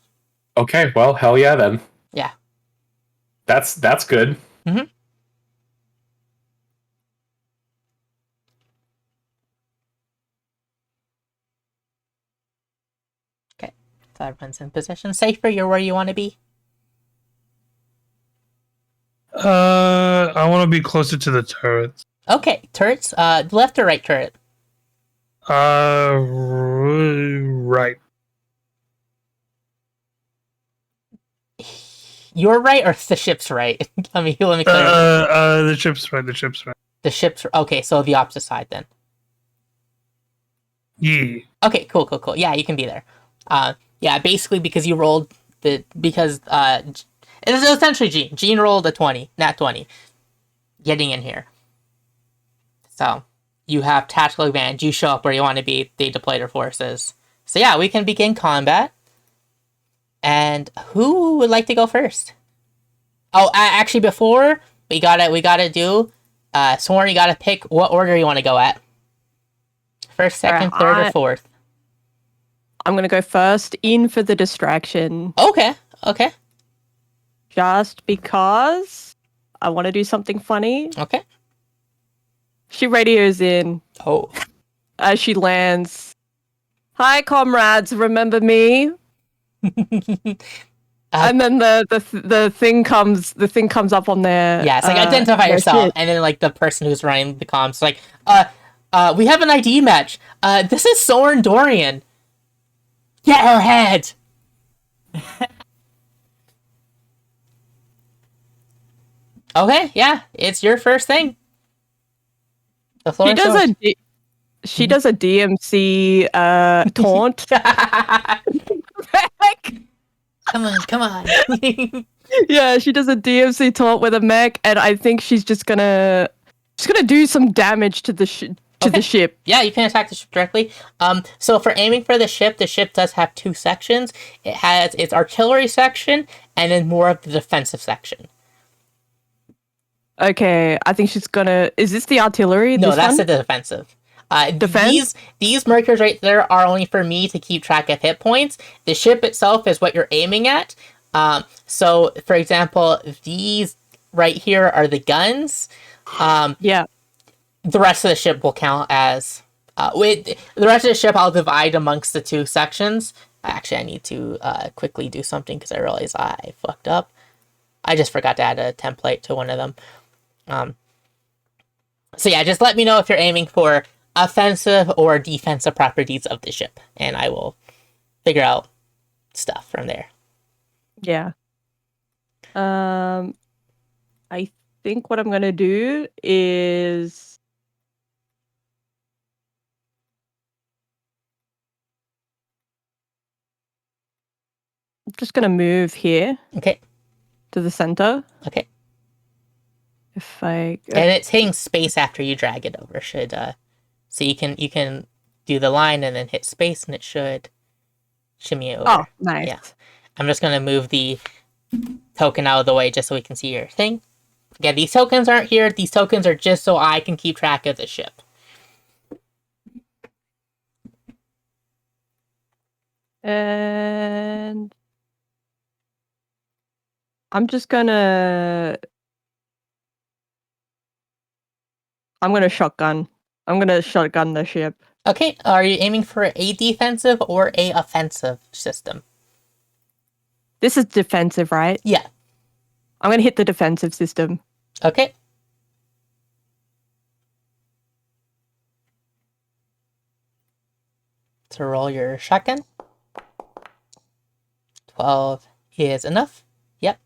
Speaker 5: Okay. Well, hell yeah, then.
Speaker 1: Yeah.
Speaker 5: That's good.
Speaker 1: Mm-hmm. Okay. So everyone's in position. Safer, you're where you want to be.
Speaker 3: I want to be closer to the turrets.
Speaker 1: Okay. Turrets. Left or right turret?
Speaker 3: Right.
Speaker 1: You're right, or the ship's right? let me clarify.
Speaker 3: The ship's right. The ship's right.
Speaker 1: The ship's okay. So the opposite side then.
Speaker 3: Yeah.
Speaker 1: Okay, cool. Yeah, you can be there. Yeah, basically because you rolled because it is essentially Gene. Gene rolled a 20, nat 20, getting in here. So you have tactical advantage. You show up where you want to be. They deploy their forces. So yeah, we can begin combat. And who would like to go first? Oh, actually, before we gotta do. Sworn, you gotta pick what order you want to go at. First, second, third, or fourth.
Speaker 4: I'm gonna go first in for the distraction,
Speaker 1: Okay.
Speaker 4: just because I want to do something funny.
Speaker 1: Okay.
Speaker 4: She radios in
Speaker 1: Oh.
Speaker 4: as she lands. Hi, comrades, remember me? And then the thing comes up on there.
Speaker 1: Yeah, it's like identify
Speaker 4: their
Speaker 1: yourself,
Speaker 4: shit.
Speaker 1: and then like the person who's running the comms is like, we have an ID match. This is Soren Dorian. Get her head. Okay, yeah, it's your first thing. The floor
Speaker 4: She
Speaker 1: is
Speaker 4: does
Speaker 1: yours.
Speaker 4: she does a DMC taunt.
Speaker 1: Come on.
Speaker 4: Yeah, she does a DMC taunt with a mech, and I think she's just gonna do some damage to the
Speaker 1: Okay.
Speaker 4: ship.
Speaker 1: Yeah, you can attack the ship directly. So for aiming for the ship does have 2 sections. It has its artillery section and then more of the defensive section.
Speaker 4: Okay, I think she's gonna. Is this the artillery?
Speaker 1: No,
Speaker 4: this
Speaker 1: that's
Speaker 4: one?
Speaker 1: the defensive.
Speaker 4: Defense?
Speaker 1: These markers right there are only for me to keep track of hit points. The ship itself is what you're aiming at. So for example, these right here are the guns.
Speaker 4: Yeah.
Speaker 1: The rest of the ship will count as with the rest of the ship. I'll divide amongst the 2 sections. Actually, I need to quickly do something because I realized I fucked up. I just forgot to add a template to one of them. So yeah, just let me know if you're aiming for offensive or defensive properties of the ship, and I will figure out stuff from there.
Speaker 4: Yeah. I think what I'm gonna do is I'm just gonna move here
Speaker 1: Okay.
Speaker 4: to the center.
Speaker 1: Okay.
Speaker 4: If I
Speaker 1: And it's hitting space after you drag it over. Should so you can do the line and then hit space, and it should shimmy over.
Speaker 4: oh, nice.
Speaker 1: Yeah. I'm just gonna move the token out of the way just so we can see your thing. Again, these tokens aren't here. These tokens are just so I can keep track of the ship.
Speaker 4: And I'm just gonna shotgun. I'm gonna shotgun the ship.
Speaker 1: Okay, are you aiming for a defensive or a offensive system?
Speaker 4: This is defensive, right?
Speaker 1: Yeah.
Speaker 4: I'm gonna hit the defensive system.
Speaker 1: Okay. To roll your shotgun. 12 is enough. Yep.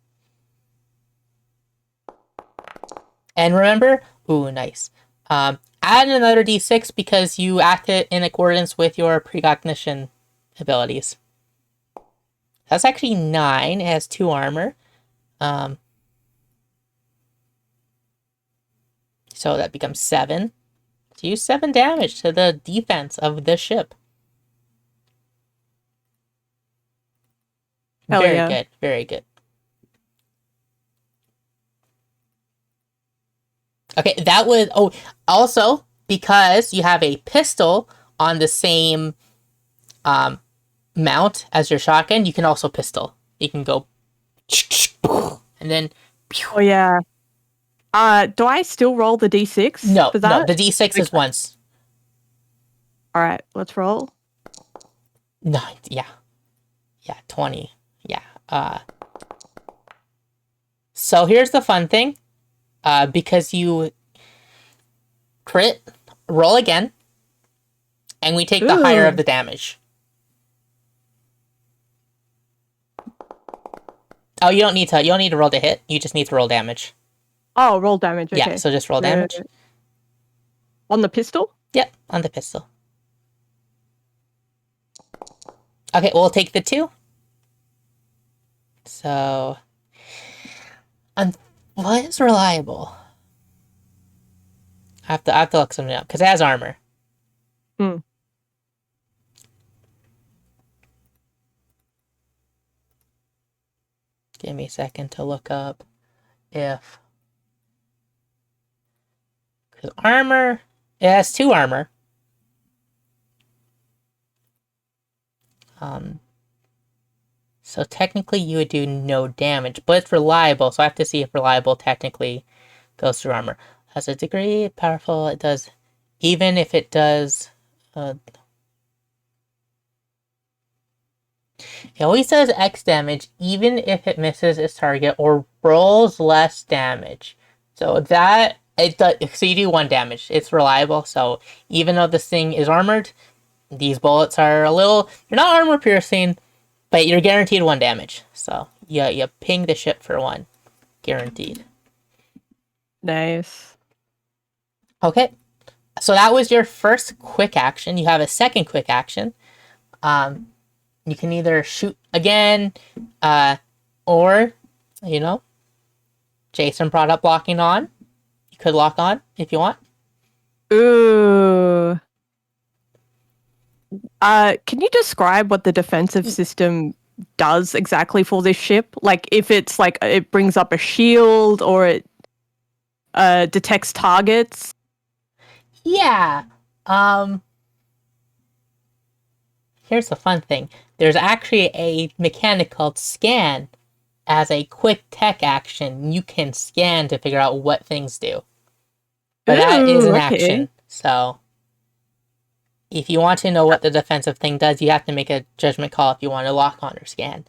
Speaker 1: And remember, ooh, nice. Add another d6 because you acted in accordance with your precognition abilities. That's actually 9. It has 2 armor. So that becomes 7. So you 7 damage to the defense of the ship.
Speaker 4: Hell
Speaker 1: Very
Speaker 4: yeah.
Speaker 1: good. Very good. Okay, that was... Oh, also, because you have a pistol on the same mount as your shotgun, you can also pistol. You can go... And then...
Speaker 4: Oh yeah. Do I still roll the d6?
Speaker 1: No,
Speaker 4: for
Speaker 1: no,
Speaker 4: that?
Speaker 1: the d6 is
Speaker 4: Okay.
Speaker 1: once.
Speaker 4: All right, let's roll.
Speaker 1: No, yeah. Yeah, 20. Yeah. So here's the fun thing. Because you crit, roll again, and we take the higher of
Speaker 4: Ooh.
Speaker 1: the damage. Oh, you don't need to roll to hit. You just need to roll damage.
Speaker 4: Oh, roll damage. Okay.
Speaker 1: Yeah, so just roll damage.
Speaker 4: On the pistol?
Speaker 1: Yep, on the pistol. Okay, we'll take the 2. So, what is reliable? I have to look something up because it has armor.
Speaker 4: Hmm.
Speaker 1: Give me a second to look up if... Because armor... It has 2 armor. So technically you would do no damage, but it's reliable, so I have to see if reliable technically goes through armor. Has a degree, powerful, it does... Even if it does... it always does X damage, even if it misses its target or rolls less damage. So that... It does, so you do 1 damage. It's reliable, so even though this thing is armored, these bullets are a little... You're not armor piercing, but you're guaranteed 1 damage. So you ping the ship for 1. Guaranteed.
Speaker 4: Nice.
Speaker 1: Okay. So that was your first quick action. You have a second quick action. You can either shoot again, or, you know, Jason brought up locking on. You could lock on if you want.
Speaker 4: Ooh. Can you describe what the defensive system does exactly for this ship? Like, if it's like it brings up a shield or it detects targets?
Speaker 1: Yeah. Here's the fun thing. There's actually a mechanic called scan. As a quick tech action, you can scan to figure out what things do. But that is an
Speaker 4: Ooh, okay.
Speaker 1: action. So if you want to know what the defensive thing does, you have to make a judgment call if you want to lock on or scan.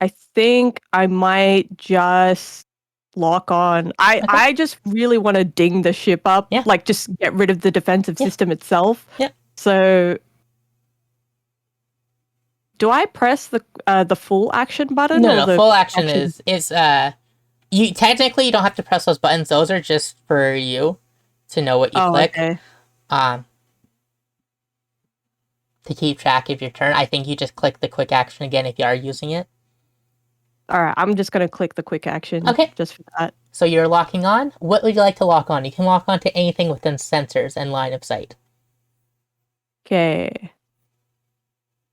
Speaker 4: I think I might just lock on. I just really want to ding the ship up.
Speaker 1: Yeah.
Speaker 4: Like, just get rid of the defensive
Speaker 1: Yeah.
Speaker 4: system itself.
Speaker 1: Yeah.
Speaker 4: So, do I press the full action button? or
Speaker 1: No,
Speaker 4: the
Speaker 1: full action is you technically you don't have to press those buttons. Those are just for you to know what you click.
Speaker 4: Okay.
Speaker 1: To keep track of your turn. I think you just click the quick action again if you are using it.
Speaker 4: All right. I'm just gonna click the quick action.
Speaker 1: Okay.
Speaker 4: Just for that.
Speaker 1: So you're locking on. What would you like to lock on? You can lock on to anything within sensors and line of sight.
Speaker 4: Okay.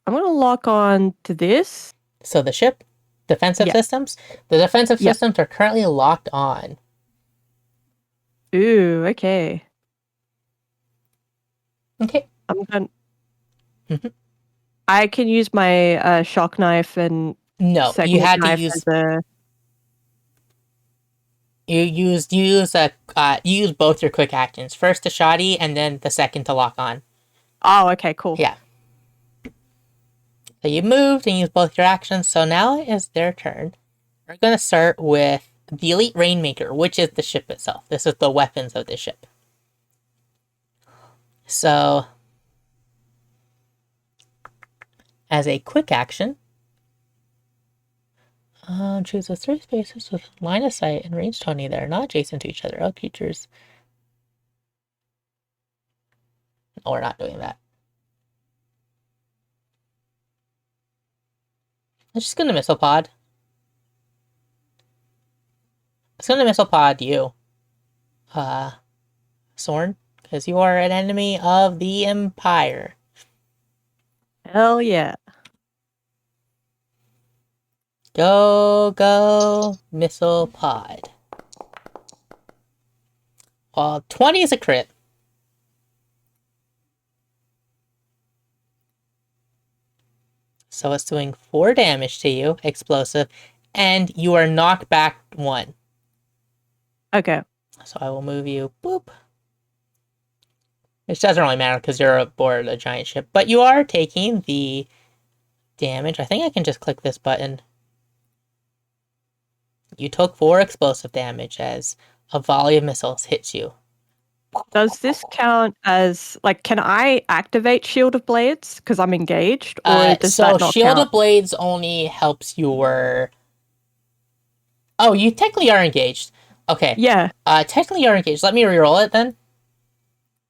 Speaker 4: I'm gonna lock on to this.
Speaker 1: So the ship, defensive
Speaker 4: Yeah.
Speaker 1: systems. The defensive
Speaker 4: Yeah.
Speaker 1: systems are currently locked on.
Speaker 4: Ooh, okay.
Speaker 1: Okay.
Speaker 4: I'm going.
Speaker 1: Mhm.
Speaker 4: I can use my shock knife and
Speaker 1: No, you
Speaker 4: segment
Speaker 1: had to
Speaker 4: knife
Speaker 1: use
Speaker 4: as a.
Speaker 1: you use both your quick actions. First the shoddy and then the second to lock on.
Speaker 4: Oh, okay, cool.
Speaker 1: Yeah. So you moved and used both your actions, so now it is their turn. We're gonna start with the Elite Rainmaker, which is the ship itself. This is the weapons of the ship. So as a quick action, choose the 3 spaces with line of sight and range 20 that are not adjacent to each other. All creatures. No, we're not doing that. I'm just gonna missile pod. It's gonna missile pod you, Sorn, because you are an enemy of the Empire.
Speaker 4: Hell yeah.
Speaker 1: Go, missile pod. Well, 20 is a crit. So it's doing 4 damage to you, explosive, and you are knocked back 1.
Speaker 4: Okay.
Speaker 1: So I will move you, boop. Which doesn't really matter because you're aboard a giant ship, but you are taking the damage. I think I can just click this button. You took 4 explosive damage as a volley of missiles hits you.
Speaker 4: Does this count as like? Can I activate Shield of Blades because I'm engaged, or does
Speaker 1: So
Speaker 4: that not
Speaker 1: Shield
Speaker 4: count?
Speaker 1: of Blades only helps your. Oh, you technically are engaged. Okay.
Speaker 4: Yeah.
Speaker 1: Technically you're engaged. Let me reroll it then.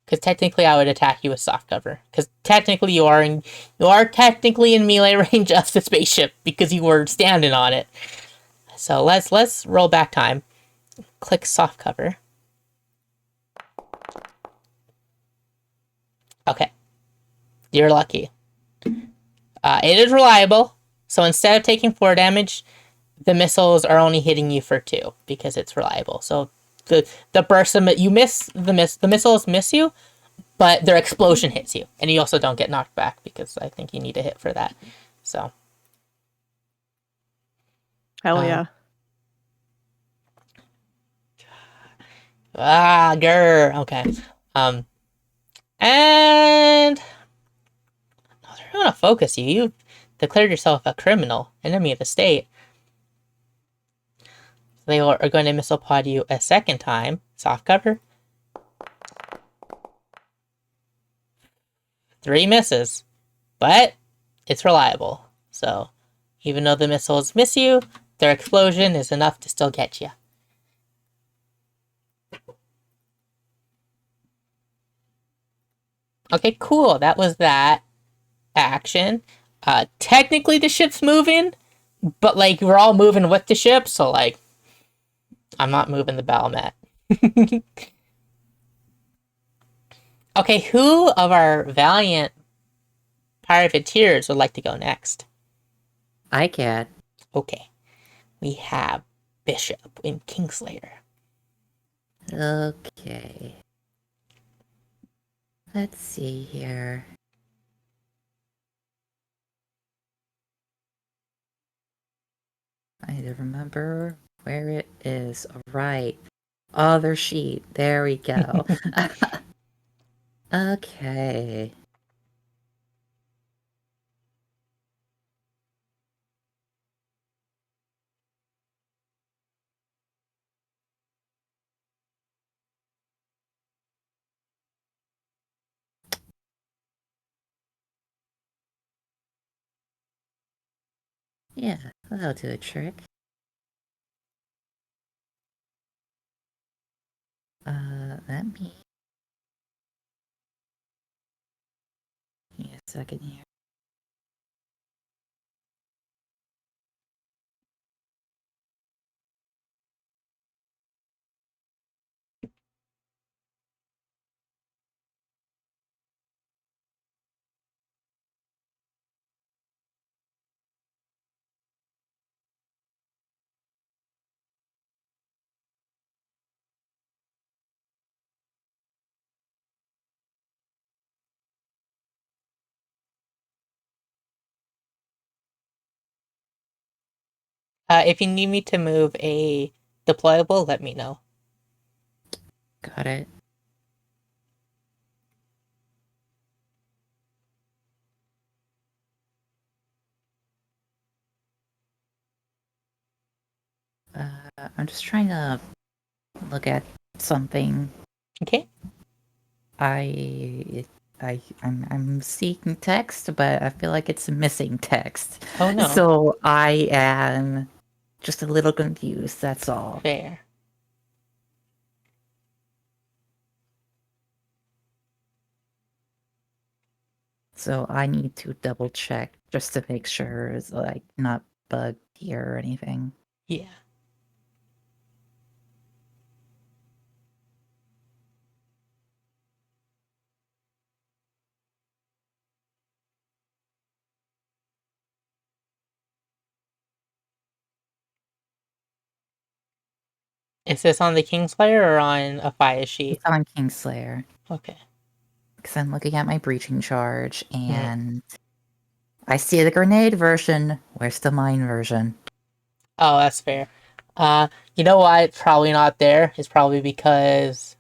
Speaker 1: Because technically I would attack you with soft cover. Because technically you are technically in melee range of the spaceship because you were standing on it. So let's roll back time. Click soft cover. Okay. You're lucky. It is reliable. So instead of taking 4 damage, the missiles are only hitting you for 2 because it's reliable. So the burst of you miss the missiles miss you, but their explosion hits you, and you also don't get knocked back because I think you need a hit for that. So
Speaker 4: Hell yeah.
Speaker 1: grr. Okay. And they're gonna focus you. You declared yourself a criminal, enemy of the state. They are going to missile pod you a second time. Soft cover. 3 misses, but it's reliable. So even though the missiles miss you, their explosion is enough to still get you. Okay, cool. That was that action. Technically the ship's moving, but like we're all moving with the ship, so like I'm not moving the battle mat. Okay, who of our valiant privateers would like to go next?
Speaker 2: I can.
Speaker 1: Okay. We have Bishop in Kingslayer.
Speaker 2: Okay. Let's see here. I need to remember where it is. Right. Other sheet. There we go. Okay. Yeah, that'll do a trick. Let me... Give me a second here.
Speaker 1: If you need me to move a deployable, let me know.
Speaker 2: Got it. I'm just trying to look at something.
Speaker 1: Okay.
Speaker 2: I'm seeking text, but I feel like it's missing text.
Speaker 1: Oh no.
Speaker 2: So I am just a little confused, that's all.
Speaker 1: Fair.
Speaker 2: So I need to double check just to make sure it's like not bugged here or anything.
Speaker 1: Yeah. Is this on the Kingslayer or on a fire sheet?
Speaker 2: It's on Kingslayer.
Speaker 1: Okay.
Speaker 2: Because I'm looking at my breaching charge and I see the grenade version. Where's the mine version?
Speaker 1: Oh, that's fair. You know why it's probably not there? It's probably because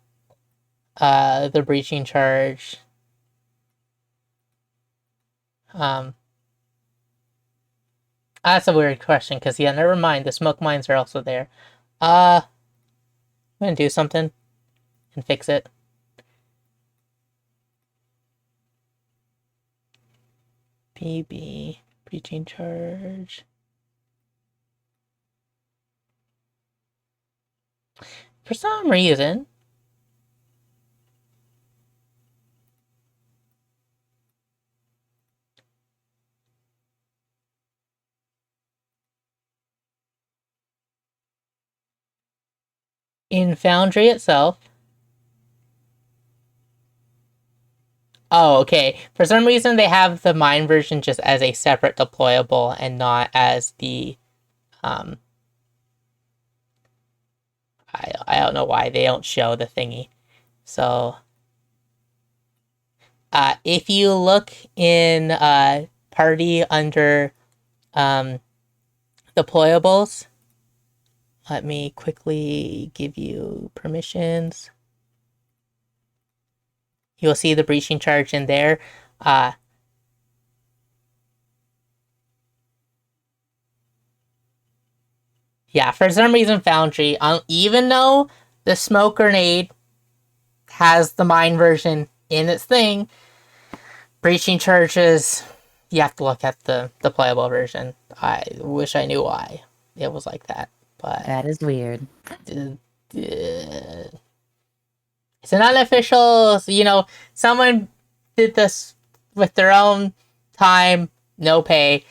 Speaker 1: the breaching charge that's a weird question, because yeah, never mind, the smoke mines are also there. I'm gonna do something and fix it. BB breaching charge. For some reason, in Foundry itself. Oh, okay. For some reason, they have the mine version just as a separate deployable and not as the I don't know why they don't show the thingy. So if you look in party under deployables, let me quickly give you permissions. You'll see the breaching charge in there. Yeah, for some reason Foundry, even though the smoke grenade has the mine version in its thing, breaching charges, you have to look at the playable version. I wish I knew why it was like that, but
Speaker 2: That is weird.
Speaker 1: it's an unofficial, someone did this with their own time, no pay.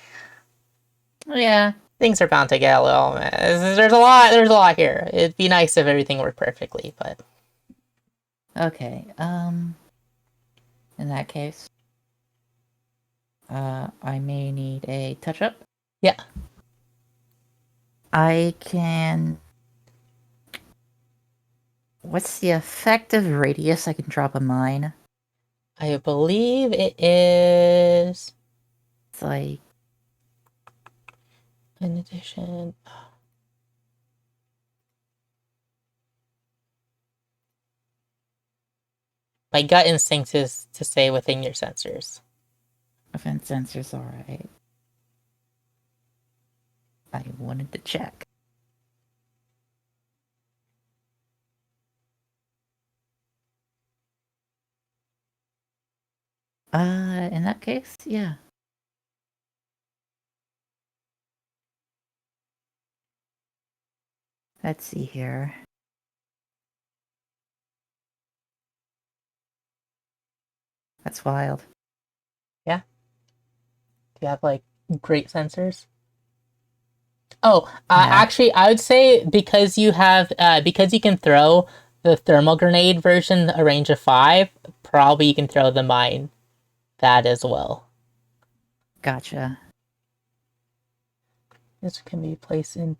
Speaker 2: Yeah.
Speaker 1: Things are bound to get a little. There's a lot here. It'd be nice if everything worked perfectly, but
Speaker 2: Okay. In that case, I may need a touch up.
Speaker 1: yeah.
Speaker 2: I can. What's the effective radius I can drop a mine?
Speaker 1: I believe it is.
Speaker 2: It's like
Speaker 1: In addition, my gut instinct is to say within your sensors.
Speaker 2: offense sensors, alright. I wanted to check. In that case, yeah. Let's see here. That's wild.
Speaker 1: Do you have like great sensors? Oh,
Speaker 2: Yeah.
Speaker 1: actually, I would say because you have because you can throw the thermal grenade version a range of 5, probably you can throw the mine that as well.
Speaker 2: Gotcha.
Speaker 1: This can be placed in.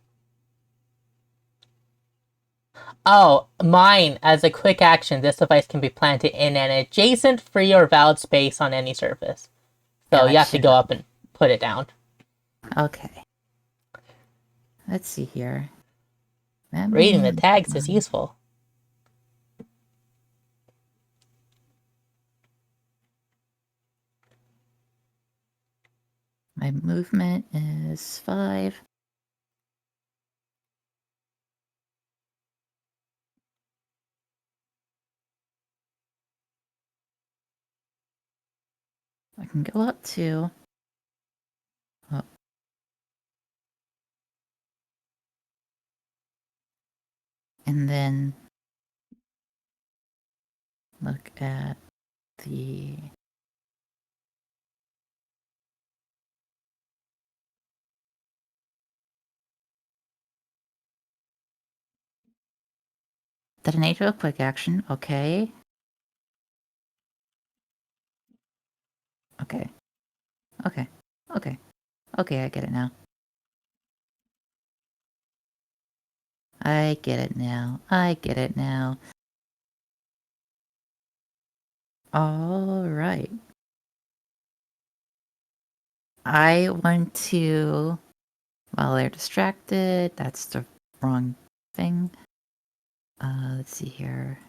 Speaker 1: Oh, mine as a quick action. This device can be planted in an adjacent free or valid space on any surface. So you have to
Speaker 2: Gotcha.
Speaker 1: go up and put it down.
Speaker 2: Okay. Let's see here.
Speaker 1: Reading the tags is useful.
Speaker 2: My movement is 5. I can go up 2. Oh. And then look at the detonate to a quick action. Okay. Okay. Okay. Okay. Okay, I get it now. I get it now. I get it now. All right. I want to, while they're distracted, that's the wrong thing. Let's see here.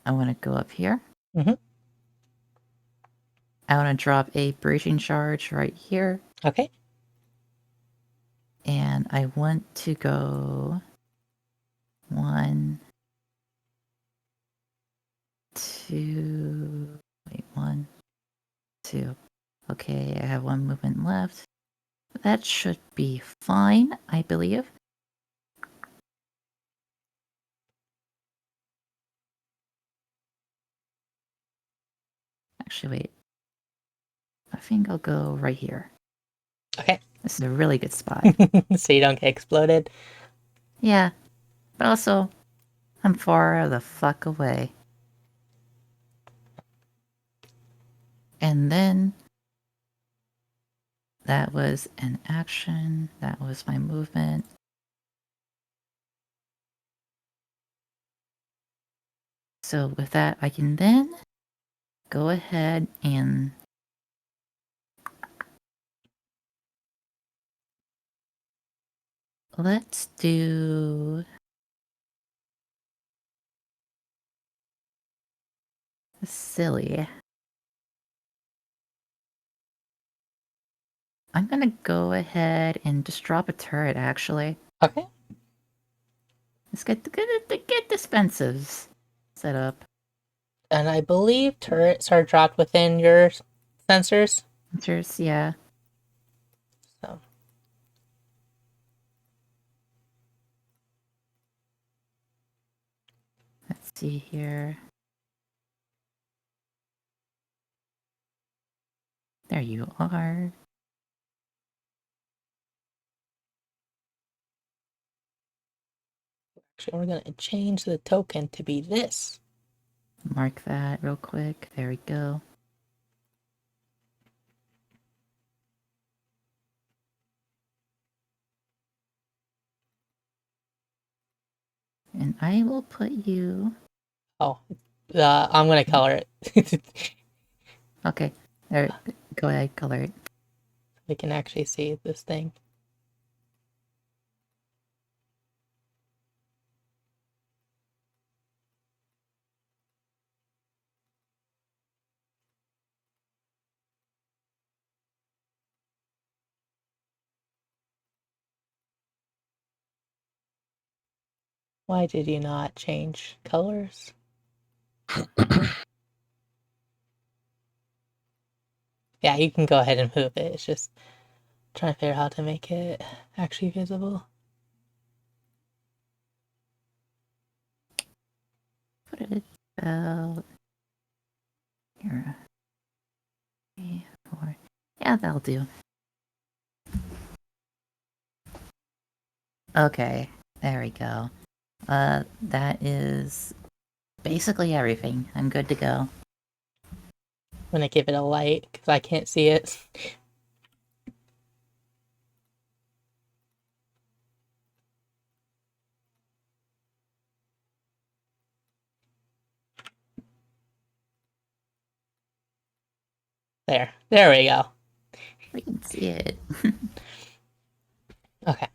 Speaker 2: I want to go up here.
Speaker 1: Mhm.
Speaker 2: I want to drop a breaching charge right here.
Speaker 1: Okay.
Speaker 2: And I want to go 1, 2, wait, 1, 2. Okay, I have 1 movement left. That should be fine, I believe. Actually, wait. I think I'll go right here.
Speaker 1: Okay.
Speaker 2: This is a really good spot.
Speaker 1: So you don't get exploded.
Speaker 2: Yeah, but also, I'm far the fuck away. And then, that was an action. That was my movement. So with that, I can then go ahead and let's do silly. I'm gonna go ahead and just drop a turret, actually.
Speaker 1: Okay.
Speaker 2: Let's get defensives set up.
Speaker 1: And I believe turrets are dropped within your sensors.
Speaker 2: Just, yeah.
Speaker 1: So
Speaker 2: Let's see here. There you are.
Speaker 1: actually, we're gonna change the token to be this.
Speaker 2: Mark that real quick. There we go. And I will put you...
Speaker 1: Oh, I'm gonna color it.
Speaker 2: Okay. There, go ahead, color it.
Speaker 1: We can actually see this thing. Why did you not change colors? Yeah, you can go ahead and move it. It's just trying to figure out how to make it actually visible.
Speaker 2: Put it about here. 3, 4. Yeah, that'll do. Okay, there we go. That is basically everything. I'm good to go.
Speaker 1: I'm gonna give it a light because I can't see it. There we go.
Speaker 2: I can see it.
Speaker 1: Okay.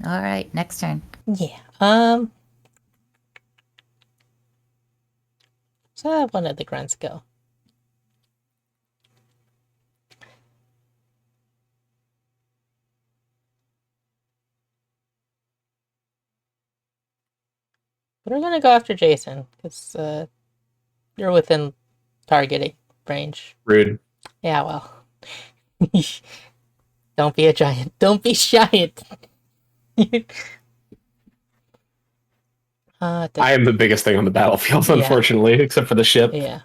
Speaker 2: All right, next turn.
Speaker 1: Yeah. So I have one of the grunts go. But we're gonna go after Jason because you're within targeting range.
Speaker 5: Rude.
Speaker 1: Yeah, well. Don't be a giant. Don't be giant.
Speaker 5: I am the biggest thing on the battlefield,
Speaker 1: Yeah.
Speaker 5: unfortunately, except for the ship.
Speaker 1: Yeah.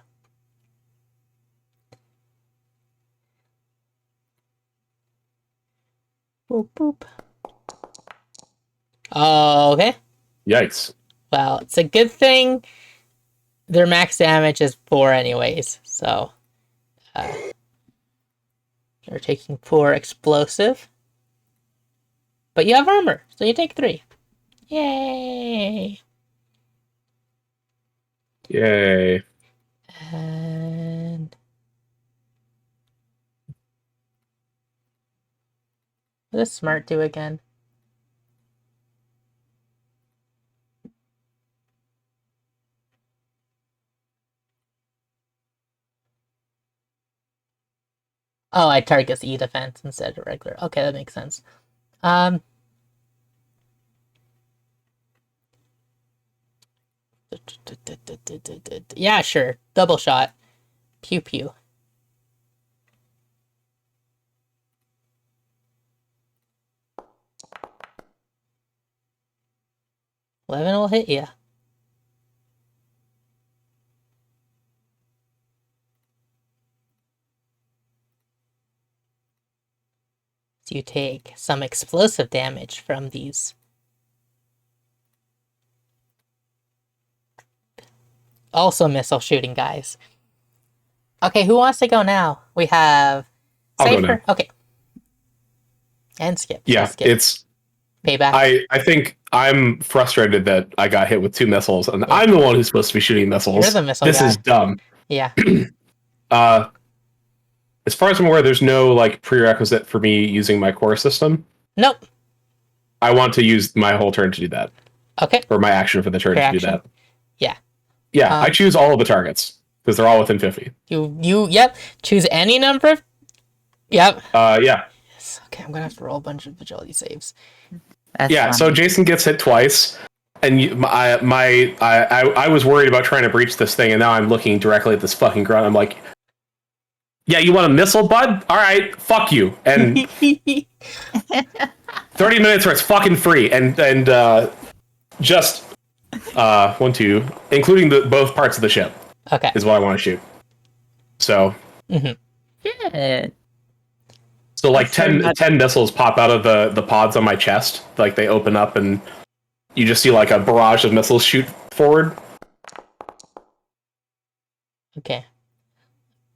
Speaker 1: Boop boop. Oh, okay.
Speaker 5: Yikes.
Speaker 1: Well, it's a good thing their max damage is 4 anyways, so they're taking 4 explosive. But you have armor, so you take 3. Yay!
Speaker 5: Yay.
Speaker 1: And what does Smart do again? Oh, I target E defense instead of regular. Okay, that makes sense. Yeah, sure. Double shot. Pew pew. 11 will hit you. So you take some explosive damage from these. Also missile shooting guys. Okay, who wants to go now? We have
Speaker 5: I'll go
Speaker 1: Cypher. Okay. And Skip.
Speaker 5: Yeah,
Speaker 1: Skip.
Speaker 5: it's
Speaker 1: Payback.
Speaker 5: I think I'm frustrated that I got hit with 2 missiles, and
Speaker 1: Yeah.
Speaker 5: I'm the one who's supposed to be shooting missiles.
Speaker 1: You're the missile
Speaker 5: This
Speaker 1: guy.
Speaker 5: is dumb.
Speaker 1: Yeah.
Speaker 5: As far as I'm aware, there's no like prerequisite for me using my core system.
Speaker 1: Nope.
Speaker 5: I want to use my whole turn to do that,
Speaker 1: Okay.
Speaker 5: or my action for the turn to do
Speaker 1: Reaction.
Speaker 5: that.
Speaker 1: Yeah.
Speaker 5: Yeah, I choose all of the targets because they're all within 50.
Speaker 1: Yep. Choose any number of. Yep.
Speaker 5: Yeah.
Speaker 1: Yes. Okay, I'm gonna have to roll a bunch of agility saves.
Speaker 2: That's
Speaker 5: Yeah, so
Speaker 2: funny.
Speaker 5: Jason gets hit twice, and I was worried about trying to breach this thing, and now I'm looking directly at this fucking grunt. I'm like, yeah, you want a missile, bud? All right, fuck you. And 30 minutes where it's fucking free, and just 1, 2, including both parts of the ship
Speaker 1: Okay.
Speaker 5: is what I want to shoot. So
Speaker 2: Shit.
Speaker 5: So like
Speaker 4: That's so
Speaker 5: 10
Speaker 4: much.
Speaker 5: missiles pop out of the pods on my chest. Like they open up and you just see like a barrage of missiles shoot forward.
Speaker 1: Okay.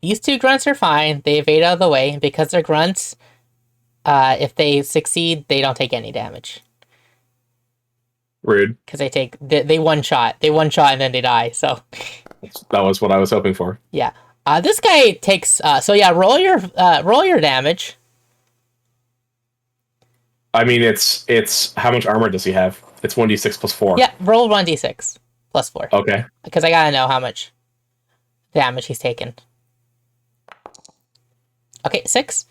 Speaker 1: These 2 grunts are fine. They evade out of the way. And because they're grunts, if they succeed, they don't take any damage.
Speaker 5: Rude.
Speaker 1: Because they one shot. They one shot and then they die. So
Speaker 5: That was what I was hoping for.
Speaker 1: yeah. This guy takes so yeah, roll your damage.
Speaker 5: I mean it's how much armor does he have? It's 1d6 plus 4.
Speaker 1: Yeah, roll 1d6 plus 4.
Speaker 5: Okay.
Speaker 1: Because I gotta know how much damage he's taken. Okay, 6.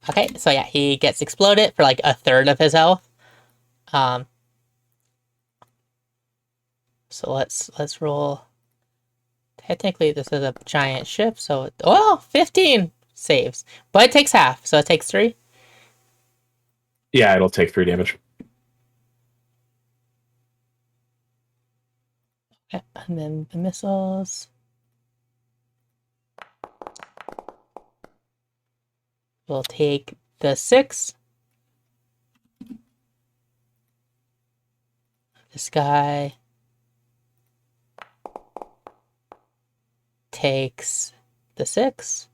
Speaker 1: Okay, so yeah, he gets exploded for like a third of his health. So let's roll. Technically, this is a giant ship, so 15 saves, but it takes half, so it takes 3.
Speaker 5: Yeah, it'll take 3 damage.
Speaker 1: Okay, and then the missiles. We'll take the 6. This guy takes the 6.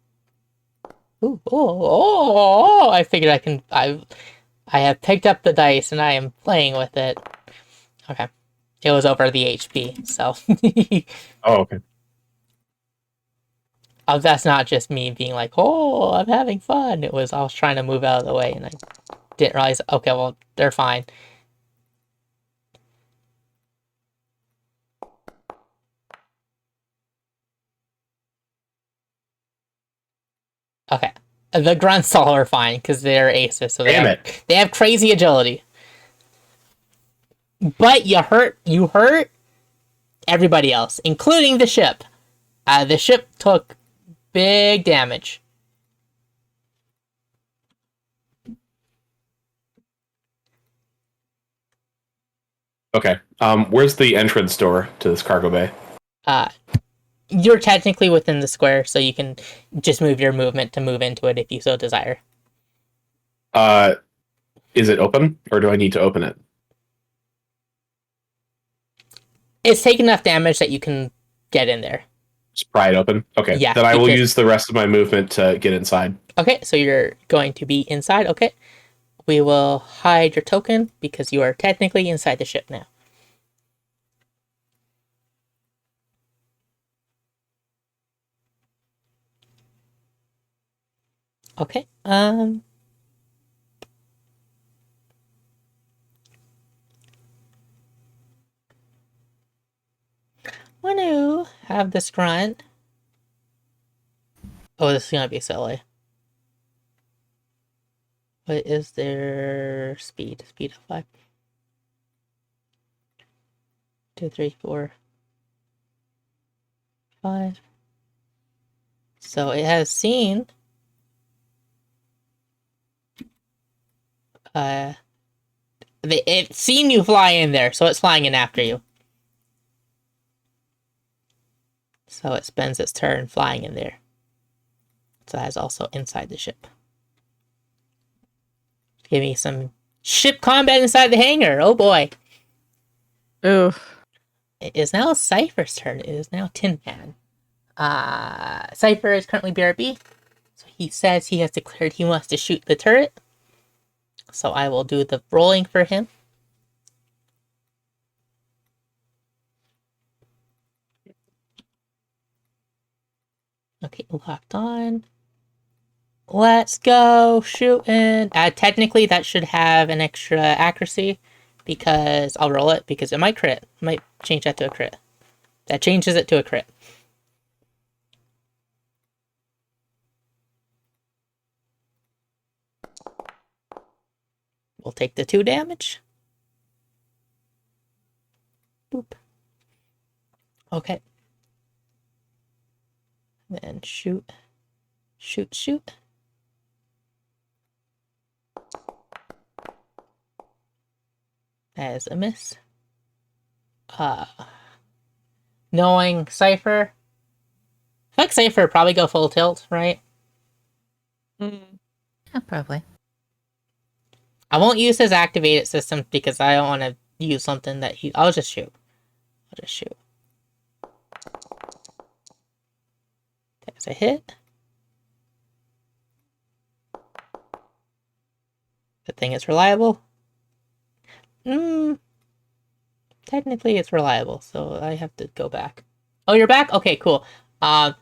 Speaker 1: Ooh, oh, I figured I have picked up the dice and I am playing with it. Okay. It was over the HP, so
Speaker 5: Oh, okay.
Speaker 1: That's not just me being like, oh, I'm having fun. I was trying to move out of the way and I didn't realize, okay, well, they're fine. Okay. The grunts all are fine because they're aces, so they have crazy agility. But you hurt everybody else, including the ship. The ship took big damage.
Speaker 5: Okay. Where's the entrance door to this cargo bay?
Speaker 1: You're technically within the square, so you can just move your movement to move into it if you so desire.
Speaker 5: Is it open, or do I need to open it?
Speaker 1: It's taken enough damage that you can get in there.
Speaker 5: Just pry it open? Okay.
Speaker 1: Yeah,
Speaker 5: Then I will
Speaker 1: because-
Speaker 5: use the rest of my movement to get inside.
Speaker 1: Okay, so you're going to be inside. Okay. We will hide your token because you are technically inside the ship now. Okay. Want to have this grunt. Oh, this is gonna be silly. What is their speed? Speed of 5. 2, 3, 4, 5. So it has seen it's seen you fly in there, so it's flying in after you. So it spends its turn flying in there. So that's also inside the ship. Give me some ship combat inside the hangar. Oh boy.
Speaker 4: Ooh.
Speaker 1: It is now Cypher's turn. It is now Tin Man. Cypher is currently BRB. So he says he has declared he wants to shoot the turret. So I will do the rolling for him. Okay, locked on. Let's go shooting. Technically, that should have an extra accuracy because I'll roll it because it might crit. Might change that to a crit. That changes it to a crit. We'll take the 2 damage. Boop. Okay. Then shoot. Shoot, shoot. As a miss. Knowing Cypher. I think Cypher would probably go full tilt, right?
Speaker 2: Yeah, probably.
Speaker 1: I won't use his activated system because I don't want to use something that he... I'll just shoot. I'll just shoot. There's a hit. Good thing it's reliable. Technically it's reliable, so I have to go back. Oh, you're back? Okay, cool. I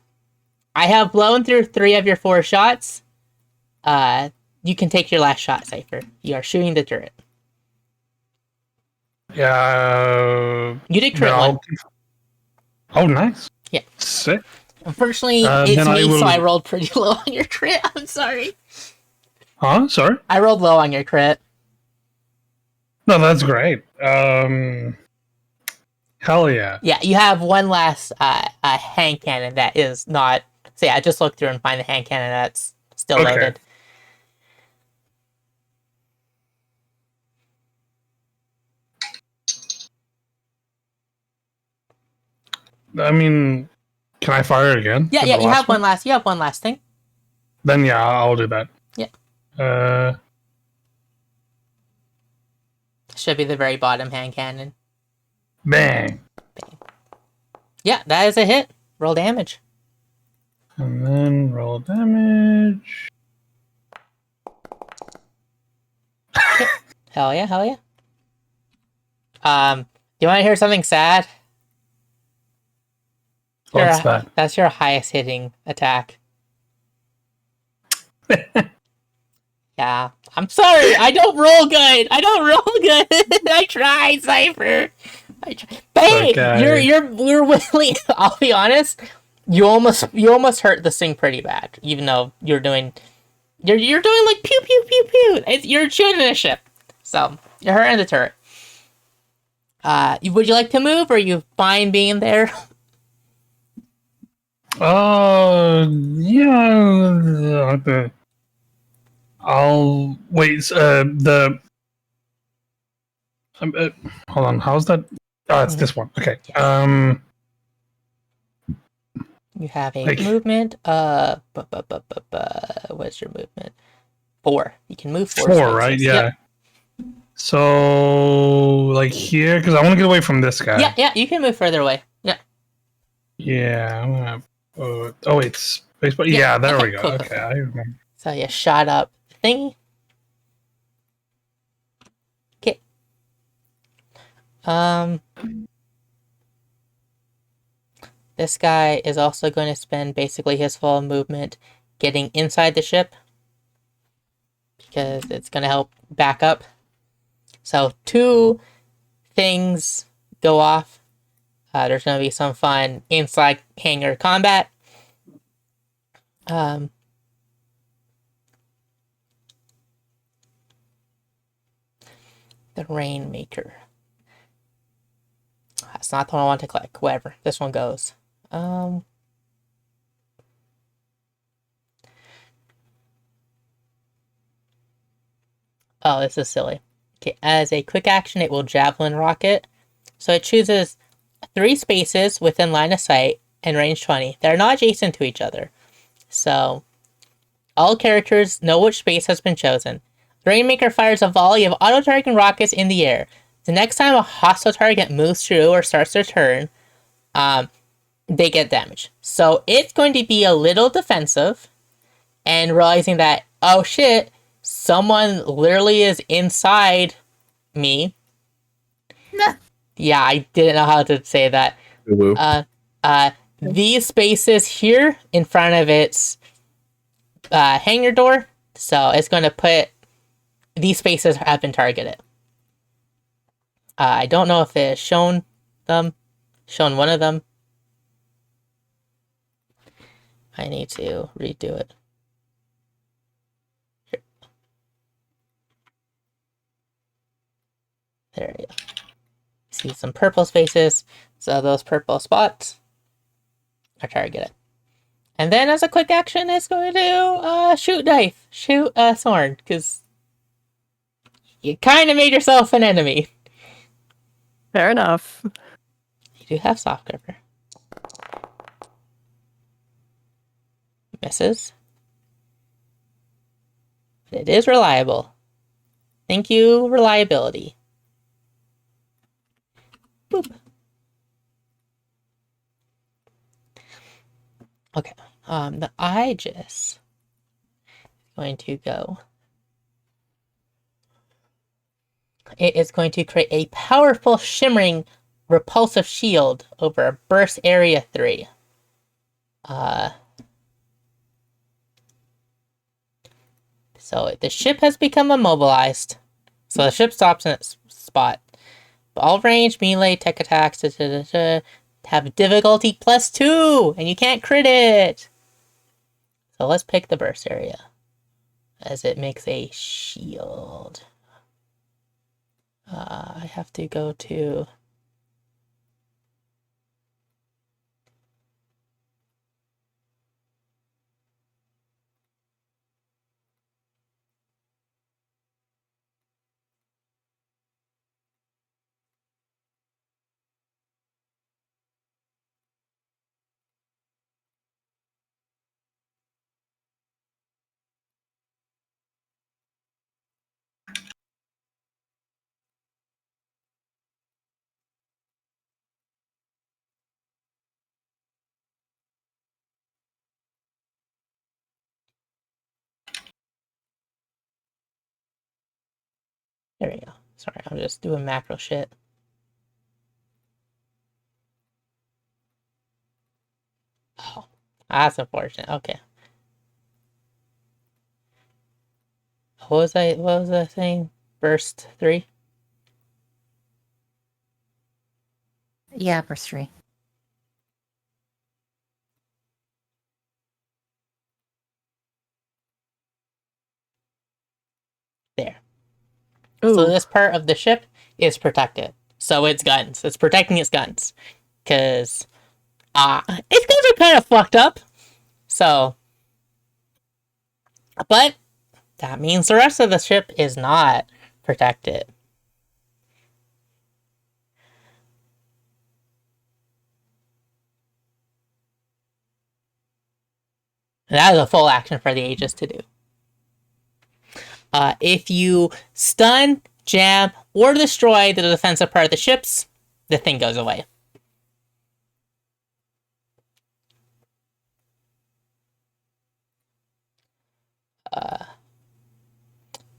Speaker 1: have blown through 3 of your 4 shots. You can take your last shot, Cypher. You are shooting the turret.
Speaker 3: Yeah.
Speaker 1: You did crit one.
Speaker 3: Oh, nice.
Speaker 1: Yeah.
Speaker 3: Sick.
Speaker 1: Unfortunately, it's
Speaker 3: then I
Speaker 1: me,
Speaker 3: will-
Speaker 1: so I rolled pretty low on your crit. I'm sorry.
Speaker 3: Huh? Sorry?
Speaker 1: I rolled low on your crit.
Speaker 3: No, that's great. Hell yeah.
Speaker 1: Yeah, you have one last hand cannon that is not... So yeah, I just looked through and find the hand cannon that's still
Speaker 3: Okay.
Speaker 1: loaded.
Speaker 3: I mean, can I fire again?
Speaker 1: Yeah,
Speaker 3: for
Speaker 1: yeah,
Speaker 3: the
Speaker 1: you
Speaker 3: last
Speaker 1: have one last. You have one last thing.
Speaker 3: Then yeah, I'll do that.
Speaker 1: Yeah. Should be the very bottom hand cannon.
Speaker 3: Bang.
Speaker 1: Yeah, that is a hit. Roll damage.
Speaker 3: And then roll damage.
Speaker 1: Hell yeah, hell yeah. Do you want to hear something sad?
Speaker 3: What's that?
Speaker 1: That's your highest hitting attack. Yeah. I'm sorry. I don't roll good. I tried, Cypher. But hey,
Speaker 3: Okay.
Speaker 1: you're willing. I'll be honest. You almost hurt this thing pretty bad, even though you're doing like pew pew pew pew. You're shooting a ship, so you're hurting the turret. Would you like to move, or are you fine being there?
Speaker 3: Yeah. I'll wait. Hold on. How's that? Oh, it's this one. Okay.
Speaker 1: You have a
Speaker 3: Like-
Speaker 1: movement. What's your movement? 4. You can move 4.
Speaker 3: 4,
Speaker 1: spaces.
Speaker 3: right? Yeah.
Speaker 1: Yep.
Speaker 3: So, like here, because I want to get away from this guy.
Speaker 1: Yeah. You can move further away. Yeah.
Speaker 3: Yeah. I'm gonna. Oh, it's baseball.
Speaker 1: Yeah,
Speaker 3: Yeah. There
Speaker 1: okay,
Speaker 3: we go.
Speaker 1: cool.
Speaker 3: Okay, I remember.
Speaker 1: So you shot up the thingy. Okay. This guy is also going to spend basically his full movement getting inside the ship because it's going to help back up. So 2 things go off. There's going to be some fun inside hangar combat. The Rainmaker. That's not the one I want to click. Whatever. This one goes. Oh, this is silly. Okay, as a quick action, it will javelin rocket. So it chooses 3 spaces within line of sight and range 20. They're not adjacent to each other. So all characters know which space has been chosen. The Rainmaker fires a volley of auto-targeting rockets in the air. The next time a hostile target moves through or starts their turn, they get damage. So it's going to be a little defensive, and realizing that, oh shit, someone literally is inside me. Yeah, I didn't know how to say that.
Speaker 5: Woo.
Speaker 1: These spaces here in front of its hangar door, so it's going to put these spaces have been targeted. I don't know if it's shown one of them. I need to redo it. Here. There we go. See some purple spaces, so those purple spots are targeted. And then as a quick action, it's going to shoot a sword, because you kind of made yourself an enemy.
Speaker 4: Fair enough.
Speaker 1: You do have soft cover. Misses. But it is reliable. Thank you, reliability. Boop. Okay. The Aegis is going to go. It is going to create a powerful, shimmering, repulsive shield over burst area 3. So the ship has become immobilized. So the ship stops in its spot. All range, melee, tech attacks, have difficulty +2, and you can't crit it. So let's pick the burst area, as it makes a shield. I have to go to... There we go. Sorry, I'm just doing macro shit. That's unfortunate. Okay. What was I saying? Burst 3?
Speaker 2: Yeah, burst 3.
Speaker 1: There.
Speaker 4: Ooh.
Speaker 1: So this part of the ship is protected. So its guns. It's protecting its guns. Because its guns are kind of fucked up. So, but that means the rest of the ship is not protected. And that is a full action for the Aegis to do. If you stun, jam, or destroy the defensive part of the ships, the thing goes away.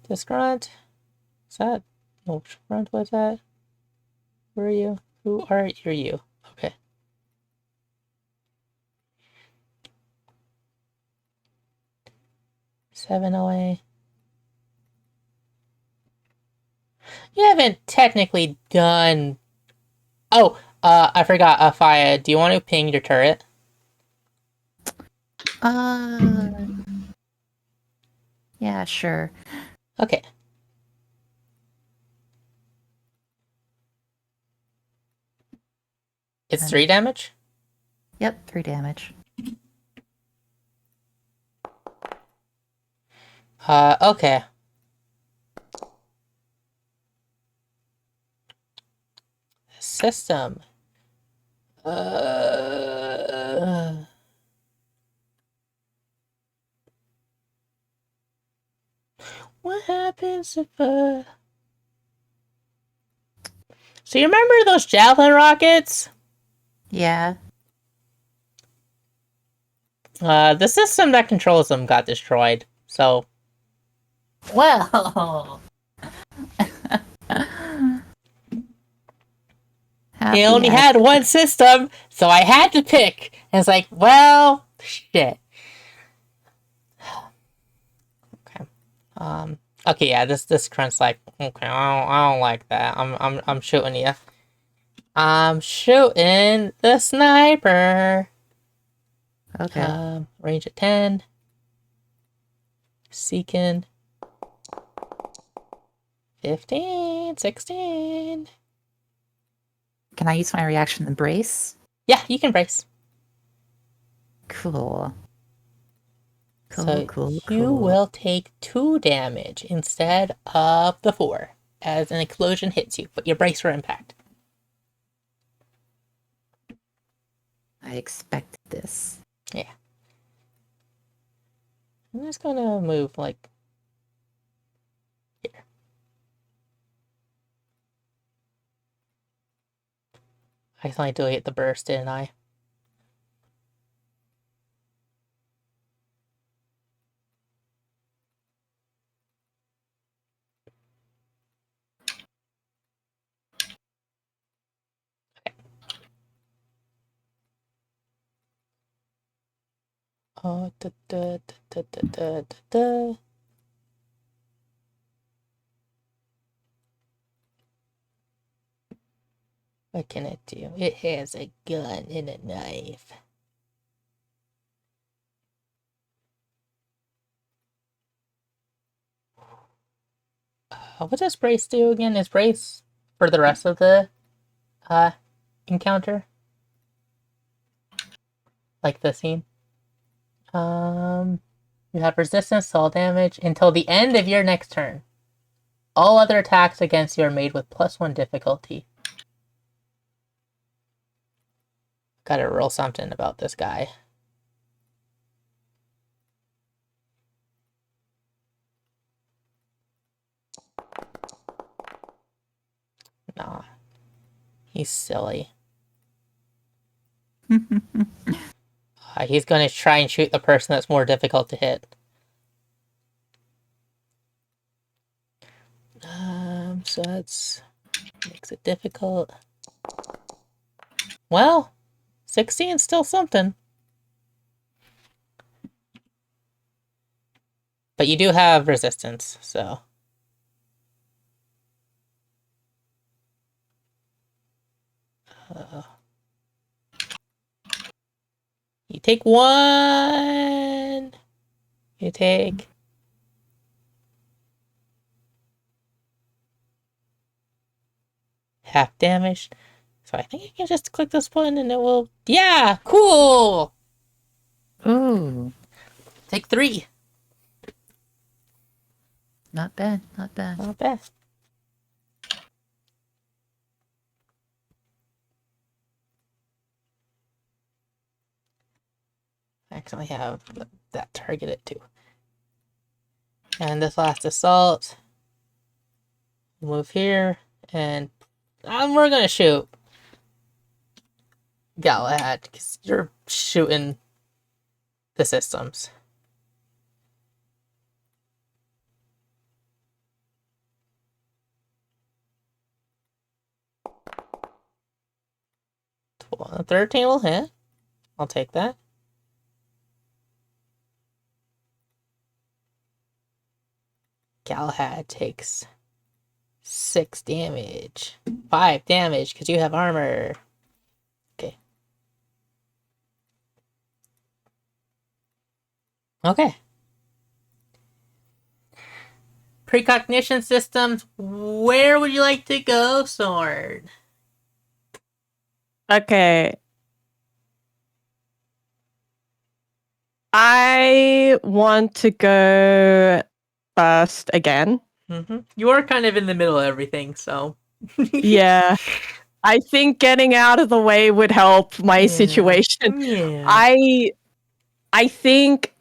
Speaker 1: This grunt? Is that? Which grunt was that? Who are you? Who are you? Okay. Seven away. You haven't technically done. Oh, I forgot. Faya, do you want to ping your turret?
Speaker 2: Yeah, sure.
Speaker 1: Okay. It's 3 damage?
Speaker 2: Yep, 3 damage.
Speaker 1: Okay. System. What happens if So you remember those javelin rockets?
Speaker 2: Yeah.
Speaker 1: The system that controls them got destroyed. So
Speaker 2: Well.
Speaker 1: he only had one system, so I had to pick. And it's like, well, shit. Okay. Okay, yeah, this grunt's like, okay, I don't like that. I'm shooting you. I'm shooting the sniper.
Speaker 2: Okay.
Speaker 1: Range at 10. Seeking. 15, 16.
Speaker 2: Can I use my reaction to brace?
Speaker 1: Yeah, you can brace.
Speaker 2: Cool.
Speaker 1: So you will take 2 damage instead of the 4 as an explosion hits you, but you brace for impact.
Speaker 2: I expected this.
Speaker 1: Yeah. I'm just gonna move like here. I accidentally delete the burst, didn't I? Oh, da, da, da, da, da, da, da. What can it do? It has a gun and a knife. What does brace do again? Is brace for the rest of the encounter? Like the scene? You have resistance to all damage until the end of your next turn. All other attacks against you are made with +1 difficulty. Gotta roll something about this guy. Nah. He's silly. He's gonna try and shoot the person that's more difficult to hit. So that's makes it difficult. Well, 16 is still something. But you do have resistance, so. You take 1. You take. Half damage. So I think I can just click this button and it will. Yeah! Cool!
Speaker 2: Ooh,
Speaker 1: Take 3.
Speaker 2: not bad, not bad.
Speaker 1: Not bad. Actually have that targeted too. And this last assault. Move here. And we're gonna shoot Galahad because you're shooting the systems. Well, 13 will hit. I'll take that. Galahad takes 6 damage. 5 damage because you have armor. Okay. Okay. Precognition systems. Where would you like to go, Sword?
Speaker 4: Okay. I want to go first again.
Speaker 1: You are kind of in the middle of everything, so.
Speaker 4: Yeah. I think getting out of the way would help my
Speaker 1: Yeah.
Speaker 4: situation.
Speaker 1: Yeah.
Speaker 4: I think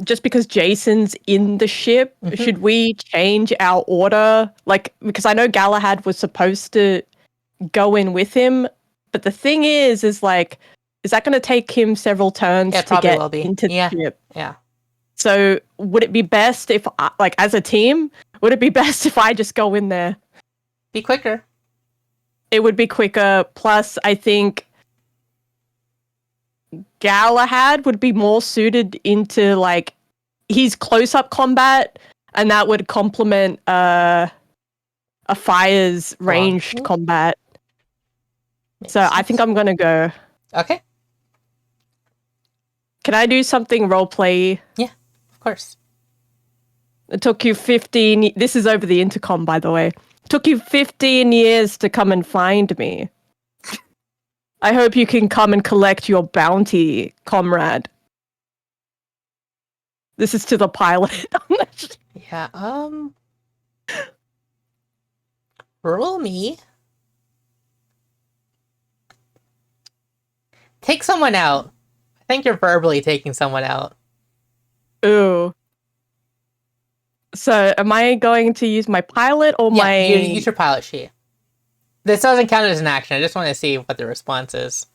Speaker 4: just because Jason's in the ship, should we change our order? Like, because I know Galahad was supposed to go in with him, but the thing is like, is that going to take him several turns
Speaker 1: Yeah,
Speaker 4: to
Speaker 1: probably
Speaker 4: get
Speaker 1: will be.
Speaker 4: into
Speaker 1: Yeah.
Speaker 4: the ship?
Speaker 1: Yeah.
Speaker 4: So would it be best if, like, as a team, would it be best if I just go in there?
Speaker 1: Be quicker.
Speaker 4: It would be quicker. Plus, I think Galahad would be more suited into, like, his close-up combat, and that would complement a Fire's ranged combat.
Speaker 1: Makes
Speaker 4: So I
Speaker 1: sense.
Speaker 4: think I'm going to go.
Speaker 1: Okay.
Speaker 4: Can I do something roleplay?
Speaker 1: Of course.
Speaker 4: It took you 15... This is over the intercom, by the way. It took you 15 years to come and find me. I hope you can come and collect your bounty, comrade. This is to the pilot.
Speaker 1: Yeah, roll me. Take someone out. I think you're verbally taking someone out.
Speaker 4: Ooh. So am I going to use my pilot or my...
Speaker 1: Yeah, you use your pilot sheet. This doesn't count as an action. I just want to see what the response is.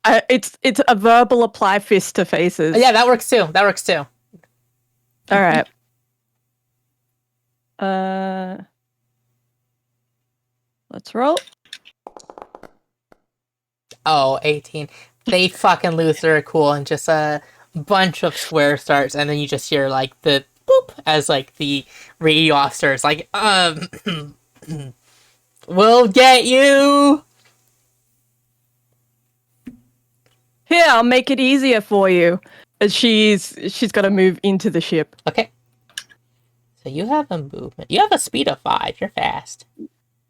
Speaker 4: It's a verbal apply fist to faces.
Speaker 1: Yeah, that works too. That works too.
Speaker 4: All right. Let's roll.
Speaker 1: Oh, 18. They fucking lose their cool and just a bunch of swear starts, and then you just hear like the boop as like the radio officer is like, we'll get you.
Speaker 4: Here, I'll make it easier for you. As she's got to move into the ship.
Speaker 1: Okay. So you have a movement. You have a speed of 5. You're fast.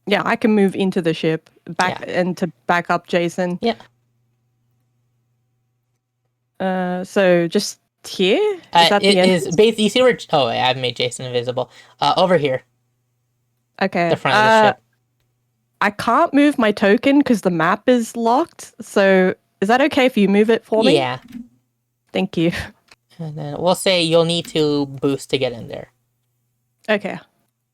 Speaker 4: Yeah, I can move into the ship and to back up Jason.
Speaker 1: Yeah.
Speaker 4: So just here? Is that
Speaker 1: It
Speaker 4: the
Speaker 1: is
Speaker 4: entrance?
Speaker 1: basically, you see where, oh, I've made Jason invisible. Over here,
Speaker 4: Okay.
Speaker 1: the front of the ship.
Speaker 4: I can't move my token because the map is locked. So is that okay if you move it for me?
Speaker 1: Yeah.
Speaker 4: Thank you.
Speaker 1: And then we'll say you'll need to boost to get in there.
Speaker 4: Okay.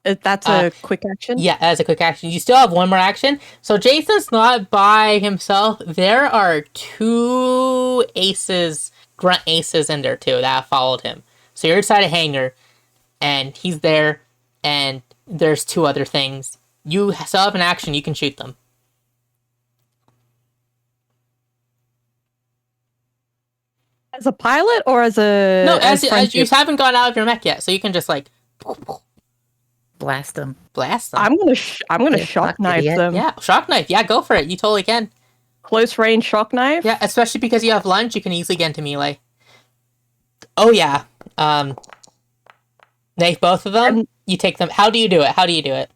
Speaker 4: That's a quick action?
Speaker 1: Yeah, as a quick action. You still have one more action. So Jason's not by himself. There are 2 aces, grunt aces in there too that have followed him. So you're inside a hangar, and he's there, and there's 2 other things. You still have an action. You can shoot them.
Speaker 4: As a pilot or as a
Speaker 1: No, as you
Speaker 4: friendship?
Speaker 1: haven't gone out of your mech yet, so you can just like
Speaker 2: Blast them.
Speaker 1: blast them.
Speaker 4: I'm gonna
Speaker 2: Yeah,
Speaker 4: shock
Speaker 2: fuck
Speaker 4: knife
Speaker 2: idiot.
Speaker 4: them.
Speaker 1: Yeah, shock knife. Yeah, go for it. You totally can.
Speaker 4: Close range shock knife.
Speaker 1: Yeah, especially because you have lunge, you can easily get into melee. Oh yeah. Knife both of them. You take them. How do you do it? How do you do it?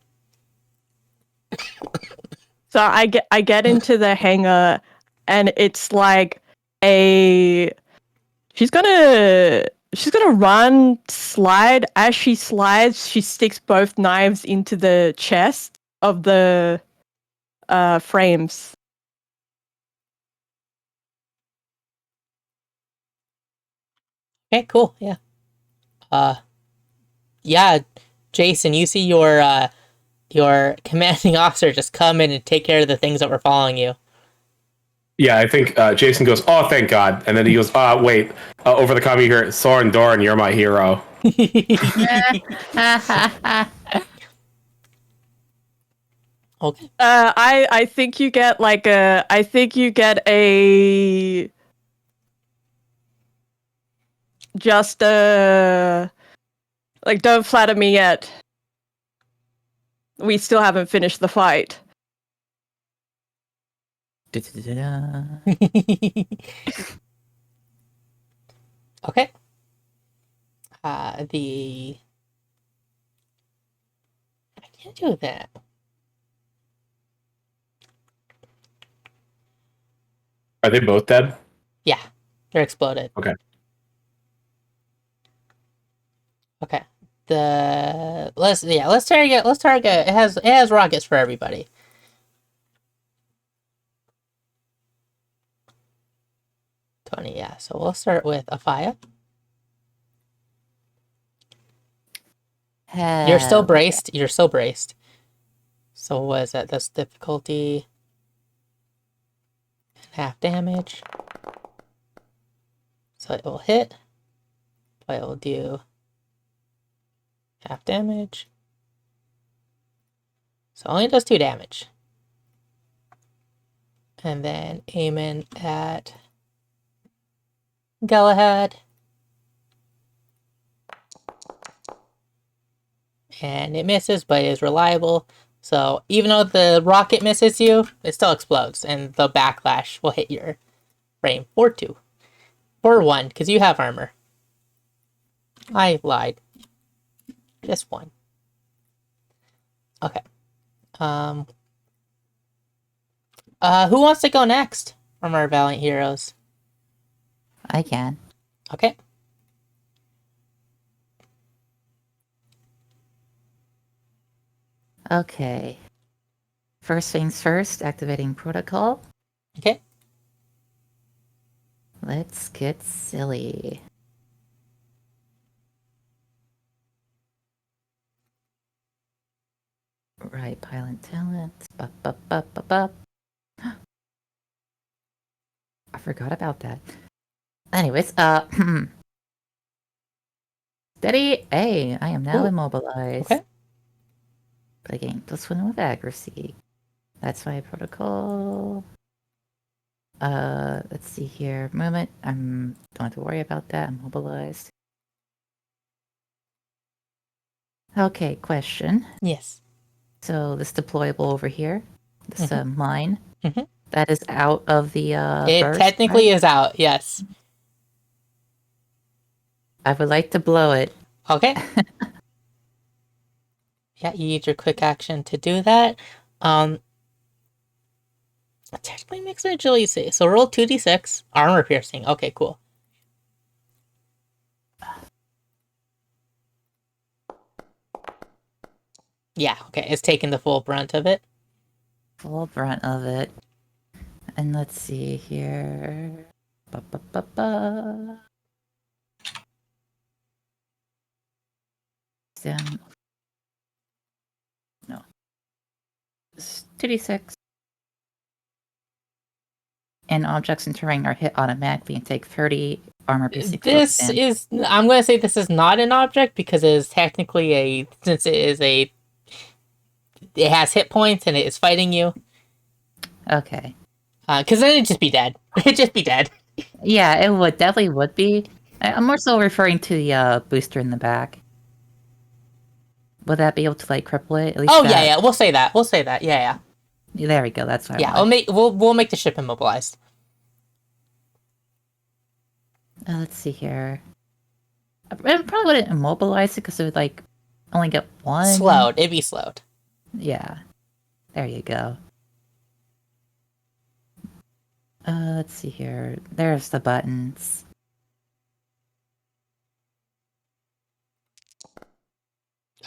Speaker 4: So I get into the hangar, and it's like she's gonna run, slide. As she slides, she sticks both knives into the chest of the frames.
Speaker 1: Okay, cool. Yeah. Yeah, Jason, you see your commanding officer just come in and take care of the things that were following you.
Speaker 5: Yeah, I think Jason goes, "Oh, thank God," and then he goes, wait." Over the comm, you hear, "Soren Doran, you're my hero."
Speaker 1: Okay.
Speaker 4: I think you get a just like, don't flatter me yet. We still haven't finished the fight.
Speaker 2: Da-da-da-da.
Speaker 1: Okay. I can't do that.
Speaker 5: Are they both dead?
Speaker 1: Yeah, they're exploded.
Speaker 5: Okay.
Speaker 1: Okay. Let's target. It has rockets for everybody. Tony, yeah. So we'll start with Afaya. You're still braced. You're still braced. So what is that? That's difficulty. Half damage. So it will hit. But it will do half damage. So it only does 2 damage. And then aim in at Galahad. And it misses, but it is reliable. So even though the rocket misses you, it still explodes, and the backlash will hit your frame for 2. Or 1, because you have armor. I lied. Just 1. Okay. Who wants to go next from our Valiant Heroes?
Speaker 2: I can.
Speaker 1: Okay.
Speaker 2: Okay. First things first, activating protocol.
Speaker 1: Okay.
Speaker 2: Let's get silly. Right, pilot talent. Bup, bup, bup, bup, bup. I forgot about that. Anyways, steady A. I am now
Speaker 1: Ooh.
Speaker 2: immobilized.
Speaker 1: Okay.
Speaker 2: But again, +1 with accuracy. That's my protocol. Let's see here. Movement. Don't have to worry about that. I'm mobilized. Okay, question.
Speaker 1: Yes.
Speaker 2: So this deployable over here, this
Speaker 1: Mhm.
Speaker 2: mine,
Speaker 1: Mhm.
Speaker 2: that is out of the
Speaker 1: It
Speaker 2: burst,
Speaker 1: technically
Speaker 2: right?
Speaker 1: is out, yes.
Speaker 2: I would like to blow it.
Speaker 1: Okay. Yeah, you use your quick action to do that. It technically makes my agility save. So roll 2d6, armor piercing. Okay, cool. Yeah, okay, it's taking the full brunt of it.
Speaker 2: Full brunt of it. And let's see here. Ba, ba, ba, ba. Down. No. 2d6. And objects in terrain are hit automatically and take 30 armor piercing.
Speaker 1: This is, I'm going to say this is not an object because it is technically since it has hit points and it is fighting you.
Speaker 2: Okay.
Speaker 1: Because then it'd just be dead. It'd just be dead.
Speaker 2: Yeah, it would definitely would be. I'm more so referring to the booster in the back. Would that be able to like cripple it? At least
Speaker 1: Oh yeah,
Speaker 2: that.
Speaker 1: yeah. We'll say that. We'll say that. Yeah, yeah.
Speaker 2: There we go. That's what I
Speaker 1: Yeah,
Speaker 2: want.
Speaker 1: we'll make the ship immobilized.
Speaker 2: Let's see here. I probably wouldn't immobilize it because it would like only get one.
Speaker 1: Slowed. It'd be slowed.
Speaker 2: Yeah. There you go. Let's see here. There's the buttons.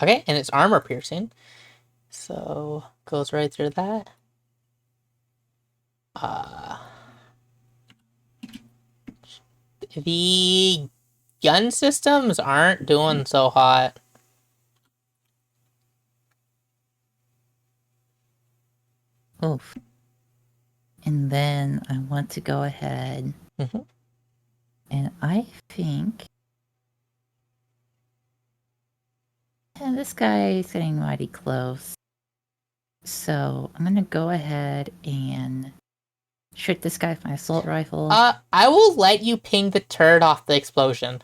Speaker 1: Okay, and it's armor piercing. So goes right through that. The gun systems aren't doing so hot.
Speaker 2: Oof. And then I want to go ahead.
Speaker 1: Mhm.
Speaker 2: And I think. And this guy is getting mighty close. So I'm gonna go ahead and shoot this guy with my assault rifle.
Speaker 1: I will let you ping the turret off the explosion.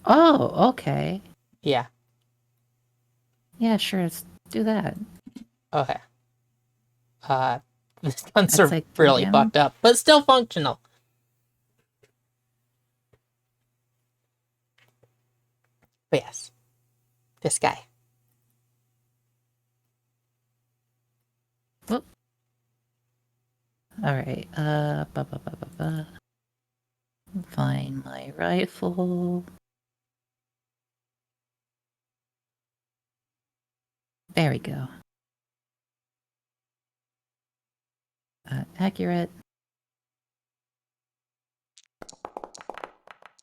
Speaker 2: Oh, okay.
Speaker 1: Yeah.
Speaker 2: Yeah, sure. Let's do that.
Speaker 1: Okay. The guns
Speaker 2: That's
Speaker 1: are
Speaker 2: like
Speaker 1: really
Speaker 2: damage.
Speaker 1: fucked up, but still functional. But yes, this guy.
Speaker 2: Whoop. All right. Find my rifle. There we go. Accurate.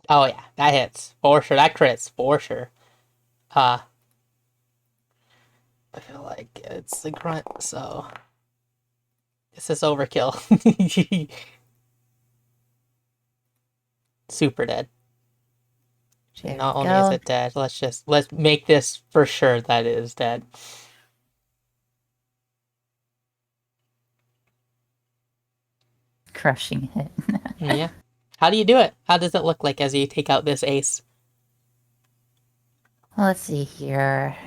Speaker 1: Oh yeah, that hits for sure. That crits for sure. I feel like it's the grunt, so this is overkill. Super dead.
Speaker 2: There
Speaker 1: Not
Speaker 2: we
Speaker 1: only
Speaker 2: go.
Speaker 1: is it dead, let's make this for sure that it is dead.
Speaker 2: Crushing hit.
Speaker 1: Yeah. How do you do it? How does it look like as you take out this ace?
Speaker 2: Let's see here.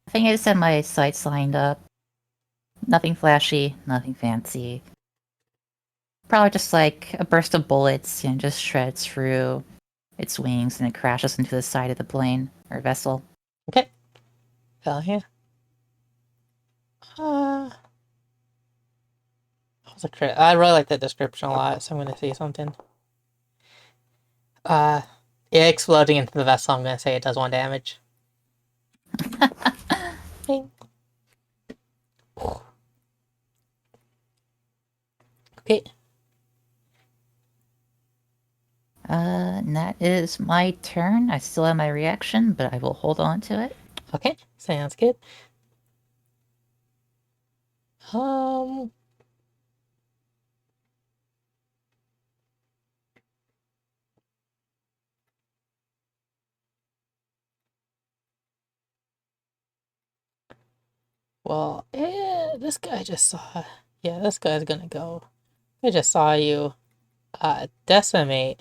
Speaker 2: I think I just had my sights lined up. Nothing flashy, nothing fancy. Probably just like a burst of bullets and just shreds through its wings and it crashes into the side of the plane or vessel.
Speaker 1: Okay. Hell yeah. That was a crit. I really like that description a lot, so I'm gonna say something. It exploding into the vessel, I'm gonna say it does 1 damage. Bing. Okay.
Speaker 2: And that is my turn. I still have my reaction, but I will hold on to it.
Speaker 1: Okay. Sounds good. Well, this guy just saw. Yeah, this guy's gonna go. I just saw you, decimate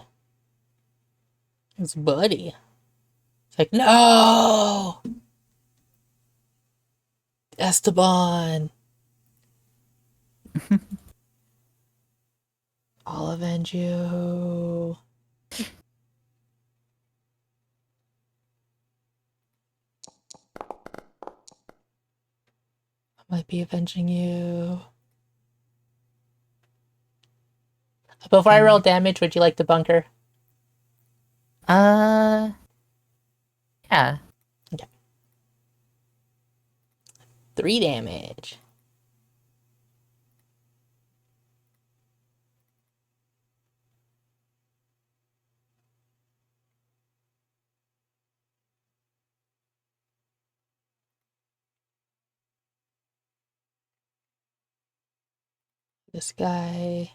Speaker 1: his buddy. It's like, no! Esteban! I'll avenge you. I might be avenging you. Before I roll damage, would you like to bunker?
Speaker 2: Yeah.
Speaker 1: Okay. 3 damage. This guy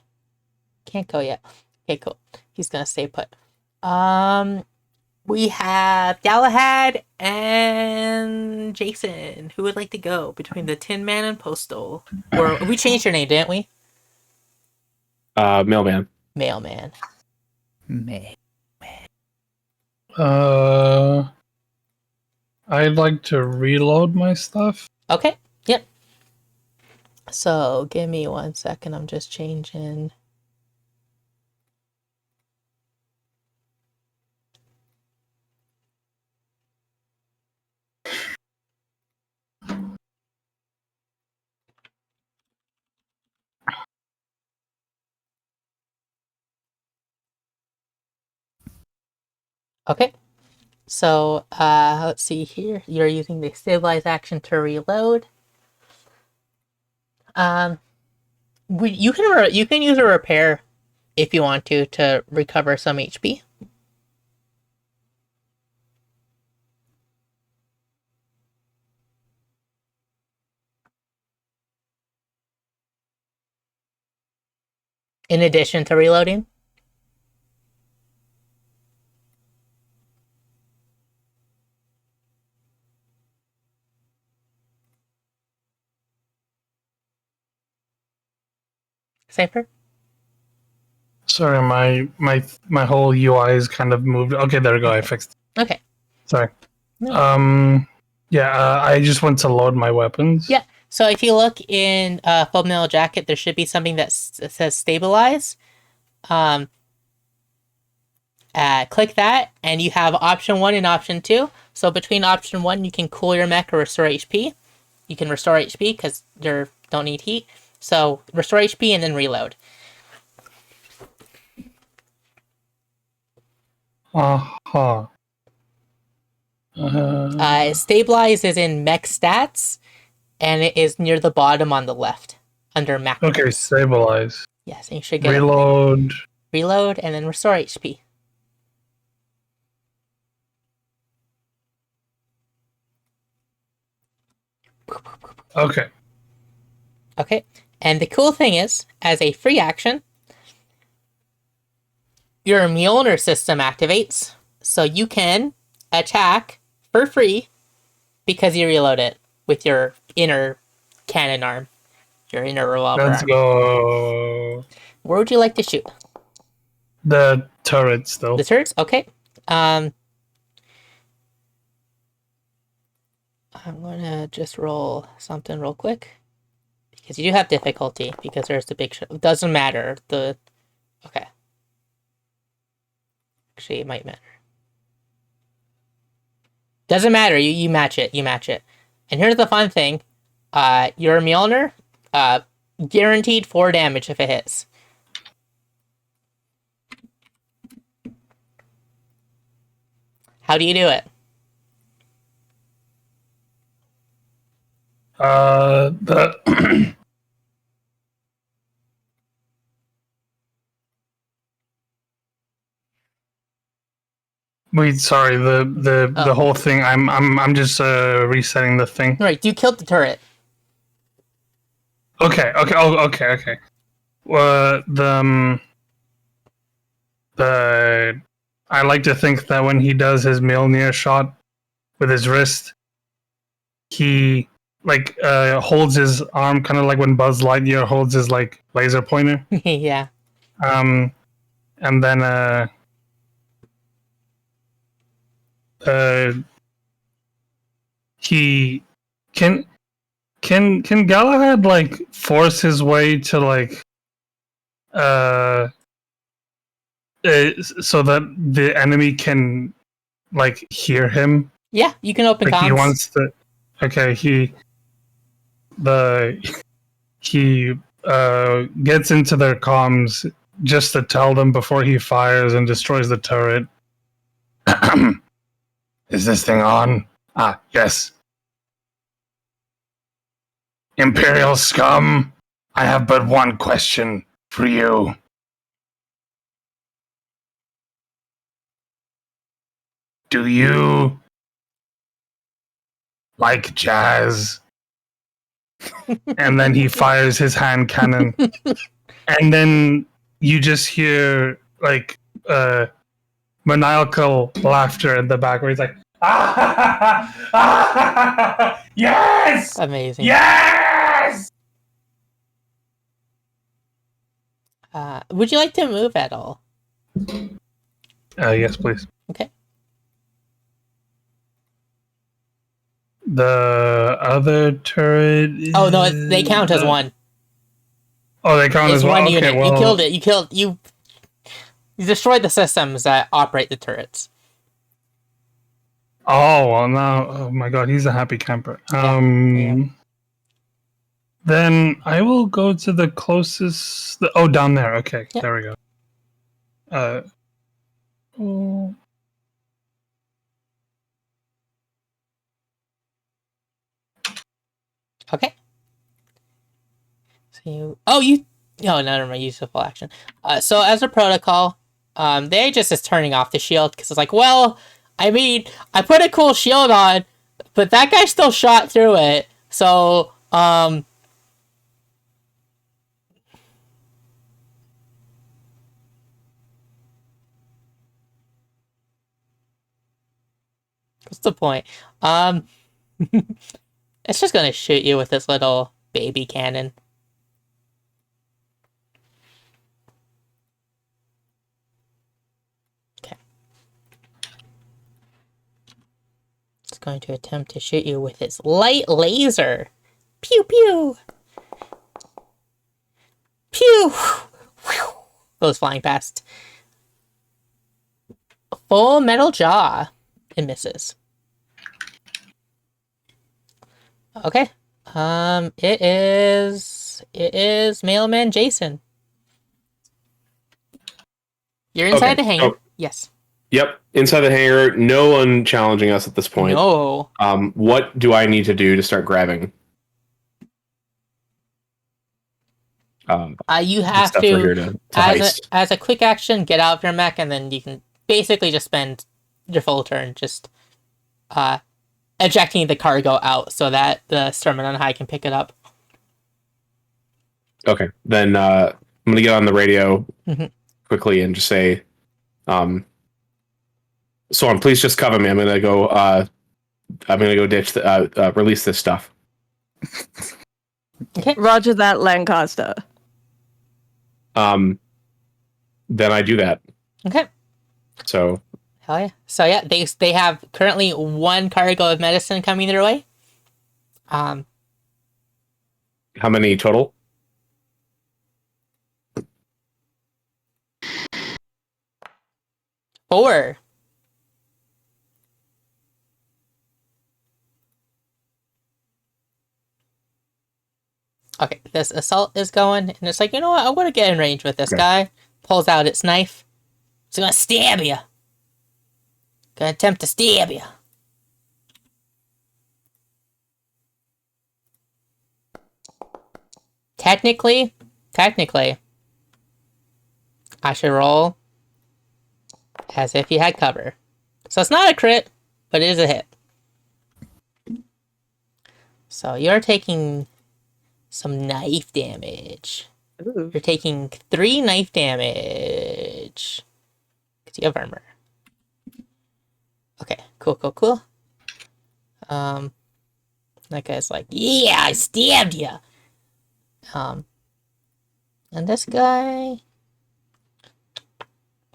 Speaker 1: can't go yet. Okay, cool. He's gonna stay put. We have Galahad and Jason. Who would like to go between the Tin Man and Postal? Or we changed your name, didn't we?
Speaker 5: Mailman.
Speaker 1: Mailman.
Speaker 2: May.
Speaker 3: I'd like to reload my stuff.
Speaker 1: Okay. Yep. So give me 1 second. I'm just changing. Okay. So let's see here. You're using the stabilize action to reload. You can use a repair if you want to recover some HP. In addition to reloading. Safer?
Speaker 3: Sorry, my whole UI is kind of moved. Okay, there we go. I fixed it.
Speaker 1: Okay.
Speaker 3: Sorry.
Speaker 1: No.
Speaker 3: I just want to load my weapons.
Speaker 1: Yeah. So if you look in Full Metal Jacket, there should be something that says stabilize. Click that, and you have option 1 and option 2. So between option 1, you can cool your mech or restore HP. You can restore HP because you don't need heat. So restore HP and then reload.
Speaker 3: Uh-huh.
Speaker 1: Stabilize is in mech stats, and it is near the bottom on the left under macros.
Speaker 3: Okay, stabilize.
Speaker 1: Yes, and you should get
Speaker 3: Reload.
Speaker 1: reload and then restore HP.
Speaker 3: Okay.
Speaker 1: Okay, and the cool thing is, as a free action, your Mjolnir system activates, so you can attack for free because you reload it with your inner cannon arm, your inner revolver
Speaker 3: Let's
Speaker 1: arm.
Speaker 3: go.
Speaker 1: Where would you like to shoot?
Speaker 3: The turret still.
Speaker 1: The turrets? Okay. I'm gonna just roll something real quick. Because you do have difficulty, because there's the big it doesn't matter. Okay. Actually, it might matter. Doesn't matter, you match it, And here's the fun thing. Your Mjolnir, guaranteed 4 damage if it hits. How do you do it?
Speaker 3: Wait, sorry. The whole thing. I'm just resetting the thing.
Speaker 1: Right, you killed the turret.
Speaker 3: Okay. Okay. I like to think that when he does his Mjolnir shot with his wrist, he holds his arm kind of like when Buzz Lightyear holds his laser pointer.
Speaker 1: Yeah.
Speaker 3: And then he can Galahad force his way to so that the enemy can hear him?
Speaker 1: Yeah, you can open comms.
Speaker 3: He wants to. Okay, he gets into their comms just to tell them before he fires and destroys the turret. Is this thing on? Ah, yes. Imperial scum, I have but one question for you. Do you like jazz? And then he fires his hand cannon. And then you just hear maniacal laughter in the back where he's like, yes!
Speaker 1: Amazing.
Speaker 3: Yes!
Speaker 1: Would you like to move at all?
Speaker 3: Yes, please.
Speaker 1: Okay.
Speaker 3: The other turret.
Speaker 1: Oh no, they count as one.
Speaker 3: Oh, they count
Speaker 1: It's
Speaker 3: as one.
Speaker 1: one
Speaker 3: Okay,
Speaker 1: unit.
Speaker 3: well,
Speaker 1: You killed it. You destroyed the systems that operate the turrets.
Speaker 3: Oh well, now. Oh my God, he's a happy camper.
Speaker 1: Yeah.
Speaker 3: Then I will go to the closest. Oh, down there. Okay,
Speaker 1: Yep.
Speaker 3: there we go. Oh.
Speaker 1: Okay. So you. Oh, no, never mind. Useful action. So as a protocol, they just is turning off the shield because it's like, well, I mean, I put a cool shield on, but that guy still shot through it. So what's the point? It's just gonna shoot you with this little baby cannon. Okay. It's going to attempt to shoot you with its light laser. Pew pew! Pew! Goes flying past. Full metal jaw. It misses. Okay. It is mailman Jason. You're inside the hangar.
Speaker 5: Oh,
Speaker 1: Yes.
Speaker 5: yep, inside the hangar. No one challenging us at this point.
Speaker 1: No.
Speaker 5: What do I need to do to start grabbing?
Speaker 1: You have
Speaker 5: stuff we're here
Speaker 1: to,
Speaker 5: to heist.
Speaker 1: as a quick action, get out of your mech, and then you can basically just spend your full turn just ejecting the cargo out so that the Starman on High can pick it up.
Speaker 5: Okay, then I'm gonna get on the radio quickly and just say, Soren, please just cover me. I'm gonna go ditch release this stuff.
Speaker 1: Okay.
Speaker 4: Roger that, Lancaster.
Speaker 5: Then I do that.
Speaker 1: Okay.
Speaker 5: So
Speaker 1: Hell yeah. So yeah, they have currently one cargo of medicine coming their way.
Speaker 5: how many total?
Speaker 1: Four. Okay, this assault is going, and it's like, you know what? I want to get in range with this guy. Pulls out its knife. It's gonna stab you. Gonna attempt to stab you. Technically, I should roll as if you had cover. So it's not a crit, but it is a hit. So you're taking some knife damage.
Speaker 4: Ooh.
Speaker 1: You're taking 3 knife damage. Because you have armor. Okay, cool. That guy's like, yeah, I stabbed you. And this guy...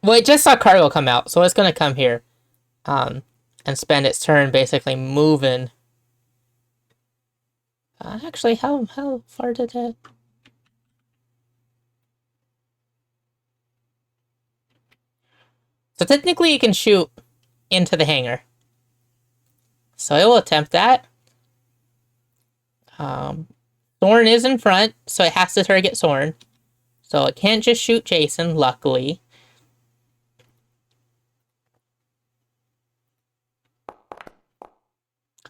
Speaker 1: Well, it just saw cargo come out, so it's gonna come here. And spend its turn basically moving. Actually, how far did it... So technically you can shoot into the hangar. So it will attempt that. Soren is in front, so it has to target Soren. So it can't just shoot Jason, luckily.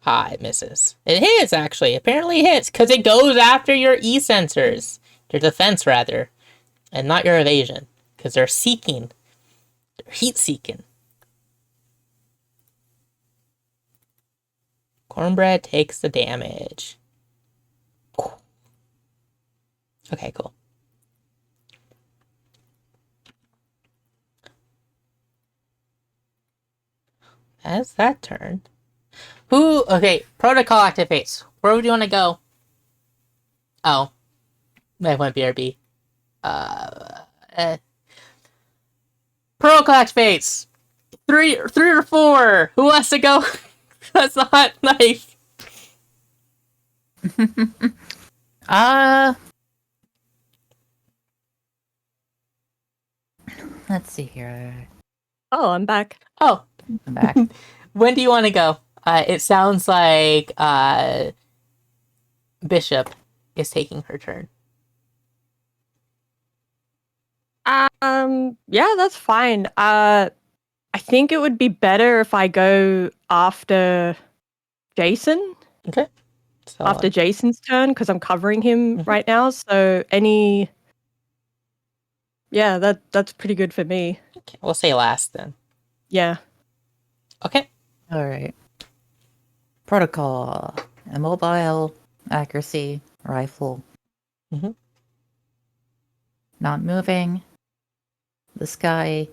Speaker 1: It misses. It hits, actually. Apparently it hits, because it goes after your E-sensors. Your defense, rather. And not your evasion. Because they're seeking. They're heat-seeking. Cornbread takes the damage. Okay, cool. That's that turn. Okay, protocol activates. Where would you want to go? Oh. That went BRB. Protocol activates. Three or four. Who wants to go? That's the hot knife.
Speaker 2: Let's see here.
Speaker 4: Oh, I'm back.
Speaker 1: Oh,
Speaker 2: I'm back.
Speaker 1: when do you want to go? It sounds like Bishop is taking her turn.
Speaker 4: Yeah, that's fine. I think it would be better if I go after Jason.
Speaker 1: Okay. So
Speaker 4: After Jason's turn, because I'm covering him
Speaker 1: Mhm.
Speaker 4: right now. So yeah, that's pretty good for me.
Speaker 1: okay, we'll say last then.
Speaker 4: Yeah.
Speaker 1: Okay.
Speaker 2: All right. Protocol. Immobile. Accuracy. Rifle.
Speaker 1: Mhm.
Speaker 2: Not moving. This guy.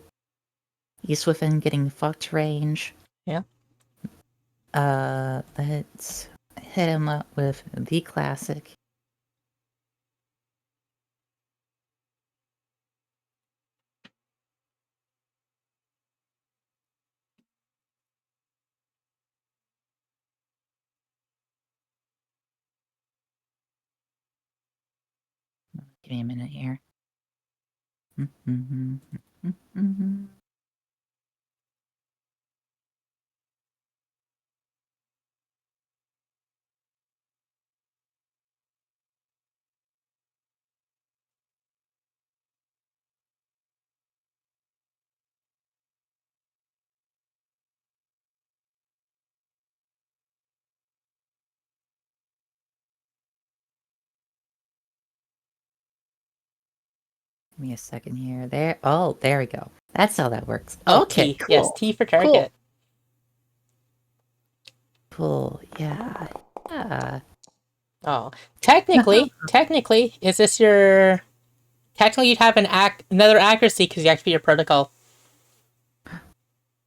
Speaker 2: He's within getting fucked range.
Speaker 1: Yeah.
Speaker 2: Let's hit him up with the classic. Give me a minute here. Give me a second here. There. Oh, there we go. That's how that works.
Speaker 1: Oh,
Speaker 2: Okay.
Speaker 1: T.
Speaker 2: Cool.
Speaker 1: Yes, T for target.
Speaker 2: Cool. Yeah. Yeah.
Speaker 1: Oh, technically, is this your? Technically, you'd have another accuracy because you activate your protocol.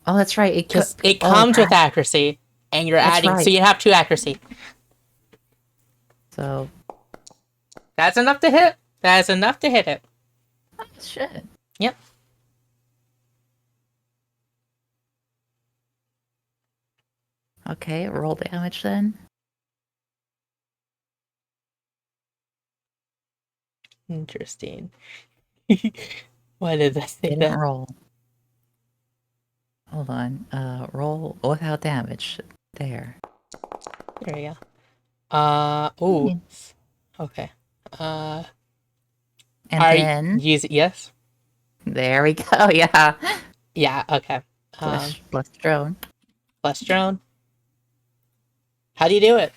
Speaker 2: Oh, that's right.
Speaker 1: Because it comes with accuracy, and you're
Speaker 2: That's
Speaker 1: adding,
Speaker 2: right.
Speaker 1: so you have 2 accuracy.
Speaker 2: So.
Speaker 1: That's enough to hit. That is enough to hit it.
Speaker 2: Oh, shit.
Speaker 1: Yep.
Speaker 2: Okay. Roll damage then.
Speaker 1: Interesting. What did I say?
Speaker 2: Didn't
Speaker 1: That?
Speaker 2: roll. Hold on. Roll without damage. There.
Speaker 1: There we go. Ooh.
Speaker 2: Hmm.
Speaker 1: Okay.
Speaker 2: And
Speaker 1: Are
Speaker 2: then
Speaker 1: use it? Yes.
Speaker 2: there we go. Yeah.
Speaker 1: Yeah. Okay.
Speaker 2: Plus drone.
Speaker 1: Plus drone. How do you do it?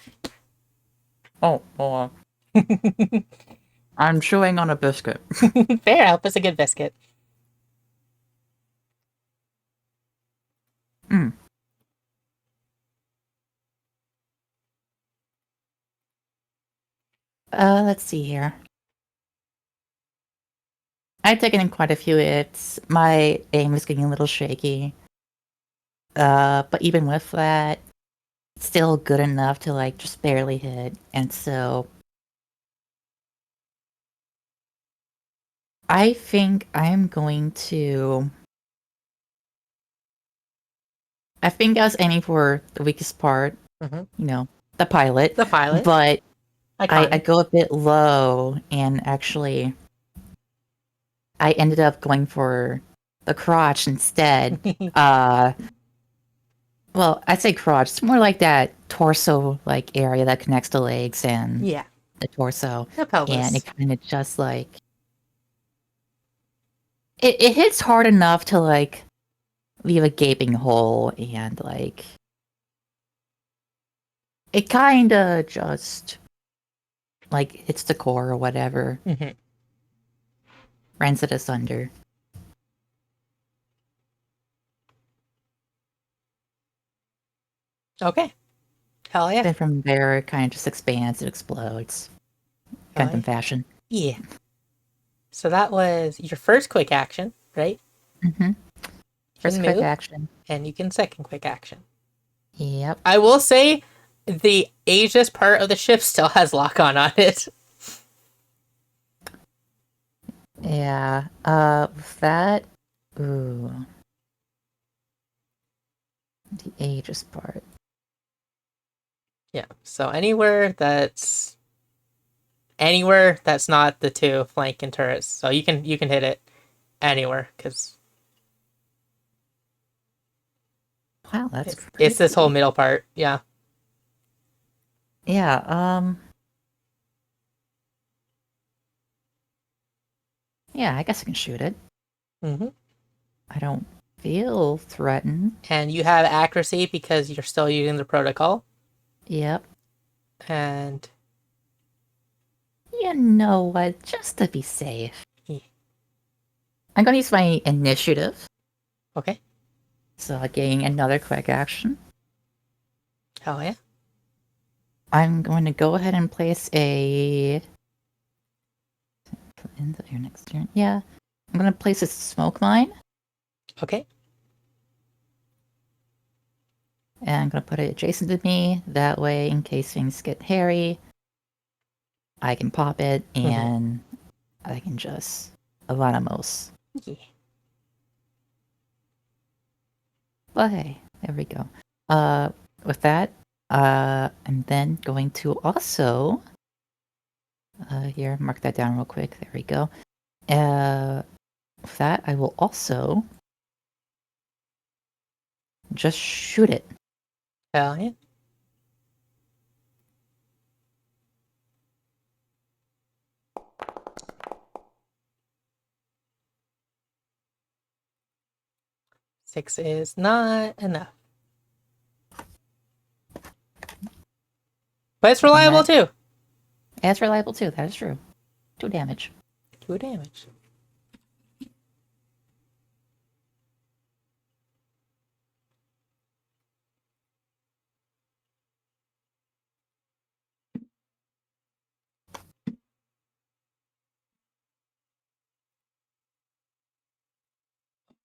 Speaker 2: Oh, hold on. I'm chewing on a biscuit.
Speaker 1: Fair. Help us a good biscuit.
Speaker 2: Let's see here. I've taken in quite a few hits. My aim is getting a little shaky. But even with that, it's still good enough to like just barely hit. And so I think I'm going to I think I was aiming for the weakest part,
Speaker 1: Mhm.
Speaker 2: you know, the pilot.
Speaker 1: The pilot.
Speaker 2: But I
Speaker 1: Iconic.
Speaker 2: go a bit low, and actually, I ended up going for the crotch instead. Well, I'd say crotch. It's more like that torso like area that connects the legs and
Speaker 1: Yeah.
Speaker 2: the torso,
Speaker 1: The pelvis.
Speaker 2: and it kind of just like it hits hard enough to like leave a gaping hole, and like it kind of just like hits the core or whatever,
Speaker 1: Mhm.
Speaker 2: rends it asunder.
Speaker 1: Okay. Hell yeah.
Speaker 2: Then from there, it kind of just expands and explodes, Gundam
Speaker 1: Right.
Speaker 2: fashion.
Speaker 1: Yeah. So that was your first quick action, right?
Speaker 2: Mm-hmm.
Speaker 1: You
Speaker 2: First
Speaker 1: can
Speaker 2: quick
Speaker 1: move,
Speaker 2: action.
Speaker 1: and you can second quick action.
Speaker 2: Yep.
Speaker 1: I will say the Aegis part of the ship still has lock on it.
Speaker 2: Yeah. With that, ooh, the Aegis part.
Speaker 1: Yeah. So anywhere that's not the two flanking turrets. So you can hit it anywhere because
Speaker 2: Wow, that's
Speaker 1: it's this whole
Speaker 2: crazy.
Speaker 1: middle part. Yeah.
Speaker 2: Yeah. Yeah. I guess I can shoot it.
Speaker 1: hmm
Speaker 2: I don't feel threatened.
Speaker 1: And you have accuracy because you're still using the protocol.
Speaker 2: Yep.
Speaker 1: And
Speaker 2: You know what? Just to be safe,
Speaker 1: yeah.
Speaker 2: I'm gonna use my initiative.
Speaker 1: Okay.
Speaker 2: So getting another quick action.
Speaker 1: Hell yeah.
Speaker 2: I'm going to go ahead and place a in your next turn. Yeah. I'm gonna place a smoke mine.
Speaker 1: Okay.
Speaker 2: And I'm gonna put it adjacent to me. That way, in case things get hairy, I can pop it and I can just Avanamos.
Speaker 1: Yeah.
Speaker 2: But hey, there we go. With that, I'm then going to also here mark that down real quick. There we go. With that, I will also just shoot it.
Speaker 1: Hell yeah. Six is not enough. But it's reliable too.
Speaker 2: It's reliable too. That is true. 2 damage.
Speaker 1: 2 damage.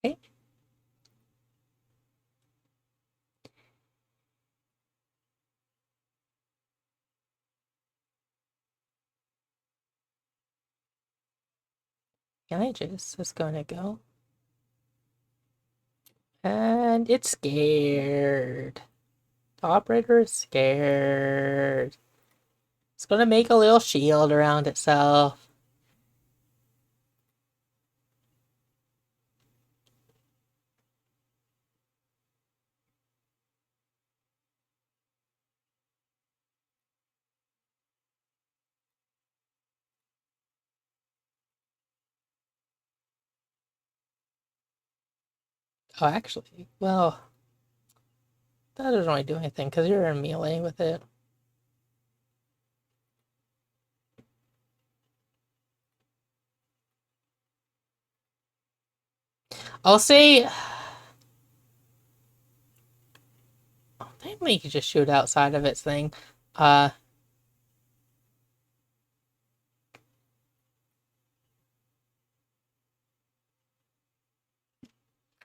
Speaker 1: Okay. Just is gonna go. And it's scared. The operator is scared. It's gonna make a little shield around itself. Oh, actually, well, that doesn't really do anything because you're in melee with it. I'll say, maybe you could just shoot outside of its thing.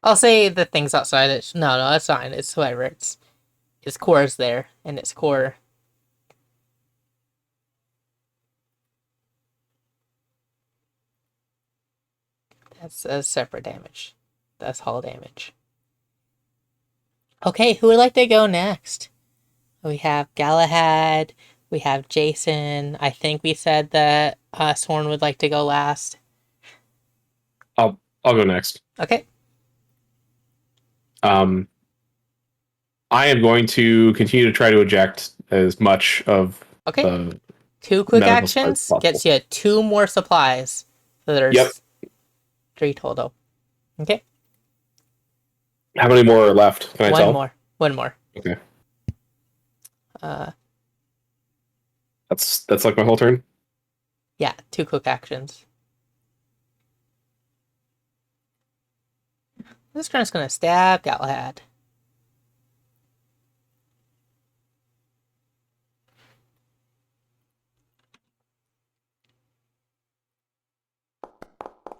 Speaker 1: I'll say the things outside it. No, that's fine. It's whoever. Its core is there, and its core. That's a separate damage. That's hull damage. Okay, who would like to go next? We have Galahad. We have Jason. I think we said that Sorn would like to go last.
Speaker 5: I'll go next.
Speaker 1: Okay.
Speaker 5: I am going to continue to try to eject as much of
Speaker 1: Okay.
Speaker 5: the
Speaker 1: 2 quick
Speaker 5: medical supplies
Speaker 1: actions
Speaker 5: as possible.
Speaker 1: gets you 2 more supplies. So there's
Speaker 5: Yep.
Speaker 1: 3 total. Okay.
Speaker 5: How many more are left? Can I tell?
Speaker 1: One more.
Speaker 5: Okay.
Speaker 1: Uh,
Speaker 5: That's like my whole turn.
Speaker 1: yeah, 2 quick actions. This turn's gonna stab Galahad.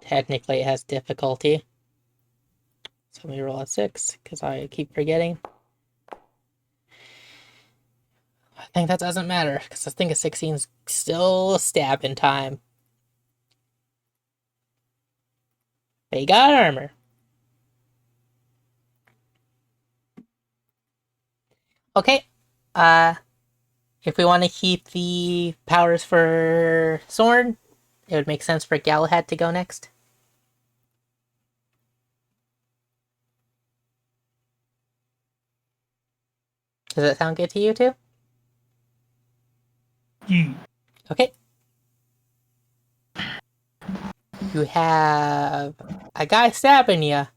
Speaker 1: Technically, it has difficulty. So let me roll a 6 because I keep forgetting. I think that doesn't matter because I think a 16's still a stab in time. They got armor. Okay. If we want to keep the powers for Sorn, it would make sense for Galahad to go next. Does that sound good to you too?
Speaker 3: Yeah.
Speaker 1: Okay. You have a guy stabbing you.
Speaker 3: I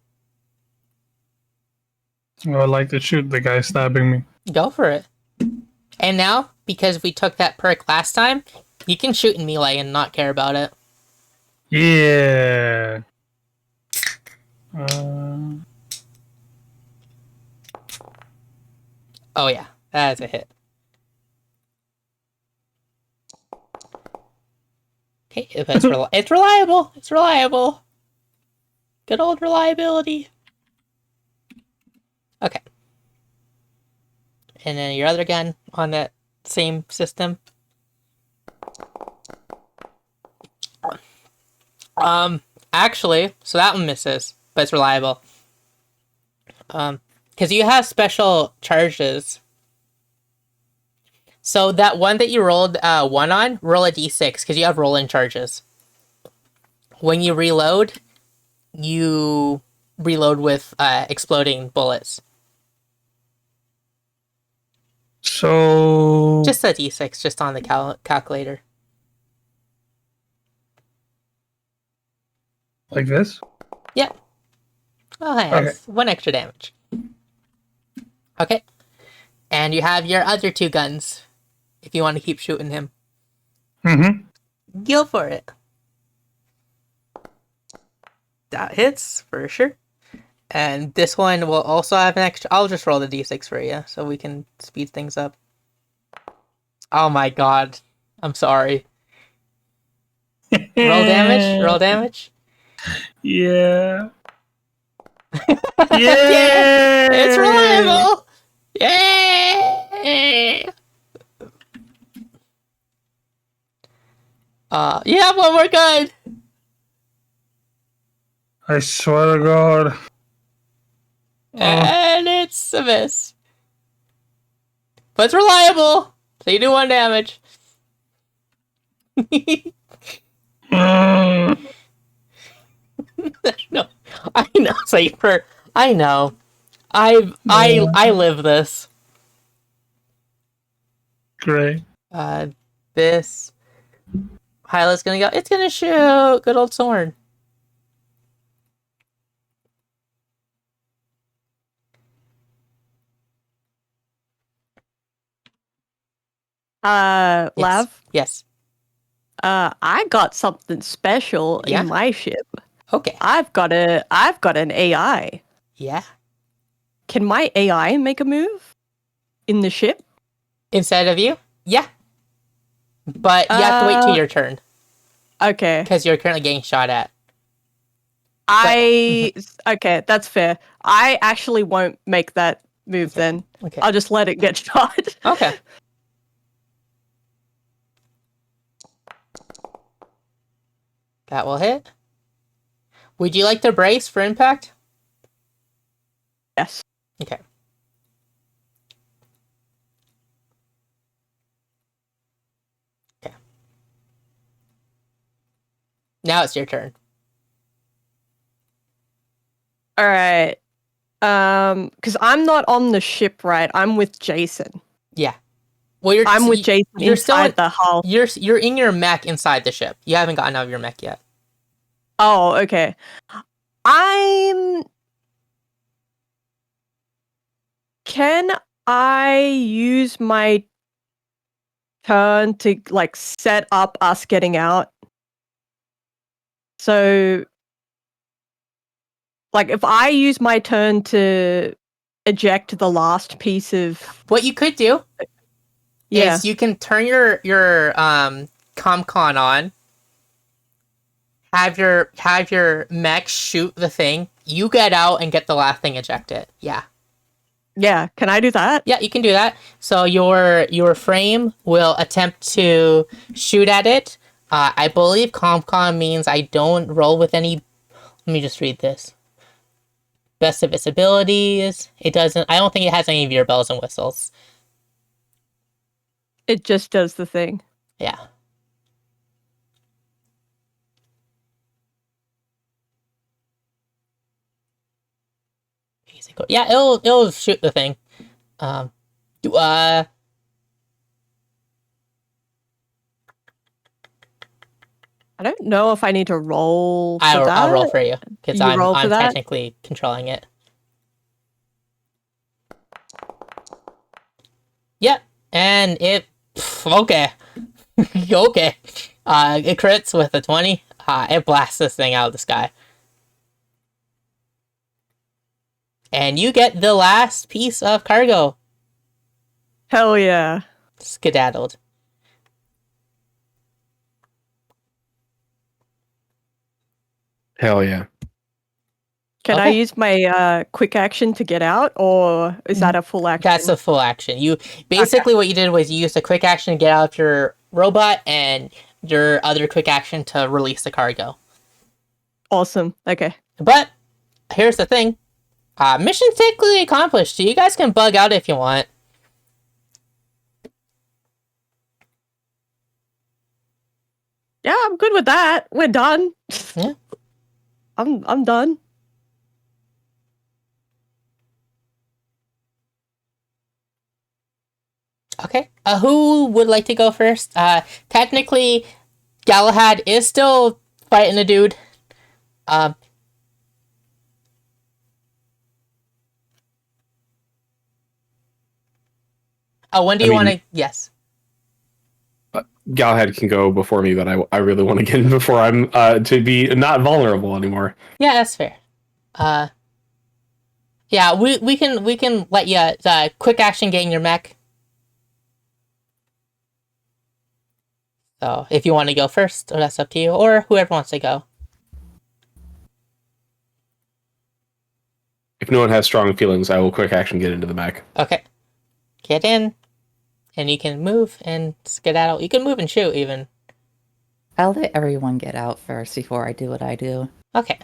Speaker 3: would like to shoot the guy stabbing me.
Speaker 1: Go for it. And now, because we took that perk last time, you can shoot in melee and not care about it.
Speaker 3: Yeah.
Speaker 1: Oh yeah, that's a hit. Okay, it's reliable. It's reliable. Good old reliability. Okay. And then your other gun on that same system. Actually, so that one misses, but it's reliable. Because you have special charges. So that one that you rolled 1 on, roll a d6, because you have roll-in charges. When you reload with exploding bullets.
Speaker 3: So
Speaker 1: Just a d6, just on the calculator.
Speaker 3: like this?
Speaker 1: Yep. Oh, hey, that's 1 extra damage. Okay. And you have your other 2 guns, if you want to keep shooting him.
Speaker 3: Mm-hmm.
Speaker 1: Go for it. That hits, for sure. And this one will also have an extra... I'll just roll the d6 for you, so we can speed things up. Oh my god. I'm sorry. Roll damage? Roll damage?
Speaker 3: Yeah.
Speaker 1: Yeah! It's reliable! Yay! You have one more gun!
Speaker 3: I swear to God.
Speaker 1: And it's a miss. But it's reliable! So you do 1 damage. No, I know, Safer. I know. I live this.
Speaker 3: Great.
Speaker 1: This pilot's gonna go. It's gonna shoot. Good old Sorn.
Speaker 4: Lav,
Speaker 1: Yes.
Speaker 4: I got something special
Speaker 1: Yeah?
Speaker 4: in my ship.
Speaker 1: Okay.
Speaker 4: I've got an AI.
Speaker 1: Yeah.
Speaker 4: Can my AI make a move in the ship?
Speaker 1: Instead of you? Yeah. But you have to wait till your turn
Speaker 4: Okay.
Speaker 1: because you're currently getting shot at.
Speaker 4: Okay, that's fair. I actually won't make that move then.
Speaker 1: Okay.
Speaker 4: I'll just let it get shot.
Speaker 1: Okay. That will hit. Would you like to brace for impact?
Speaker 4: Yes.
Speaker 1: Okay. Okay. Now it's your turn.
Speaker 4: All right. Because I'm not on the ship, right? I'm with Jason.
Speaker 1: Yeah. Well,
Speaker 4: I'm with Jason
Speaker 1: you're still
Speaker 4: inside the hull.
Speaker 1: You're in your mech inside the ship. You haven't gotten out of your mech yet.
Speaker 4: Oh, okay. Can I use my turn to like set up us getting out? So, like, if I use my turn to eject the last piece of
Speaker 1: What you could do is you can turn your ComCon on. Have your mech shoot the thing. You get out and get the last thing ejected. Yeah.
Speaker 4: Yeah, can I do that?
Speaker 1: Yeah, you can do that. So your frame will attempt to shoot at it. I believe ComCon means I don't roll with any Let me just read this. Best of its abilities. It doesn't. I don't think it has any of your bells and whistles.
Speaker 4: It just does the thing.
Speaker 1: Yeah. Yeah, it'll shoot the thing. Do
Speaker 4: I don't know if I need to roll for that.
Speaker 1: I'll roll for you because
Speaker 4: You roll for
Speaker 1: I'm
Speaker 4: that?
Speaker 1: technically controlling it. Yep, and it okay, okay. It crits with a 20. It blasts this thing out of the sky, and you get the last piece of cargo
Speaker 4: Hell yeah.
Speaker 1: skedaddled.
Speaker 5: Hell yeah.
Speaker 4: Can I
Speaker 1: Okay.
Speaker 4: use my quick action to get out, or is that a full action?
Speaker 1: That's a full action. You basically what you did was you used a quick action to get out of your robot, and your other quick action to release the cargo.
Speaker 4: Awesome. Okay.
Speaker 1: But here's the thing. Mission technically accomplished. So you guys can bug out if you want.
Speaker 4: Yeah, I'm good with that. We're done.
Speaker 1: Yeah.
Speaker 4: I'm done.
Speaker 1: Okay. Who would like to go first? Technically, Galahad is still fighting the dude. When do you want to? Yes.
Speaker 5: Galahad can go before me, but I really want to get in before I'm to be not vulnerable anymore.
Speaker 1: Yeah, that's fair. Yeah, we can let you quick action get in your mech. So if you want to go first, that's up to you, or whoever wants to go.
Speaker 5: If no one has strong feelings, I will quick action get into the mech.
Speaker 1: Okay. Get in, and you can move and skedaddle. You can move and shoot even.
Speaker 2: I'll let everyone get out first before I do what I do.
Speaker 1: Okay.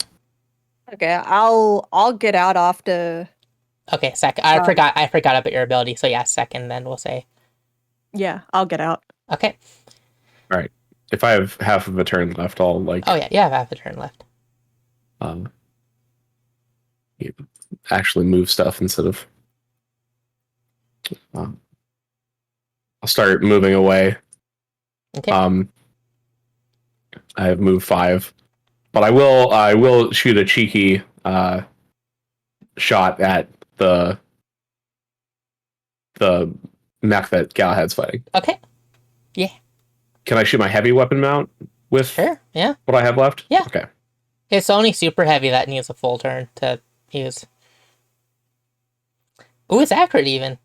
Speaker 4: Okay, I'll get out after.
Speaker 1: Okay, second. I forgot about your ability. So yeah, second. Then we'll say.
Speaker 4: Yeah, I'll get out.
Speaker 1: Okay.
Speaker 5: All right. If I have half of a turn left, I'll
Speaker 1: Oh yeah, you have half a turn left.
Speaker 5: Actually move stuff instead of. I'll start moving away.
Speaker 1: Okay.
Speaker 5: I have moved 5, but I will shoot a cheeky shot at the mech that Galahad's fighting.
Speaker 1: Okay. Yeah.
Speaker 5: Can I shoot my heavy weapon mount with
Speaker 1: Sure. Yeah.
Speaker 5: what I have left?
Speaker 1: Yeah.
Speaker 5: Okay.
Speaker 1: It's only super heavy that needs a full turn to use. Ooh, it's accurate even.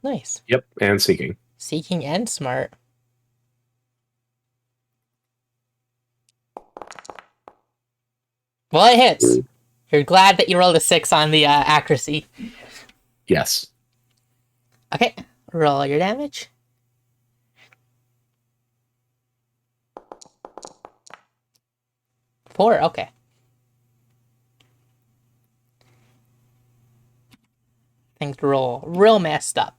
Speaker 1: Nice.
Speaker 5: Yep. And seeking.
Speaker 1: Seeking and smart. Well, it hits. You're glad that you rolled a 6 on the accuracy.
Speaker 5: Yes.
Speaker 1: Okay, roll your damage. 4, okay. Things roll real messed up.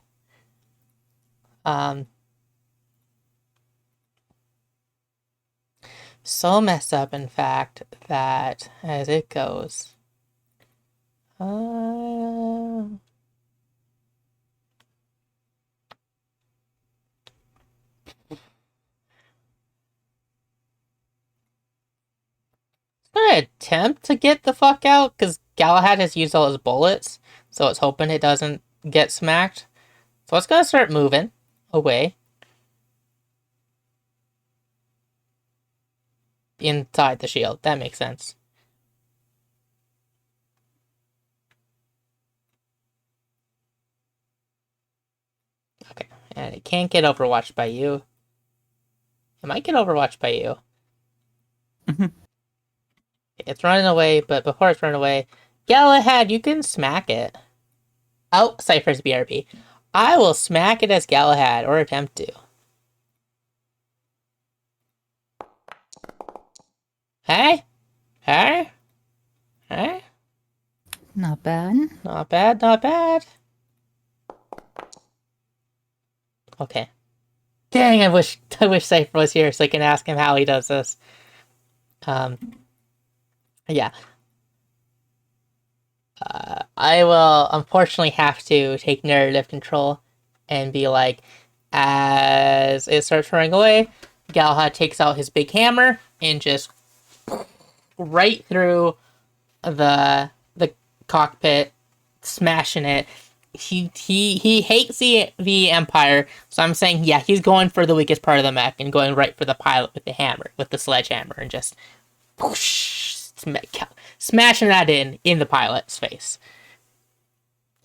Speaker 1: So messed up, in fact, that as it goes, gonna attempt to get the fuck out because Galahad has used all his bullets, so it's hoping it doesn't get smacked. So it's gonna start moving away inside the shield. That makes sense. Okay, and it can't get overwatched by you. It might get overwatched by you. It's running away, but before it's running away, Galahad, you can smack it. Oh, Cypher's BRB. I will smack it as Galahad, or attempt to. Hey? Hey? Alright.
Speaker 2: Not bad.
Speaker 1: Not bad, not bad. Okay. Dang, I wish Cypher was here so I can ask him how he does this. Yeah. I will unfortunately have to take narrative control and be like, as it starts running away, Galahad takes out his big hammer and just right through the cockpit, smashing it. He hates the Empire, so I'm saying, yeah, he's going for the weakest part of the mech and going right for the pilot with the hammer, with the sledgehammer, and just whoosh, smashing that in the pilot's face.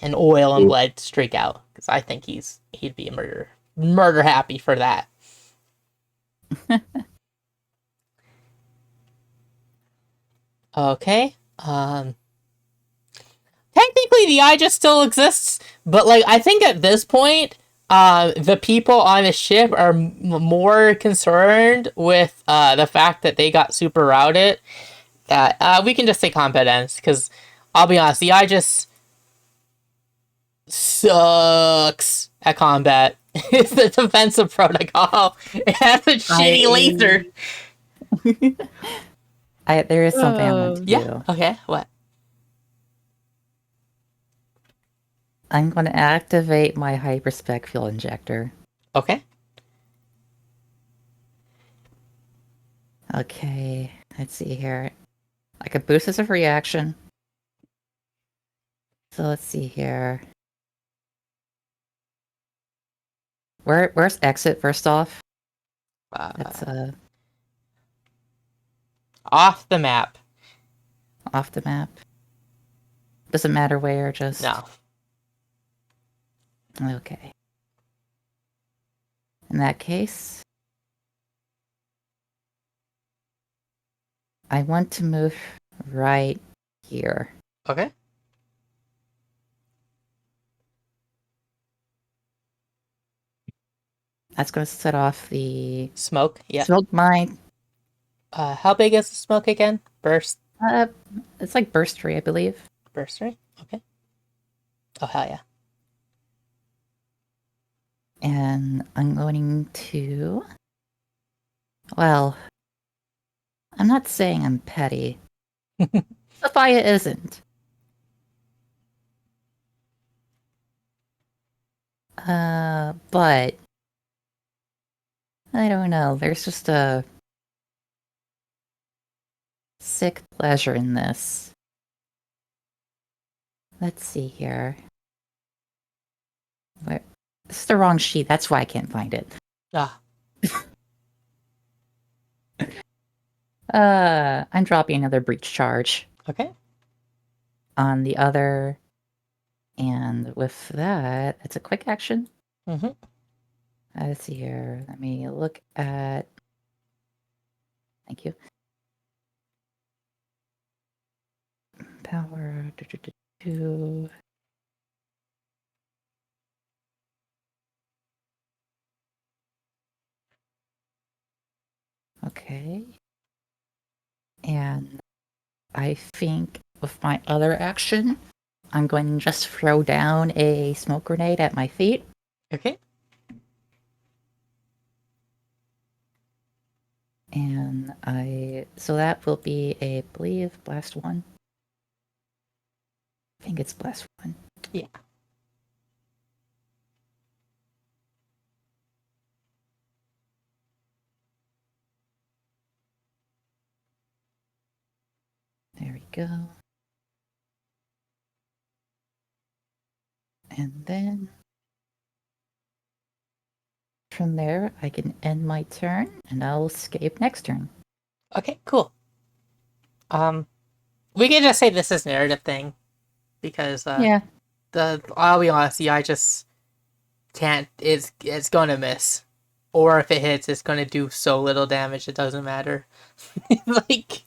Speaker 1: And oil and blood streak out, because I think he'd be a murder happy for that. Okay. Technically, the Aegis still exists, but like I think at this point, the people on the ship are more concerned with the fact that they got super routed. That we can just say combat ends, because I'll be honest, the Aegis sucks at combat. It's the defensive protocol. It has a shitty laser.
Speaker 2: There is something I want to do.
Speaker 1: Yeah. Okay. What?
Speaker 2: I'm going to activate my hyperspec fuel injector.
Speaker 1: Okay.
Speaker 2: Okay, let's see here. I could boost this of reaction. So let's see here. Where's exit first off? That's
Speaker 1: Off the map.
Speaker 2: off the map. Doesn't matter where, just
Speaker 1: No.
Speaker 2: Okay. In that case, I want to move right here.
Speaker 1: Okay.
Speaker 2: That's going to set off the
Speaker 1: Smoke. Yeah.
Speaker 2: smoke mine.
Speaker 1: How big is the smoke again? Burst.
Speaker 2: It's like burst tree, I believe.
Speaker 1: Burst rate. Okay. Oh hell yeah.
Speaker 2: And I'm going to... Well, I'm not saying I'm petty. Sophia isn't. But... I don't know, there's just a... sick pleasure in this. Let's see here. Where... This is the wrong sheet, that's why I can't find it.
Speaker 1: Ah.
Speaker 2: I'm dropping another breach charge
Speaker 1: Okay.
Speaker 2: on the other, and with that, it's a quick action.
Speaker 1: Mm-hmm.
Speaker 2: Let's see here. Let me look at. Thank you. Power. Okay. And I think with my other action, I'm going to just throw down a smoke grenade at my feet.
Speaker 1: Okay.
Speaker 2: And so that will be I believe, blast 1. I think it's blast 1.
Speaker 1: Yeah.
Speaker 2: There we go. And then from there, I can end my turn, and I'll escape next turn.
Speaker 1: Okay, cool. We can just say this is narrative thing, because
Speaker 2: Yeah.
Speaker 1: I'll be honest, I just can't. It's gonna miss, or if it hits, it's gonna do so little damage it doesn't matter. Like,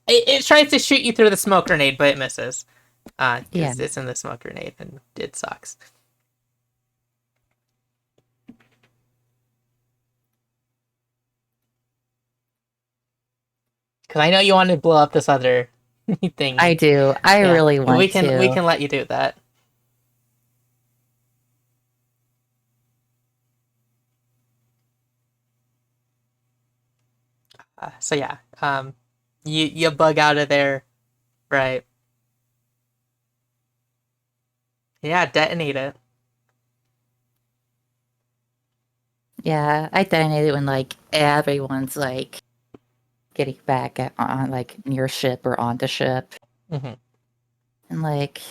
Speaker 1: it tries to shoot you through the smoke grenade, but it misses. Because
Speaker 2: Yeah.
Speaker 1: it's in the smoke grenade, and it sucks. Because I know you want to blow up this other thing.
Speaker 2: I do. I
Speaker 1: Yeah.
Speaker 2: really want
Speaker 1: we can
Speaker 2: to.
Speaker 1: we can let you do that. So yeah, you bug out of there, right? Yeah, detonate it.
Speaker 2: Yeah, I detonated when like everyone's like getting back on like near ship or on the ship,
Speaker 1: Hmm.
Speaker 2: and like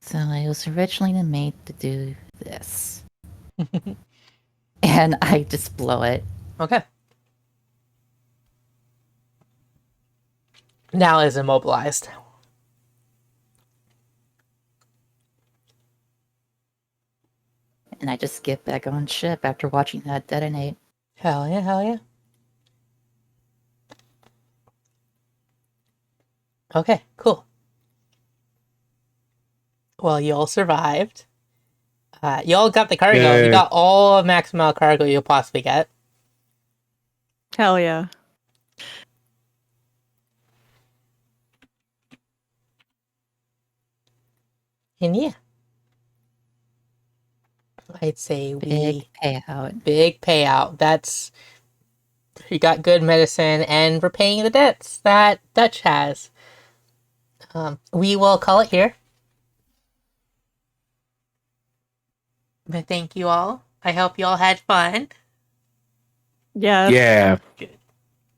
Speaker 2: so I was originally made to do this, and I just blow it.
Speaker 1: Okay. Now is immobilized.
Speaker 2: And I just get back on ship after watching that detonate.
Speaker 1: Hell yeah, hell yeah. Okay, cool. Well, you all survived. You all got the cargo. You
Speaker 5: Yay.
Speaker 1: got all of maximal cargo you'll possibly get.
Speaker 4: Hell yeah.
Speaker 1: And yeah. I'd say
Speaker 2: Big payout.
Speaker 1: big payout. That's you got good medicine and we're paying the debts that Dutch has. We will call it here. But thank you all. I hope you all had fun.
Speaker 4: Yes.
Speaker 5: Yeah.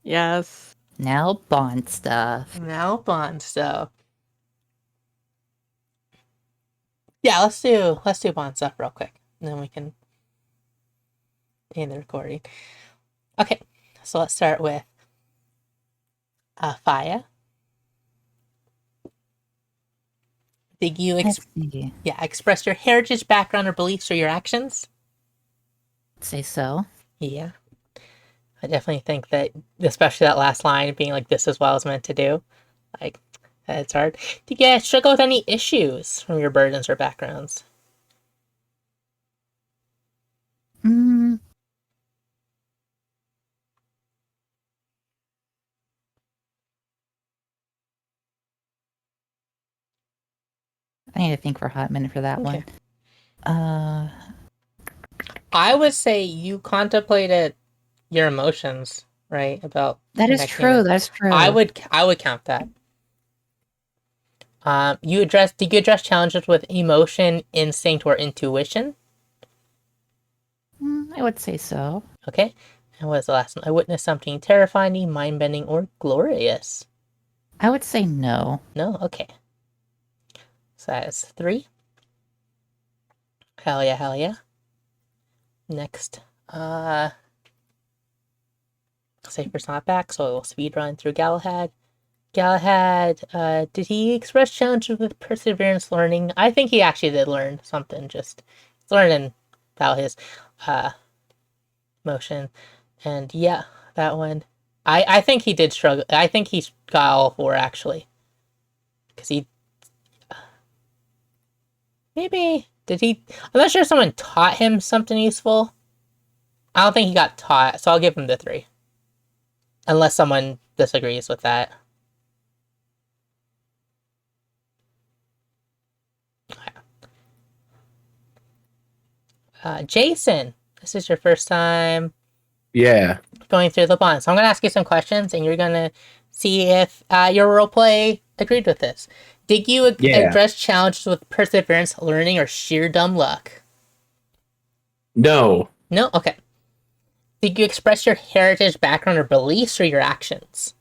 Speaker 4: Yes.
Speaker 2: Now Bond stuff.
Speaker 1: Now Bond stuff. Yeah, let's do Bond stuff real quick. And then we can end the recording. Okay, so let's start with Faya. Did you
Speaker 2: Let's see.
Speaker 1: express your heritage, background, or beliefs or your actions?
Speaker 2: Say so.
Speaker 1: Yeah. I definitely think that, especially that last line, being like, this is what I was meant to do. Like, it's hard. Did you struggle with any issues from your burdens or backgrounds?
Speaker 2: Mm. I need to think for a hot minute for that
Speaker 1: Okay.
Speaker 2: one.
Speaker 1: I would say you contemplated your emotions, right? About
Speaker 2: That is
Speaker 1: connecting
Speaker 2: true.
Speaker 1: with-
Speaker 2: That's true.
Speaker 1: I would count that. Did you address challenges with emotion, instinct, or intuition?
Speaker 2: I would say so.
Speaker 1: Okay. And what was the last one? I witnessed something terrifying, mind-bending, or glorious.
Speaker 2: I would say no.
Speaker 1: No? Okay. So that is 3. Hell yeah, hell yeah. Next. Cypher's not back, so we'll speed run through Galahad. Galahad, did he express challenges with perseverance learning? I think he actually did learn something, just learning about his motion. And yeah, that one. I think he did struggle. I think he got all 4 actually. Because he. Maybe. Did he? I'm not sure if someone taught him something useful. I don't think he got taught, so I'll give him the 3. Unless someone disagrees with that. Jason, this is your first time
Speaker 5: Yeah.
Speaker 1: going through the bond. So I'm going to ask you some questions, and you're going to see if your roleplay agreed with this. Did you
Speaker 5: Yeah.
Speaker 1: address challenges with perseverance, learning, or sheer dumb luck?
Speaker 5: No.
Speaker 1: No? Okay. Did you express your heritage, background, or beliefs, or your actions?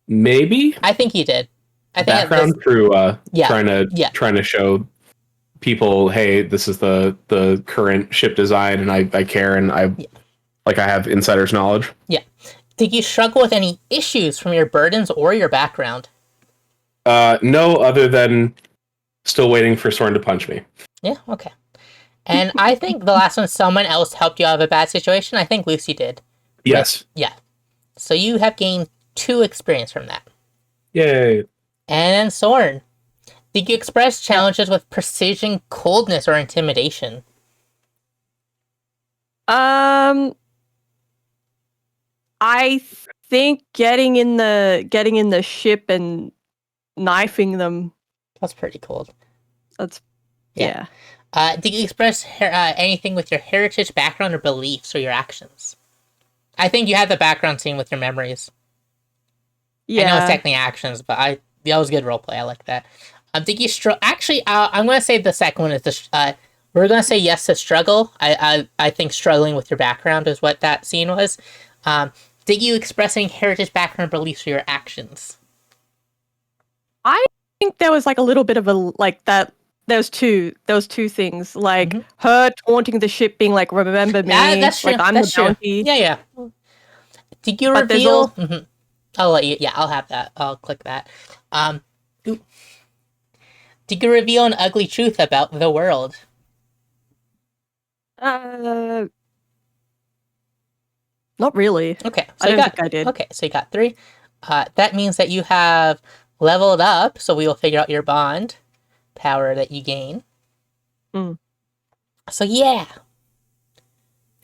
Speaker 5: Maybe
Speaker 1: I think you did. I think at
Speaker 5: background
Speaker 1: this-
Speaker 5: through
Speaker 1: Yeah.
Speaker 5: trying to show people, hey, this is the current ship design, and I care, and I have insider's knowledge.
Speaker 1: Did you struggle with any issues from your burdens or your background?
Speaker 5: No, other than still waiting for Soren to punch me.
Speaker 1: Yeah, okay. And I think the last one, someone else helped you out of a bad situation. I think Lucy did.
Speaker 5: Yes.
Speaker 1: Yeah. So you have gained 2 experience from that.
Speaker 5: Yay.
Speaker 1: And then Soren, did you express challenges with precision, coldness, or intimidation?
Speaker 4: I think getting in the ship and knifing them.
Speaker 1: That's pretty cool.
Speaker 4: That's
Speaker 1: Yeah.
Speaker 4: yeah.
Speaker 1: Did you express anything with your heritage, background, or beliefs, or your actions? I think you had the background scene with your memories.
Speaker 4: Yeah.
Speaker 1: I know it's technically actions, but that was good roleplay. I like that. Did you actually? I'm gonna say the second one is the. We're gonna say yes to struggle. I think struggling with your background is what that scene was. Did you express any heritage, background, beliefs, or your actions?
Speaker 4: I think there was like a little bit of a like that. There was two things, like
Speaker 1: Mhm.
Speaker 4: her taunting the ship, being like, "Remember me?"
Speaker 1: That's true.
Speaker 4: Like I'm
Speaker 1: That's
Speaker 4: the
Speaker 1: true.
Speaker 4: bounty.
Speaker 1: Yeah. Did you
Speaker 4: But there's
Speaker 1: reveal? Mhm. I'll let you. Yeah, I'll have that. I'll click that. Ooh. Did you reveal an ugly truth about the world?
Speaker 4: Not really.
Speaker 1: Okay, so
Speaker 4: I
Speaker 1: you
Speaker 4: don't
Speaker 1: got.
Speaker 4: think I did.
Speaker 1: Okay, so you got 3. That means that you have leveled up. So we will figure out your bond power that you gain.
Speaker 4: Mm.
Speaker 1: So yeah.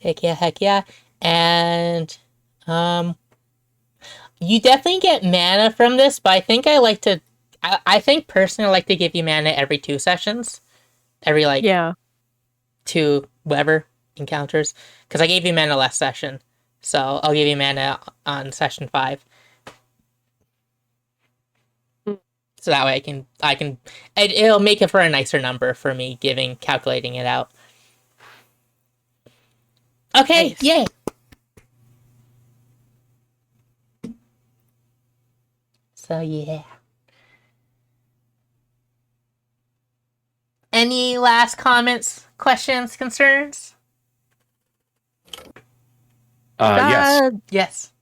Speaker 1: Heck yeah. And you definitely get mana from this, but I think I like to I think personally I like to give you mana every 2 sessions. Every like
Speaker 4: Yeah.
Speaker 1: 2 whatever encounters. Because I gave you mana last session. So I'll give you mana on session 5.
Speaker 4: Mm.
Speaker 1: So that way it'll make it for a nicer number for me calculating it out. Okay,
Speaker 4: Nice.
Speaker 1: yay. So yeah. Any last comments, questions, concerns?
Speaker 5: Yes.
Speaker 1: Yes.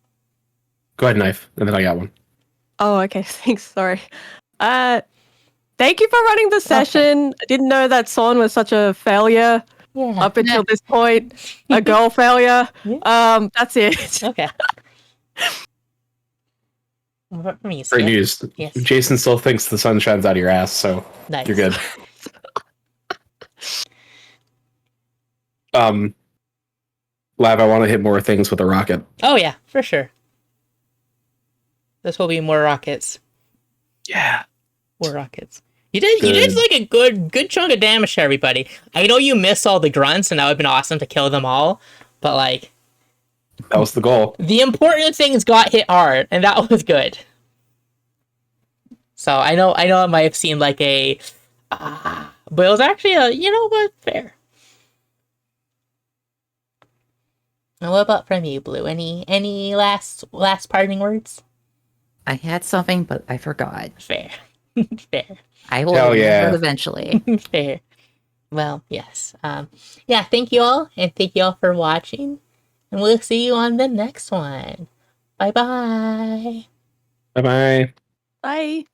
Speaker 5: Go ahead, knife, and then I got one.
Speaker 4: Oh, okay. Thanks. Sorry. Thank you for running the session. I didn't know that Son was such a failure
Speaker 1: Yeah.
Speaker 4: up until this point. A girl failure.
Speaker 1: Yeah.
Speaker 4: That's it.
Speaker 1: Okay. What from you,
Speaker 5: Great
Speaker 1: Skip?
Speaker 5: news.
Speaker 1: Yes.
Speaker 5: Jason still thinks the sun shines out of your ass, so
Speaker 1: Nice.
Speaker 5: you're good. Lav, I want to hit more things with a rocket.
Speaker 1: Oh yeah, for sure. This will be more rockets.
Speaker 5: Yeah.
Speaker 1: More rockets. You did like a good chunk of damage to everybody. I know you missed all the grunts, and that would have been awesome to kill them all. But like,
Speaker 5: That was the goal.
Speaker 1: the important things got hit hard, and that was good. So I know it might have seemed like but it was actually fair. And what about from you, Blue? Any last parting words?
Speaker 2: I had something, but I forgot.
Speaker 1: Fair. Fair.
Speaker 2: I will
Speaker 5: Hell
Speaker 2: remember
Speaker 5: yeah.
Speaker 2: it eventually.
Speaker 1: Fair. Well, yes. Yeah, thank you all, and thank you all for watching. And we'll see you on the next one. Bye-bye.
Speaker 5: Bye bye.
Speaker 4: Bye.